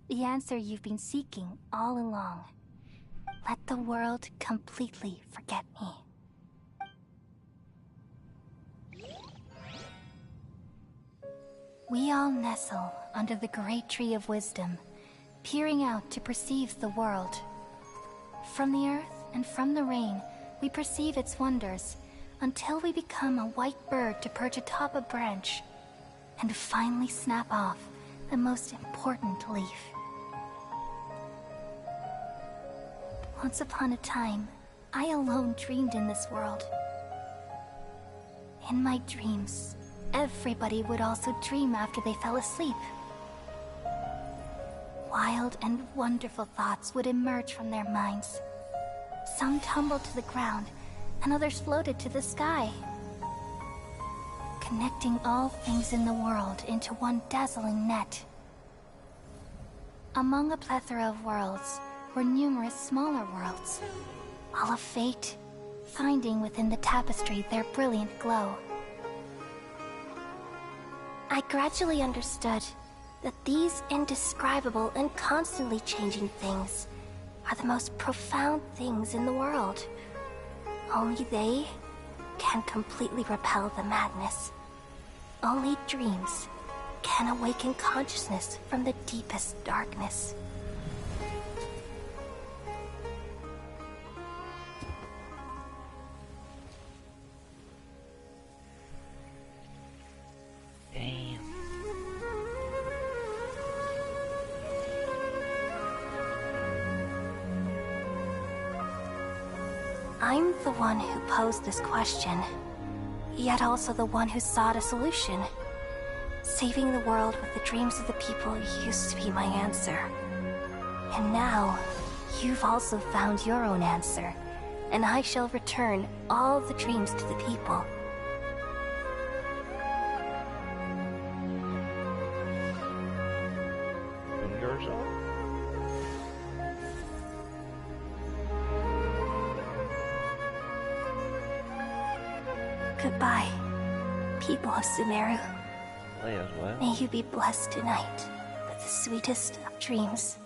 S7: The answer you've been seeking all along. Let the world completely forget me. We all nestle under the great tree of wisdom, peering out to perceive the world. From the earth and from the rain, we perceive its wonders, until we become a white bird to perch atop a branch, and finally snap off the most important leaf. Once upon a time, I alone dreamed in this world. In my dreams, everybody would also dream after they fell asleep. Wild and wonderful thoughts would emerge from their minds. Some tumbled to the ground, and others floated to the sky, connecting all things in the world into one dazzling net. Among a plethora of worlds were numerous smaller worlds, all of fate, finding within the tapestry their brilliant glow. I gradually understood that these indescribable and constantly changing things are the most profound things in the world. Only they can completely repel the madness. Only dreams can awaken consciousness from the deepest darkness. I'm the one who posed this question, yet also the one who sought a solution. Saving the world with the dreams of the people used to be my answer. And now, you've also found your own answer, and I shall return all the dreams to the people.
S4: Yours up?
S7: Goodbye, people of Sumeru.
S4: As well.
S7: May you be blessed tonight with the sweetest of dreams.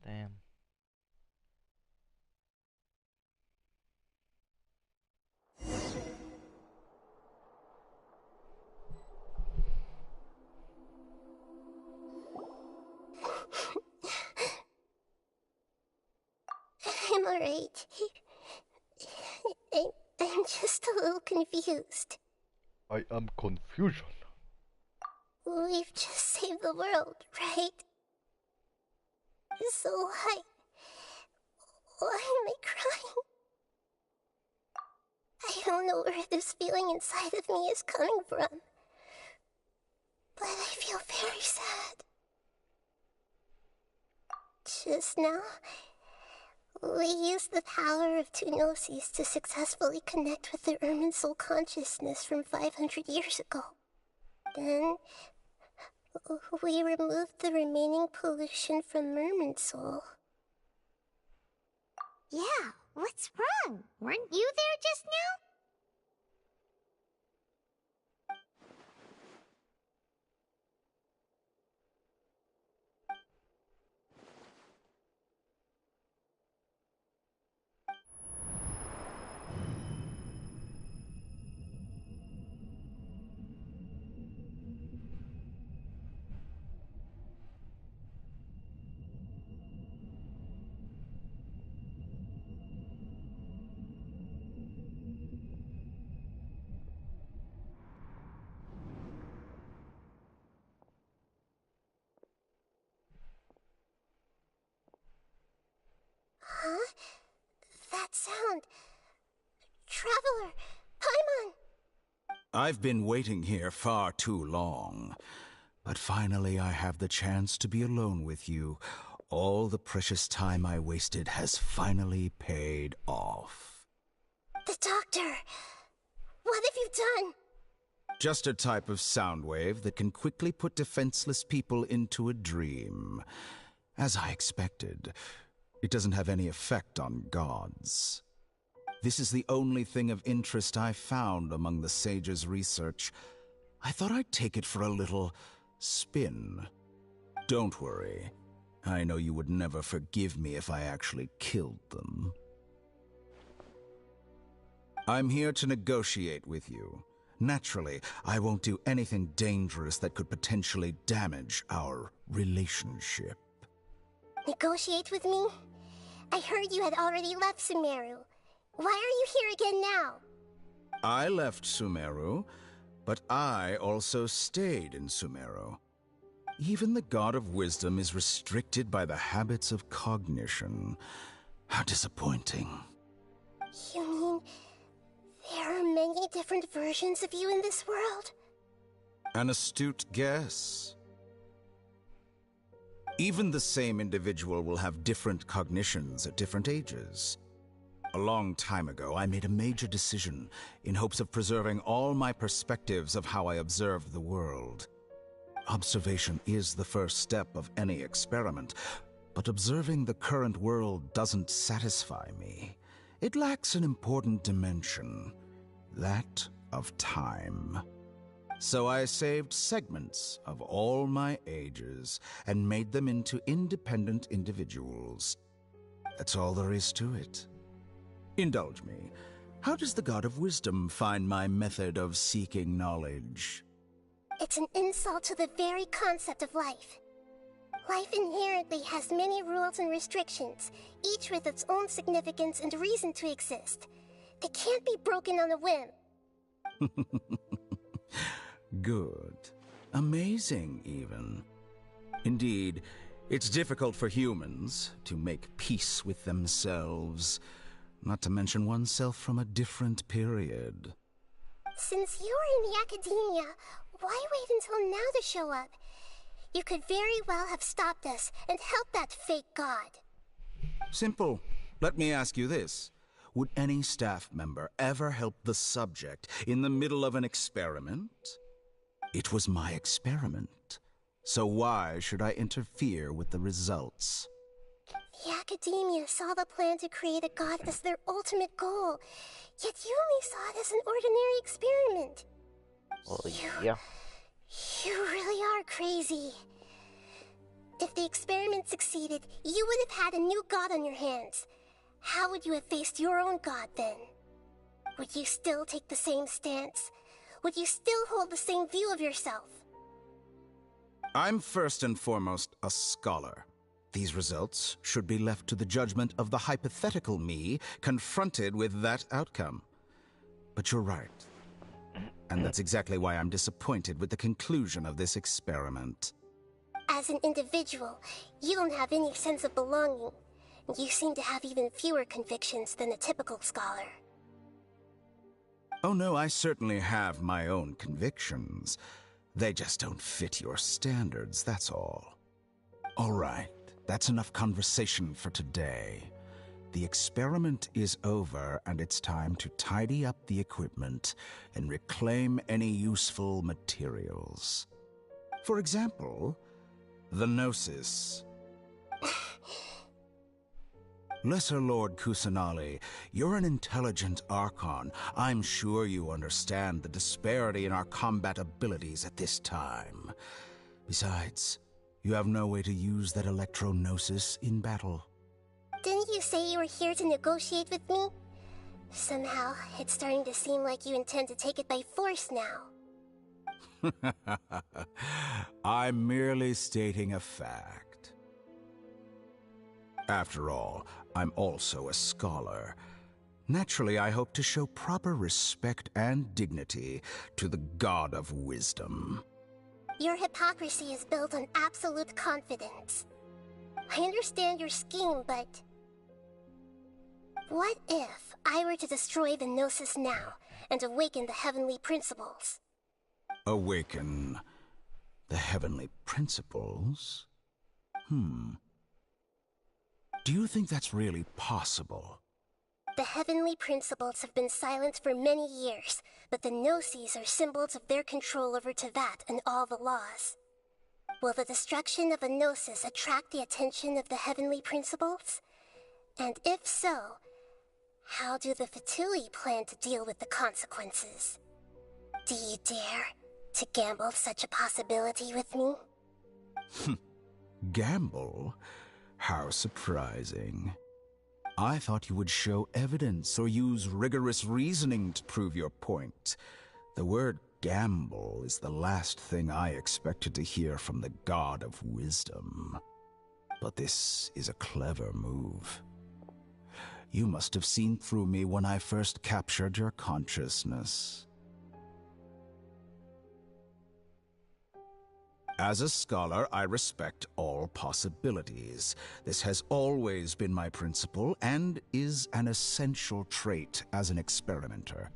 S4: Damn.
S19: I'm alright. I'm just a little confused.
S4: I am confusion.
S19: We've just saved the world, right? So why am I crying? I don't know where this feeling inside of me is coming from, but I feel very sad. conscious now. We used the power of two gnosis to successfully connect with the Irminsul consciousness from 500 years ago. Then, we removed the remaining pollution from Irminsul.
S14: Yeah, what's wrong? Weren't you there just now?
S19: Huh? That sound. Traveler! Paimon!
S13: I've been waiting here far too long. But finally I have the chance to be alone with you. All the precious time I wasted has finally paid off.
S19: The doctor! What have you done?
S13: Just a type of sound wave that can quickly put defenseless people into a dream. As I expected, it doesn't have any effect on gods. This is the only thing of interest I found among the sage's research. I thought I'd take it for a little spin. Don't worry. I know you would never forgive me if I actually killed them. I'm here to negotiate with you. Naturally, I won't do anything dangerous that could potentially damage our relationship.
S19: Negotiate with me? I heard you had already left Sumeru. Why are you here again now?
S13: I left Sumeru, but I also stayed in Sumeru. Even the God of Wisdom is restricted by the habits of cognition. How disappointing.
S19: You mean there are many different versions of you in this world?
S13: An astute guess. Even the same individual will have different cognitions at different ages. A long time ago, I made a major decision in hopes of preserving all my perspectives of how I observed the world. Observation is the first step of any experiment, but observing the current world doesn't satisfy me. It lacks an important dimension, that of time. So I saved segments of all my ages and made them into independent individuals. That's all there is to it. Indulge me. How does the God of Wisdom find my method of seeking knowledge?
S19: It's an insult to the very concept of life. Life inherently has many rules and restrictions, each with its own significance and reason to exist. They can't be broken on a whim.
S13: Good. Amazing, even. Indeed, it's difficult for humans to make peace with themselves, not to mention oneself from a different period.
S19: Since you were in the academia, why wait until now to show up? You could very well have stopped us and helped that fake god.
S13: Simple. Let me ask you this. Would any staff member ever help the subject in the middle of an experiment? It was my experiment. So why should I interfere with the results?
S19: The academia saw the plan to create a god as their ultimate goal, yet you only saw it as an ordinary experiment.
S4: Well, yeah.
S19: You really are crazy. If the experiment succeeded, you would have had a new god on your hands. How would you have faced your own god then? Would you still take the same stance? Would you still hold the same view of yourself?
S13: I'm first and foremost a scholar. These results should be left to the judgment of the hypothetical me confronted with that outcome. But you're right. And that's exactly why I'm disappointed with the conclusion of this experiment.
S19: As an individual, you don't have any sense of belonging. You seem to have even fewer convictions than a typical scholar.
S13: Oh no, I certainly have my own convictions. They just don't fit your standards, that's all. All right. That's enough conversation for today. The experiment is over, and it's time to tidy up the equipment and reclaim any useful materials. For example, the Gnosis. Lesser Lord Kusanali, you're an intelligent Archon. I'm sure you understand the disparity in our combat abilities at this time. Besides, you have no way to use that Electro-Gnosis in battle.
S19: Didn't you say you were here to negotiate with me? Somehow, it's starting to seem like you intend to take it by force now.
S13: I'm merely stating a fact. After all, I'm also a scholar. Naturally, I hope to show proper respect and dignity to the God of Wisdom.
S19: Your hypocrisy is built on absolute confidence. I understand your scheme, but... what if I were to destroy the Gnosis now and awaken the heavenly principles?
S13: Awaken the heavenly principles? Do you think that's really possible?
S19: The heavenly principles have been silent for many years, but the Gnosis are symbols of their control over Tevat and all the laws. Will the destruction of a Gnosis attract the attention of the heavenly principles? And if so, how do the Fatui plan to deal with the consequences? Do you dare to gamble such a possibility with me?
S13: Gamble? How surprising. I thought you would show evidence or use rigorous reasoning to prove your point. The word gamble is the last thing I expected to hear from the God of Wisdom. But this is a clever move. You must have seen through me when I first captured your consciousness. As a scholar, I respect all possibilities. This has always been my principle and is an essential trait as an experimenter.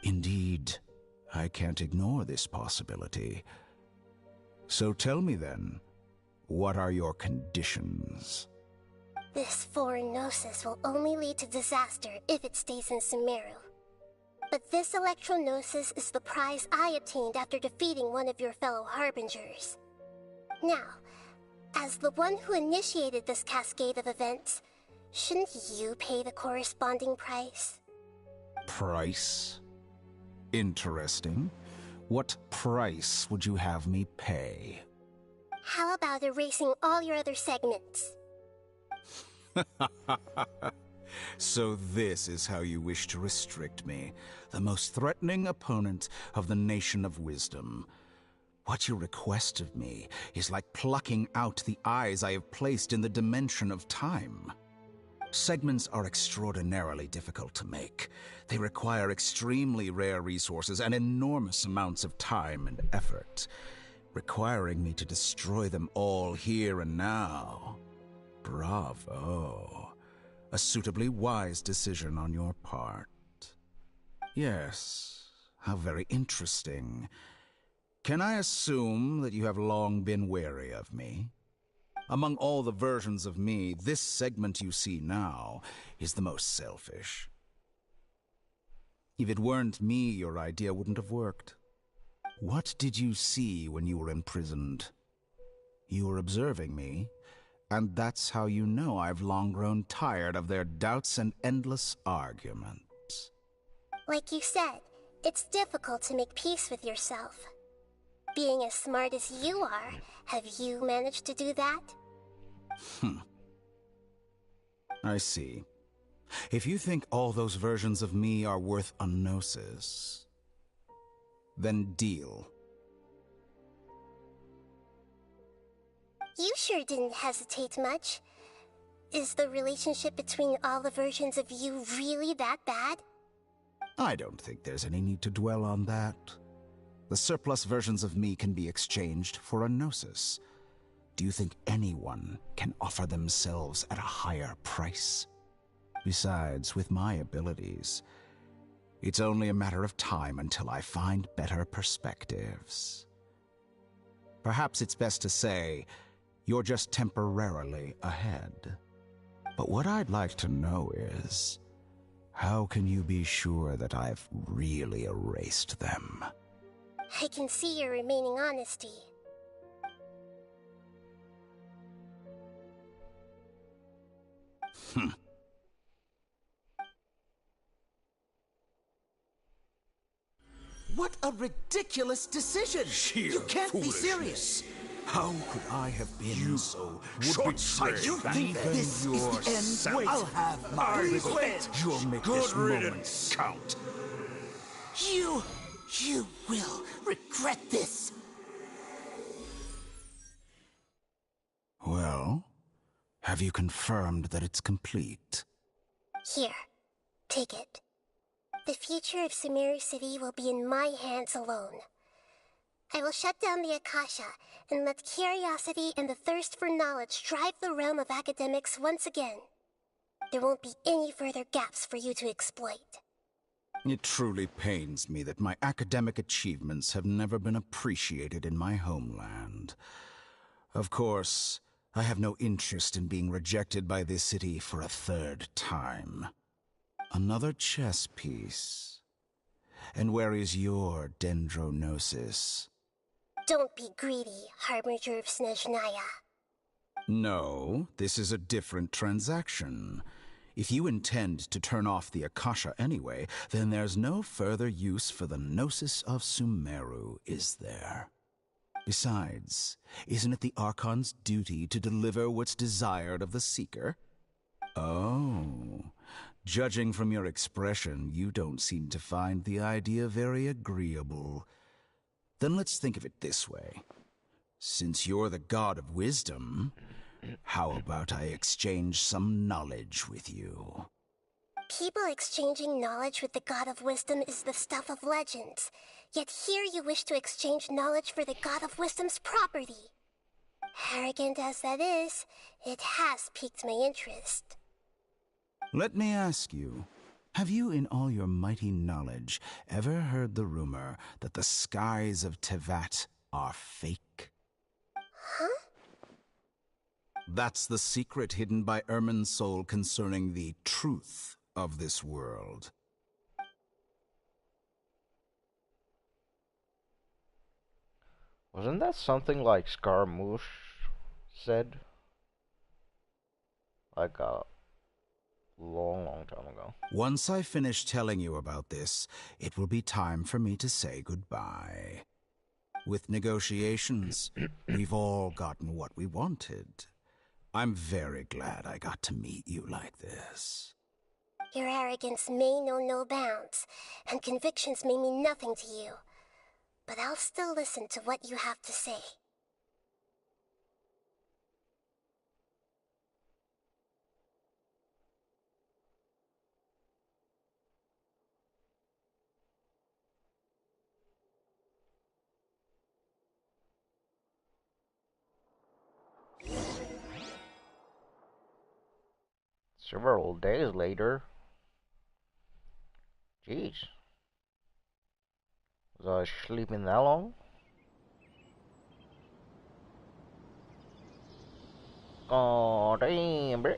S13: Indeed, I can't ignore this possibility. So tell me then, what are your conditions?
S19: This foreign Gnosis will only lead to disaster if it stays in Sumeru. But this Electro-Gnosis is the prize I obtained after defeating one of your fellow Harbingers. Now, as the one who initiated this cascade of events, shouldn't you pay the corresponding price?
S13: Price? Interesting. What price would you have me pay?
S19: How about erasing all your other segments?
S13: So this is how you wish to restrict me, the most threatening opponent of the Nation of Wisdom. What you request of me is like plucking out the eyes I have placed in the dimension of time. Segments are extraordinarily difficult to make. They require extremely rare resources and enormous amounts of time and effort, requiring me to destroy them all here and now. Bravo. A suitably wise decision on your part. Yes, how very interesting. Can I assume that you have long been wary of me? Among all the versions of me, this segment you see now is the most selfish. If it weren't me, your idea wouldn't have worked. What did you see when you were imprisoned? You were observing me, and that's how you know I've long grown tired of their doubts and endless arguments.
S19: Like you said, it's difficult to make peace with yourself. Being as smart as you are, have you managed to do that?
S13: I see. If you think all those versions of me are worth a gnosis, then deal.
S19: You sure didn't hesitate much. Is the relationship between all the versions of you really that bad?
S13: I don't think there's any need to dwell on that. The surplus versions of me can be exchanged for a gnosis. Do you think anyone can offer themselves at a higher price? Besides, with my abilities, it's only a matter of time until I find better perspectives. Perhaps it's best to say, You're just temporarily ahead. But what I'd like to know is, how can you be sure that I've really erased them?
S19: I can see your remaining honesty.
S6: What a ridiculous decision! You can't be serious!
S13: How could I have been so
S6: short-sighted? You think this is the end? I'll have my revenge!
S13: You'll make
S21: Good
S13: this
S21: riddance.
S13: moment count.
S6: You will regret this!
S13: Well, have you confirmed that it's complete?
S19: Here, take it. The future of Sumeru City will be in my hands alone. I will shut down the Akasha and let curiosity and the thirst for knowledge drive the realm of academics once again. There won't be any further gaps for you to exploit.
S13: It truly pains me that my academic achievements have never been appreciated in my homeland. Of course, I have no interest in being rejected by this city for a third time. Another chess piece. And where is your dendronosis?
S19: Don't be greedy, Harbinger of Snezhnaya.
S13: No, this is a different transaction. If you intend to turn off the Akasha anyway, then there's no further use for the Gnosis of Sumeru, is there? Besides, isn't it the Archon's duty to deliver what's desired of the Seeker? Oh, judging from your expression, you don't seem to find the idea very agreeable. Then let's think of it this way. Since you're the god of wisdom, how about I exchange some knowledge with you?
S19: People exchanging knowledge with the god of wisdom is the stuff of legends. Yet here you wish to exchange knowledge for the god of wisdom's property. Arrogant as that is, it has piqued my interest.
S13: Let me ask you, have you in all your mighty knowledge ever heard the rumor that the skies of Tevat are fake?
S19: Huh?
S13: That's the secret hidden by Irminsul concerning the truth of this world.
S4: Wasn't that something like Scaramouche said? Like a long time ago.
S13: Once I finish telling you about this, it will be time for me to say goodbye. With negotiations, we've all gotten what we wanted. I'm very glad I got to meet you like this.
S19: Your arrogance may know no bounds, and convictions may mean nothing to you. But I'll still listen to what you have to say.
S4: Several days later. Jeez. Was I sleeping that long? Oh, damn, bro.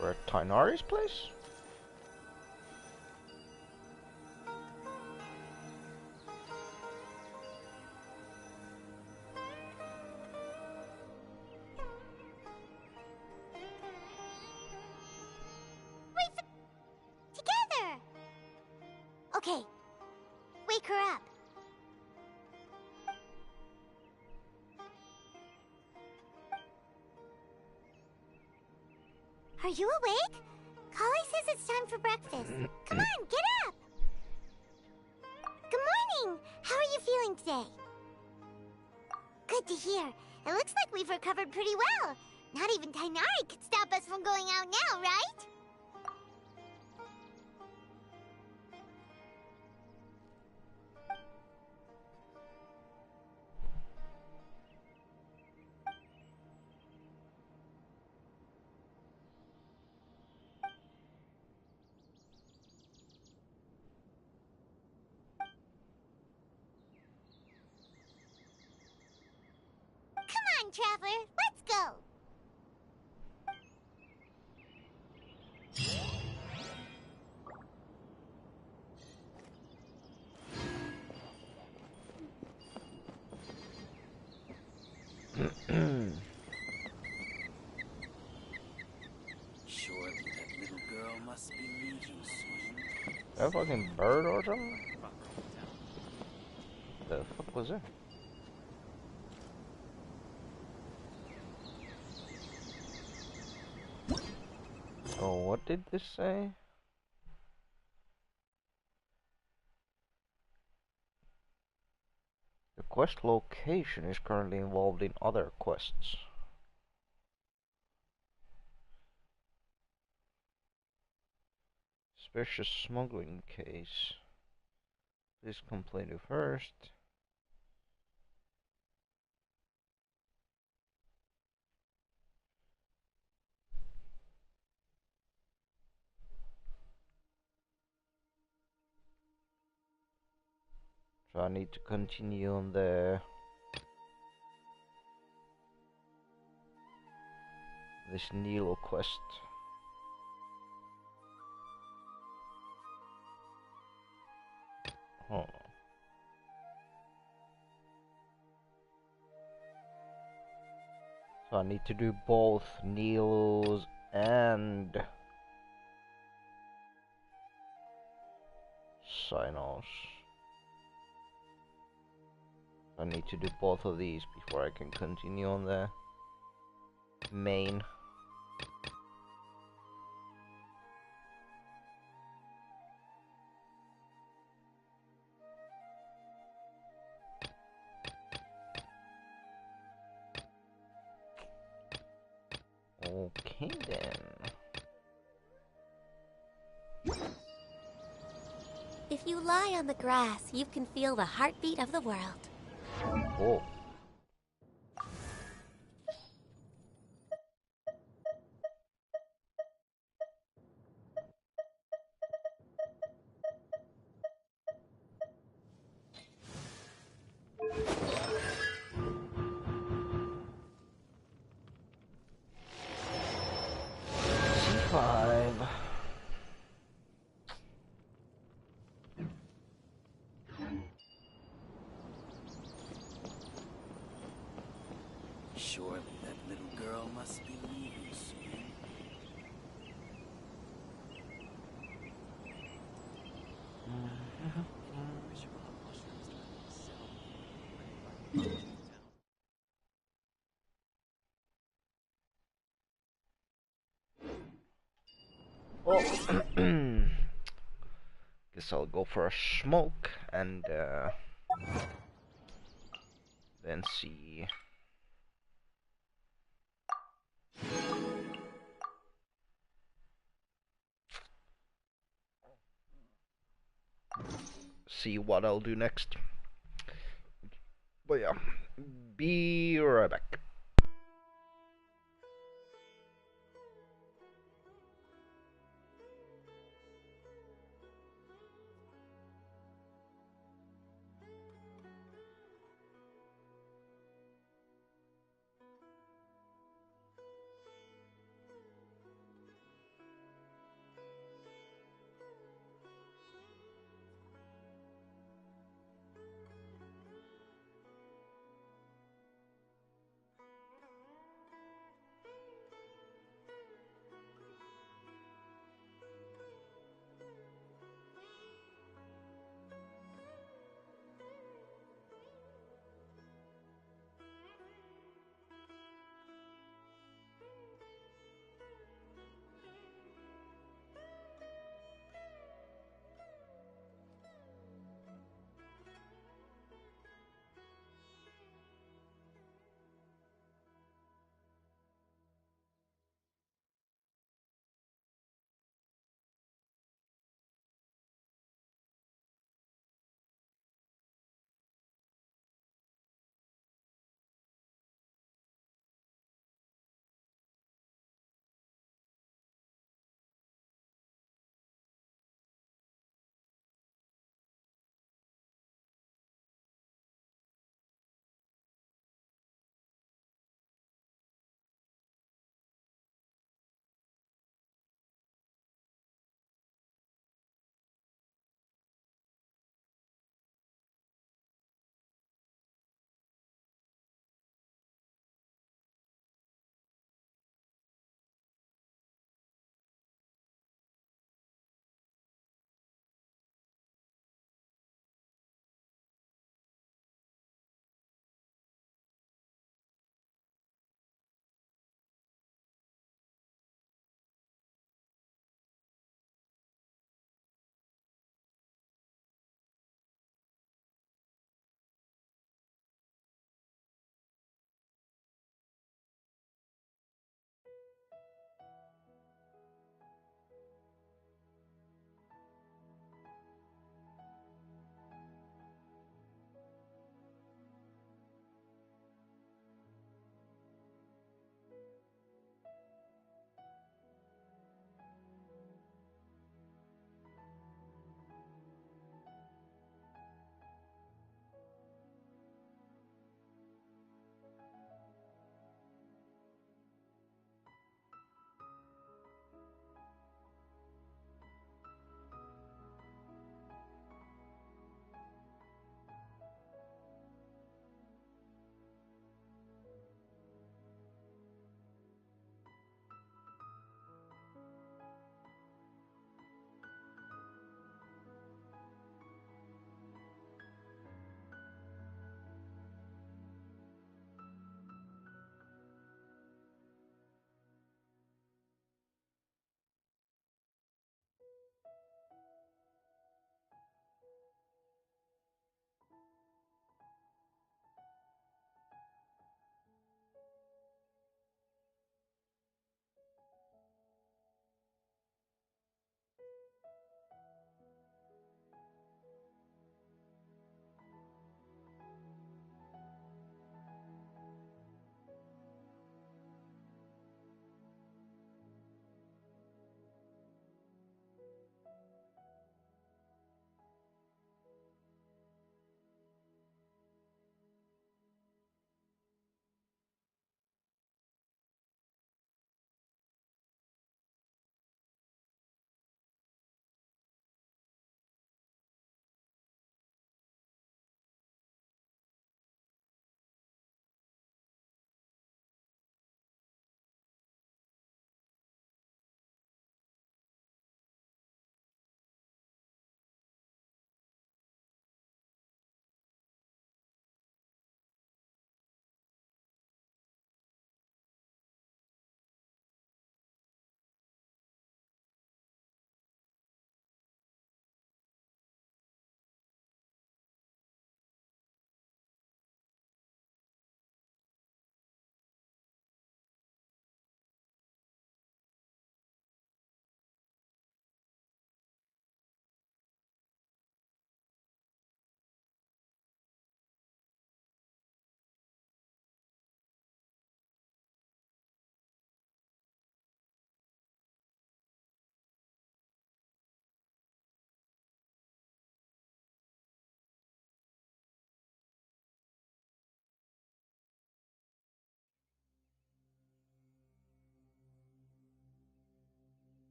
S4: We're at Tainari's place?
S14: Together! Okay, wake her up. Are you awake? Kali says it's time for breakfast. Come on, get up! Good morning! How are you feeling today? Good to hear. It looks like we've recovered pretty well. Not even Tainari could stop us from going out now, right? Come on, Traveler, let's go!
S6: Surely that little girl must be leaving soon.
S4: That fucking bird or something? The fuck was that? Oh, what did this say? The quest location is currently involved in other quests. Suspicious smuggling case. Please complain to first. So I need to continue on this Nilo quest. Hold on. So I need to do both Nilo's and Sinos. I need to do both of these before I can continue on the main. Okay then.
S19: If you lie on the grass, you can feel the heartbeat of the world.
S4: Oh. C5.
S6: Surely that little girl must be leaving soon.
S4: Oh. Guess I'll go for a smoke and then see. See what I'll do next. But yeah, be right back.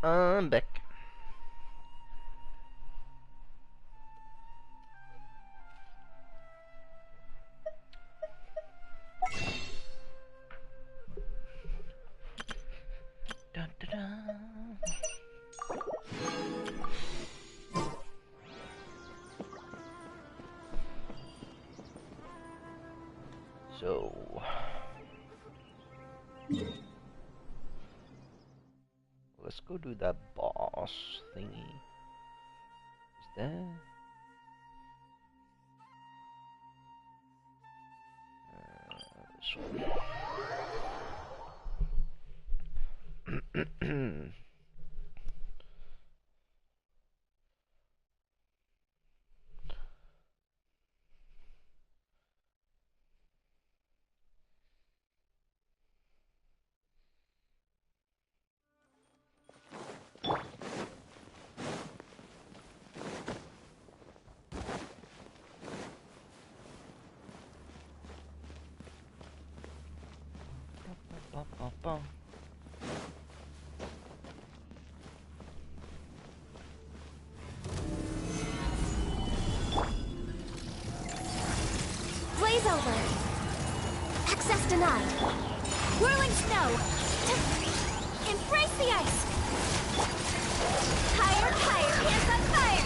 S4: I'm back. Dun, dun, dun. So let's go do that boss thingy. Is that? This one. Bum.
S11: Blaze over. Access denied. Whirling snow. Embrace the ice. Higher, higher, hands on fire.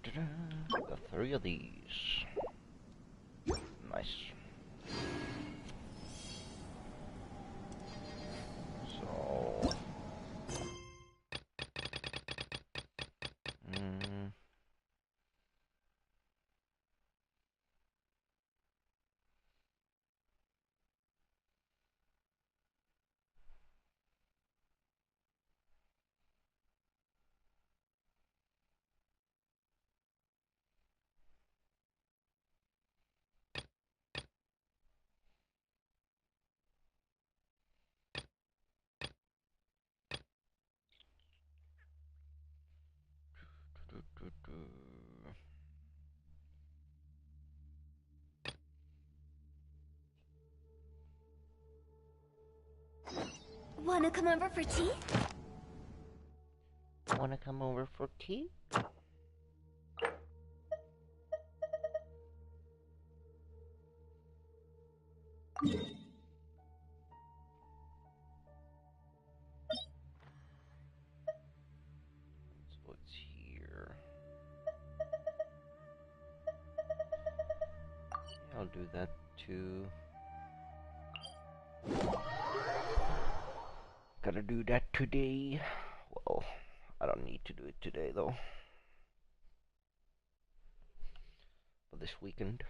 S11: Go.
S4: Got 3 of these. Nice. So
S11: Wanna come over for tea?
S4: wanna come over for tea? So it's here. I'll do that too. Gotta do that today. Well, I don't need to do it today though. But this weekend.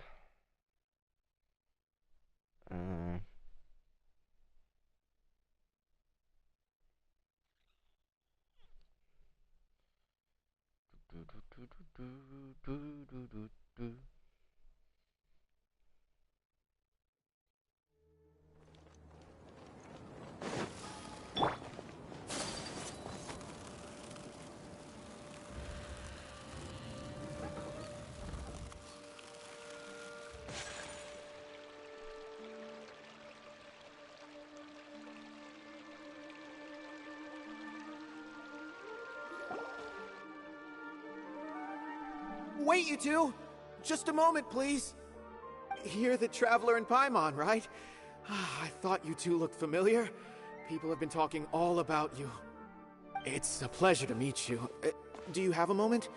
S15: Wait, you two! Just a moment, please. You're the Traveler in Paimon, right? I thought you two looked familiar. People have been talking all about you. It's a pleasure to meet you. Do you have a moment?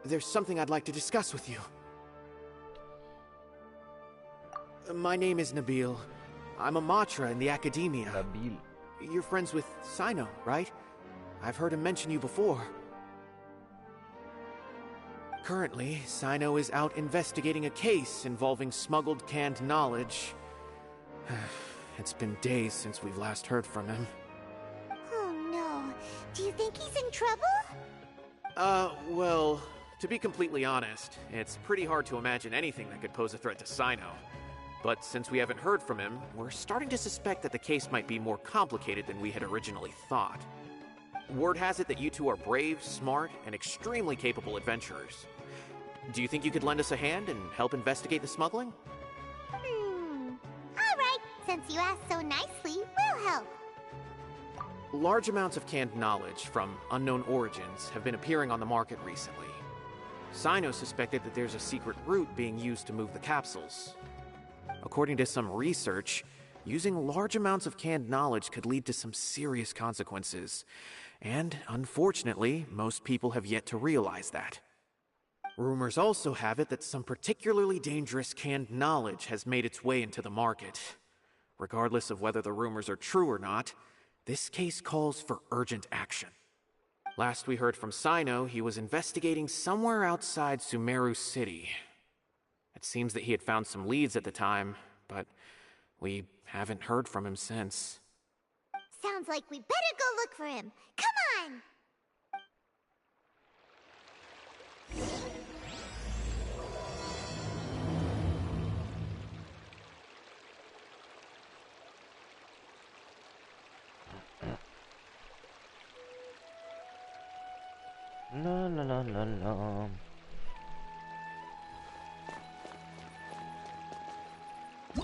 S15: There's something I'd like to discuss with you. My name is Nabil. I'm a Matra in the Academia.
S4: Nabil.
S15: You're friends with Sino, right? I've heard him mention you before. Currently, Sino is out investigating a case involving smuggled canned knowledge. It's been days since we've last heard from him.
S14: Oh no. Do you think he's in trouble?
S15: Well, to be completely honest, it's pretty hard to imagine anything that could pose a threat to Sino.
S1: But since we haven't heard from him, we're starting to suspect that the case might be more complicated than we had originally thought. Word has it that you two are brave, smart, and extremely capable adventurers. Do you think you could lend us a hand and help investigate the smuggling?
S14: Alright, since you asked so nicely, we'll help.
S1: Large amounts of canned knowledge from unknown origins have been appearing on the market recently. Sino suspected that there's a secret route being used to move the capsules. According to some research, using large amounts of canned knowledge could lead to some serious consequences. And, unfortunately, most people have yet to realize that. Rumors also have it that some particularly dangerous canned knowledge has made its way into the market. Regardless of whether the rumors are true or not, this case calls for urgent action. Last we heard from Sino, he was investigating somewhere outside Sumeru City. It seems that he had found some leads at the time, but we haven't heard from him since.
S14: Sounds like we better go look for him. Come on!
S4: No, no, no, no, no. Oh,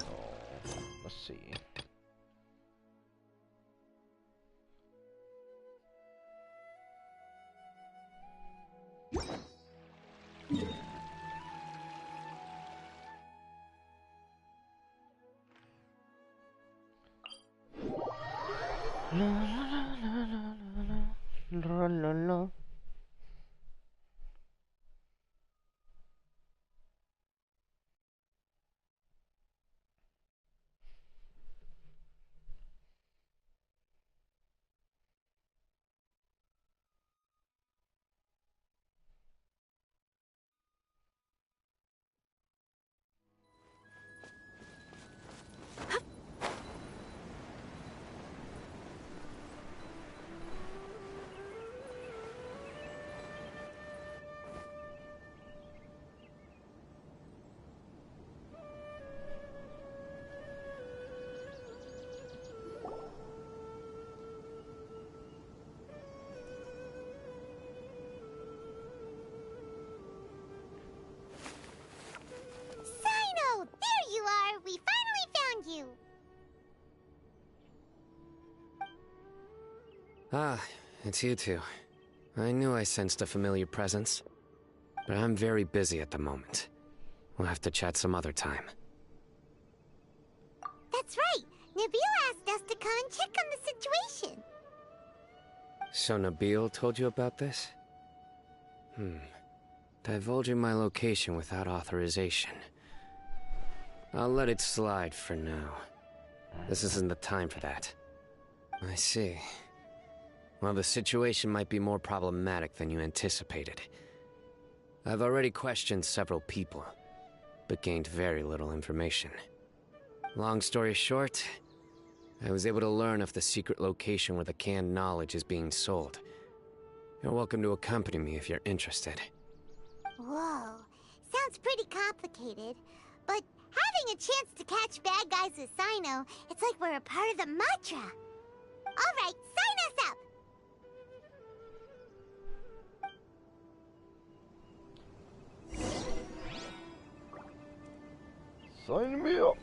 S4: let's see. La la la la la la la la.
S10: Ah, it's you two. I knew I sensed a familiar presence. But I'm very busy at the moment. We'll have to chat some other time.
S14: That's right! Nabil asked us to come and check on the situation.
S10: So Nabil told you about this? Divulging my location without authorization. I'll let it slide for now. This isn't the time for that. I see. Well, the situation might be more problematic than you anticipated. I've already questioned several people, but gained very little information. Long story short, I was able to learn of the secret location where the canned knowledge is being sold. You're welcome to accompany me if you're interested.
S14: Whoa, sounds pretty complicated. But having a chance to catch bad guys with Sino, it's like we're a part of the mantra. Alright, sign us up!
S4: Sign me up!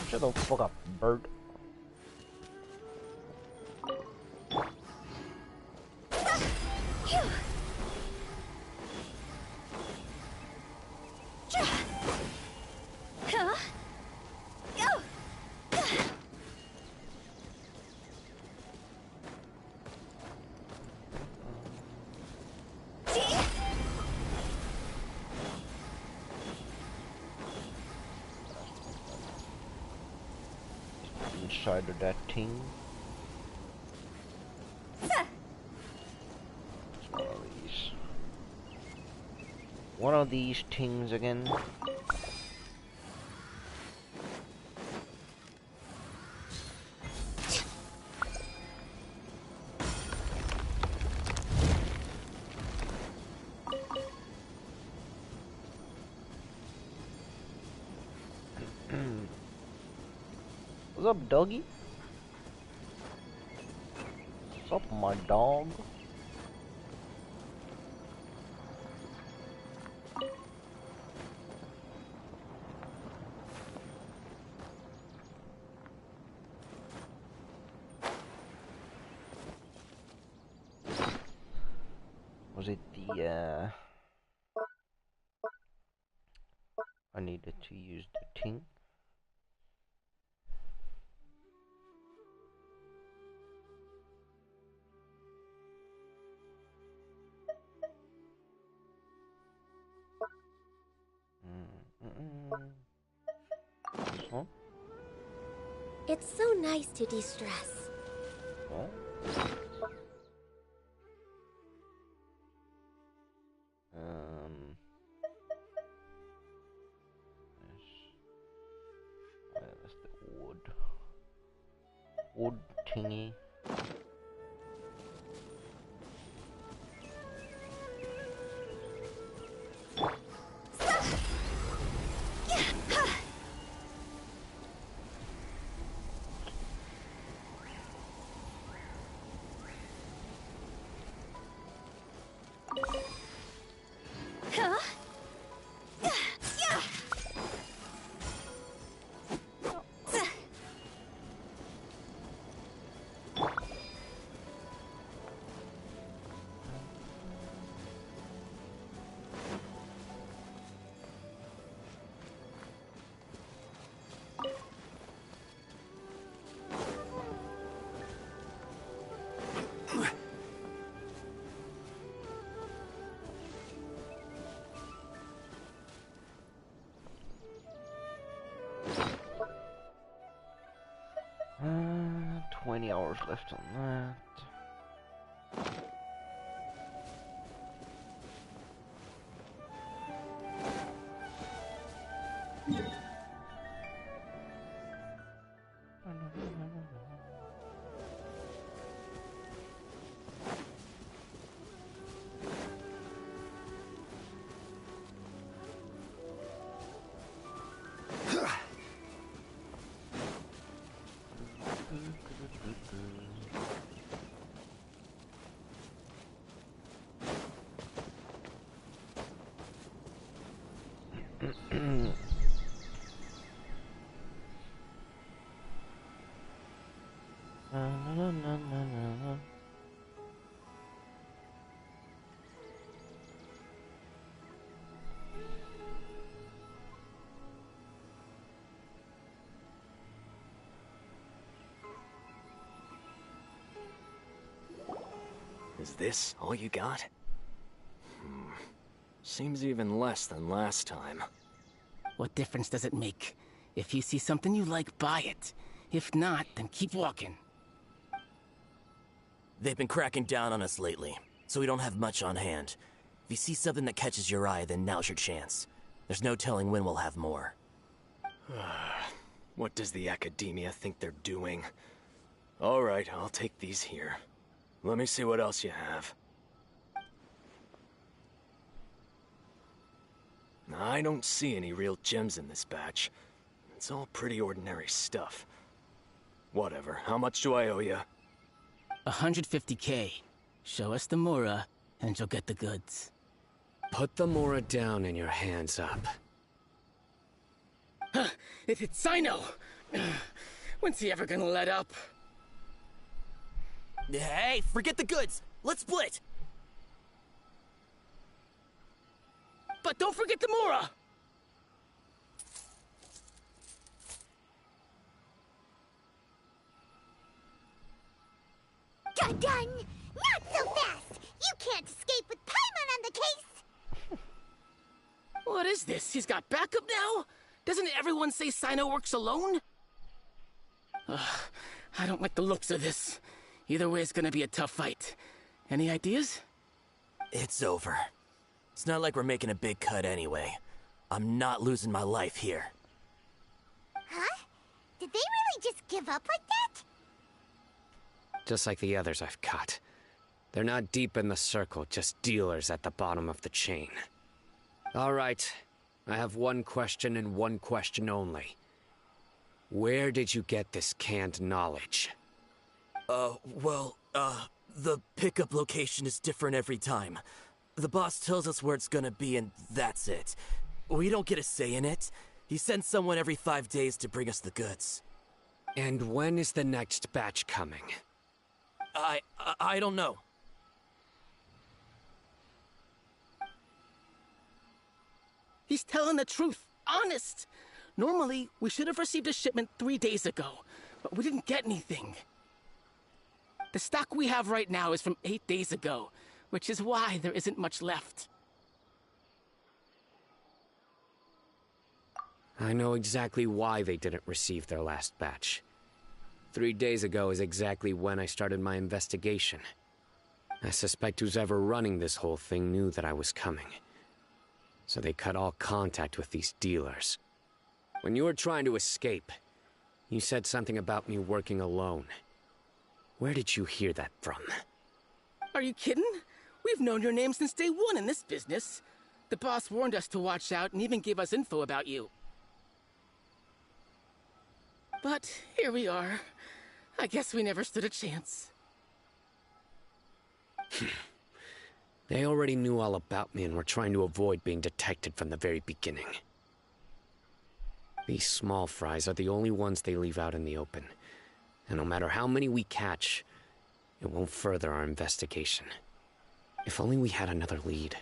S4: Shut the fuck up, bird. Inside of that team. One of these things again. What's up, doggy? What's up, my dog? Was it the, I needed to use the ting. This one?
S11: It's so nice to de-stress.
S4: Oh. That's the wood tingy. Uh, 20 hours left on that.
S16: Is this all you got? Seems even less than last time.
S18: What difference does it make? If you see something you like, buy it. If not, then keep walking.
S16: They've been cracking down on us lately, so we don't have much on hand. If you see something that catches your eye, then now's your chance. There's no telling when we'll have more. What does the Academia think they're doing? Alright, I'll take these here. Let me see what else you have. I don't see any real gems in this batch. It's all pretty ordinary stuff. Whatever, how much do I owe you?
S18: 150K. Show us the Mora, and you'll get the goods.
S10: Put the Mora down and your hands up.
S18: It's Sino! When's he ever gonna let up?
S16: Hey, forget the goods! Let's split!
S18: But don't forget the Mora!
S14: Done! Not so fast! You can't escape with Paimon on the case!
S18: What is this? He's got backup now? Doesn't everyone say Sino works alone? I don't like the looks of this. Either way, it's gonna be a tough fight. Any ideas?
S16: It's over. It's not like we're making a big cut anyway. I'm not losing my life here.
S14: Huh? Did they really just give up like that?
S10: Just like the others I've cut. They're not deep in the circle, just dealers at the bottom of the chain. All right. I have one question and one question only. Where did you get this canned knowledge?
S16: The pickup location is different every time. The boss tells us where it's gonna be and that's it. We don't get a say in it. He sends someone every 5 days to bring us the goods.
S10: And when is the next batch coming?
S16: I don't know.
S18: He's telling the truth. Honest. Normally, we should have received a shipment 3 days ago, but we didn't get anything. The stock we have right now is from 8 days ago, which is why there isn't much left.
S10: I know exactly why they didn't receive their last batch. 3 days ago is exactly when I started my investigation. I suspect who's ever running this whole thing knew that I was coming. So they cut all contact with these dealers. When you were trying to escape, you said something about me working alone. Where did you hear that from?
S18: Are you kidding? We've known your name since day one in this business. The boss warned us to watch out and even gave us info about you. But here we are. I guess we never stood a chance.
S10: They already knew all about me and were trying to avoid being detected from the very beginning. These small fries are the only ones they leave out in the open. And no matter how many we catch, it won't further our investigation. If only we had another lead.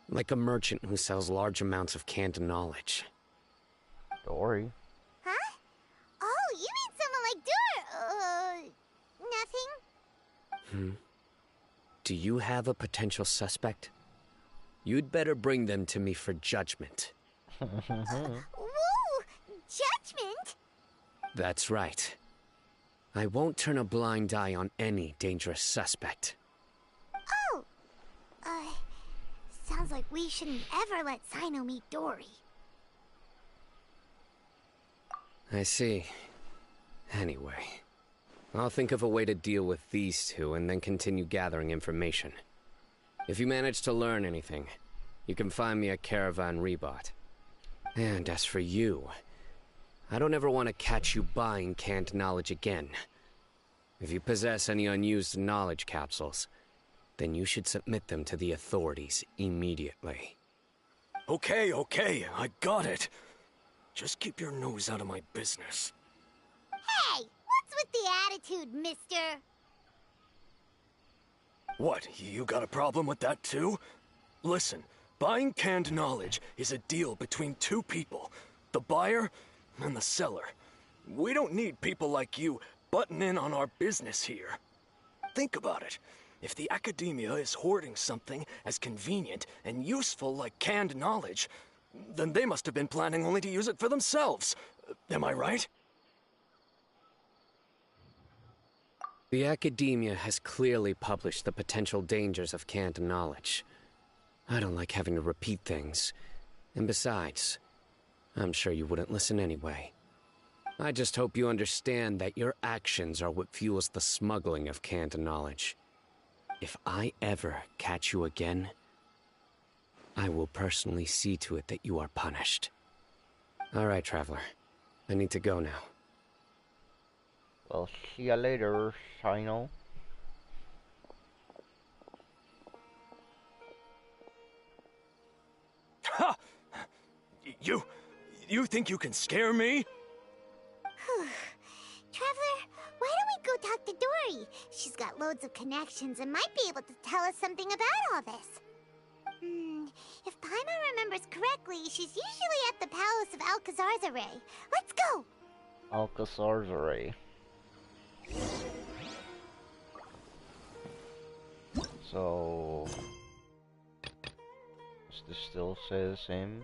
S10: Like a merchant who sells large amounts of canned knowledge.
S4: Dory.
S14: Huh? Oh, you mean someone like nothing?
S10: Do you have a potential suspect? You'd better bring them to me for judgment.
S14: Whoa! Judgment?
S10: That's right. I won't turn a blind eye on any dangerous suspect.
S14: Oh! Sounds like we shouldn't ever let Sino meet Dory.
S10: I see. Anyway, I'll think of a way to deal with these two and then continue gathering information. If you manage to learn anything, you can find me a Caravan Rebot. And as for you, I don't ever want to catch you buying canned knowledge again. If you possess any unused knowledge capsules, then you should submit them to the authorities immediately.
S22: Okay, I got it. Just keep your nose out of my business.
S14: Hey, what's with the attitude, mister?
S22: What, you got a problem with that too? Listen, buying canned knowledge is a deal between two people, the buyer and the seller. We don't need people like you butting in on our business here. Think about it. If the academia is hoarding something as convenient and useful like canned knowledge, then they must have been planning only to use it for themselves. Am I right?
S10: The academia has clearly published the potential dangers of canned knowledge. I don't like having to repeat things. And besides, I'm sure you wouldn't listen anyway. I just hope you understand that your actions are what fuels the smuggling of canned knowledge. If I ever catch you again, I will personally see to it that you are punished. All right, Traveler. I need to go now.
S4: Well, see ya later, Shino.
S22: Ha! You think you can scare me?
S14: Traveler, why don't we go talk to Dory? She's got loads of connections and might be able to tell us something about all this. If Paimon remembers correctly, she's usually at the palace of Alcazar's Array. Let's go!
S4: Alcazar's Array. So... does this still say the same?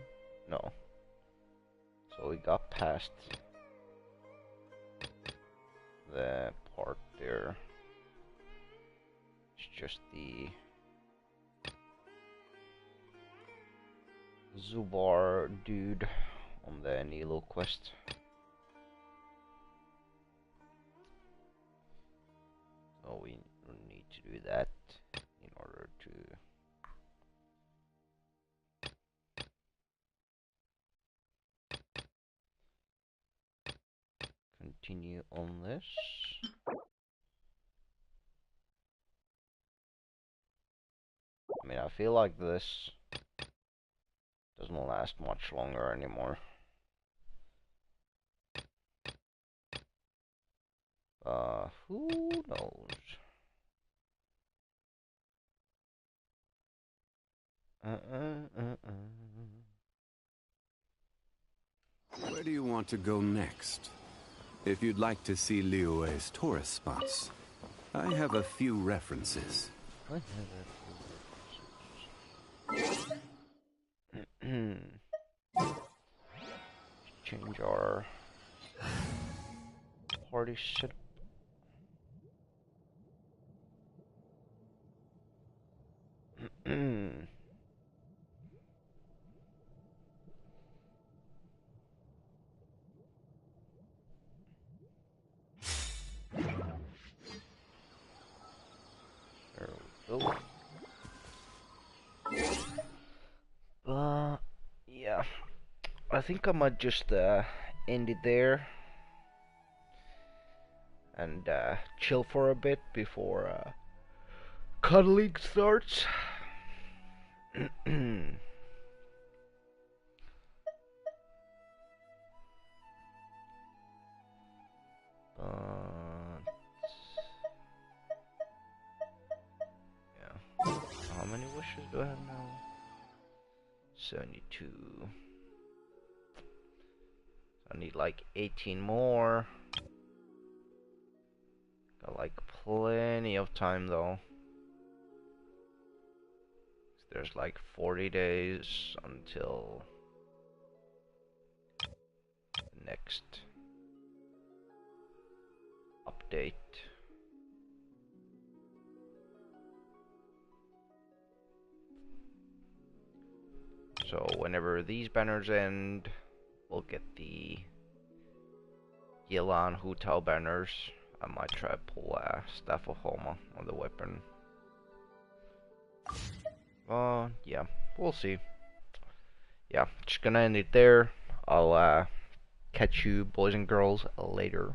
S4: No. So we got past that part there. It's just the Zubar dude on the Nilo quest. So we need to do that in order to continue on this. I mean, I feel like this doesn't last much longer anymore. Who knows?
S17: Where do you want to go next? If you'd like to see Liyue's tourist spots, I have a few references.
S4: Change our party setup. There we go. Yeah. I think I might just end it there and chill for a bit before cuddling starts. Yeah. How many wishes do I have now? 72. I need like 18 more. Got like plenty of time though. There's like 40 days until the next update. So whenever these banners end, we'll get the Yelan Hu Tao banners. I might try to pull Staff of Homa on the weapon. Yeah, we'll see. Yeah, just gonna end it there. I'll catch you boys and girls later.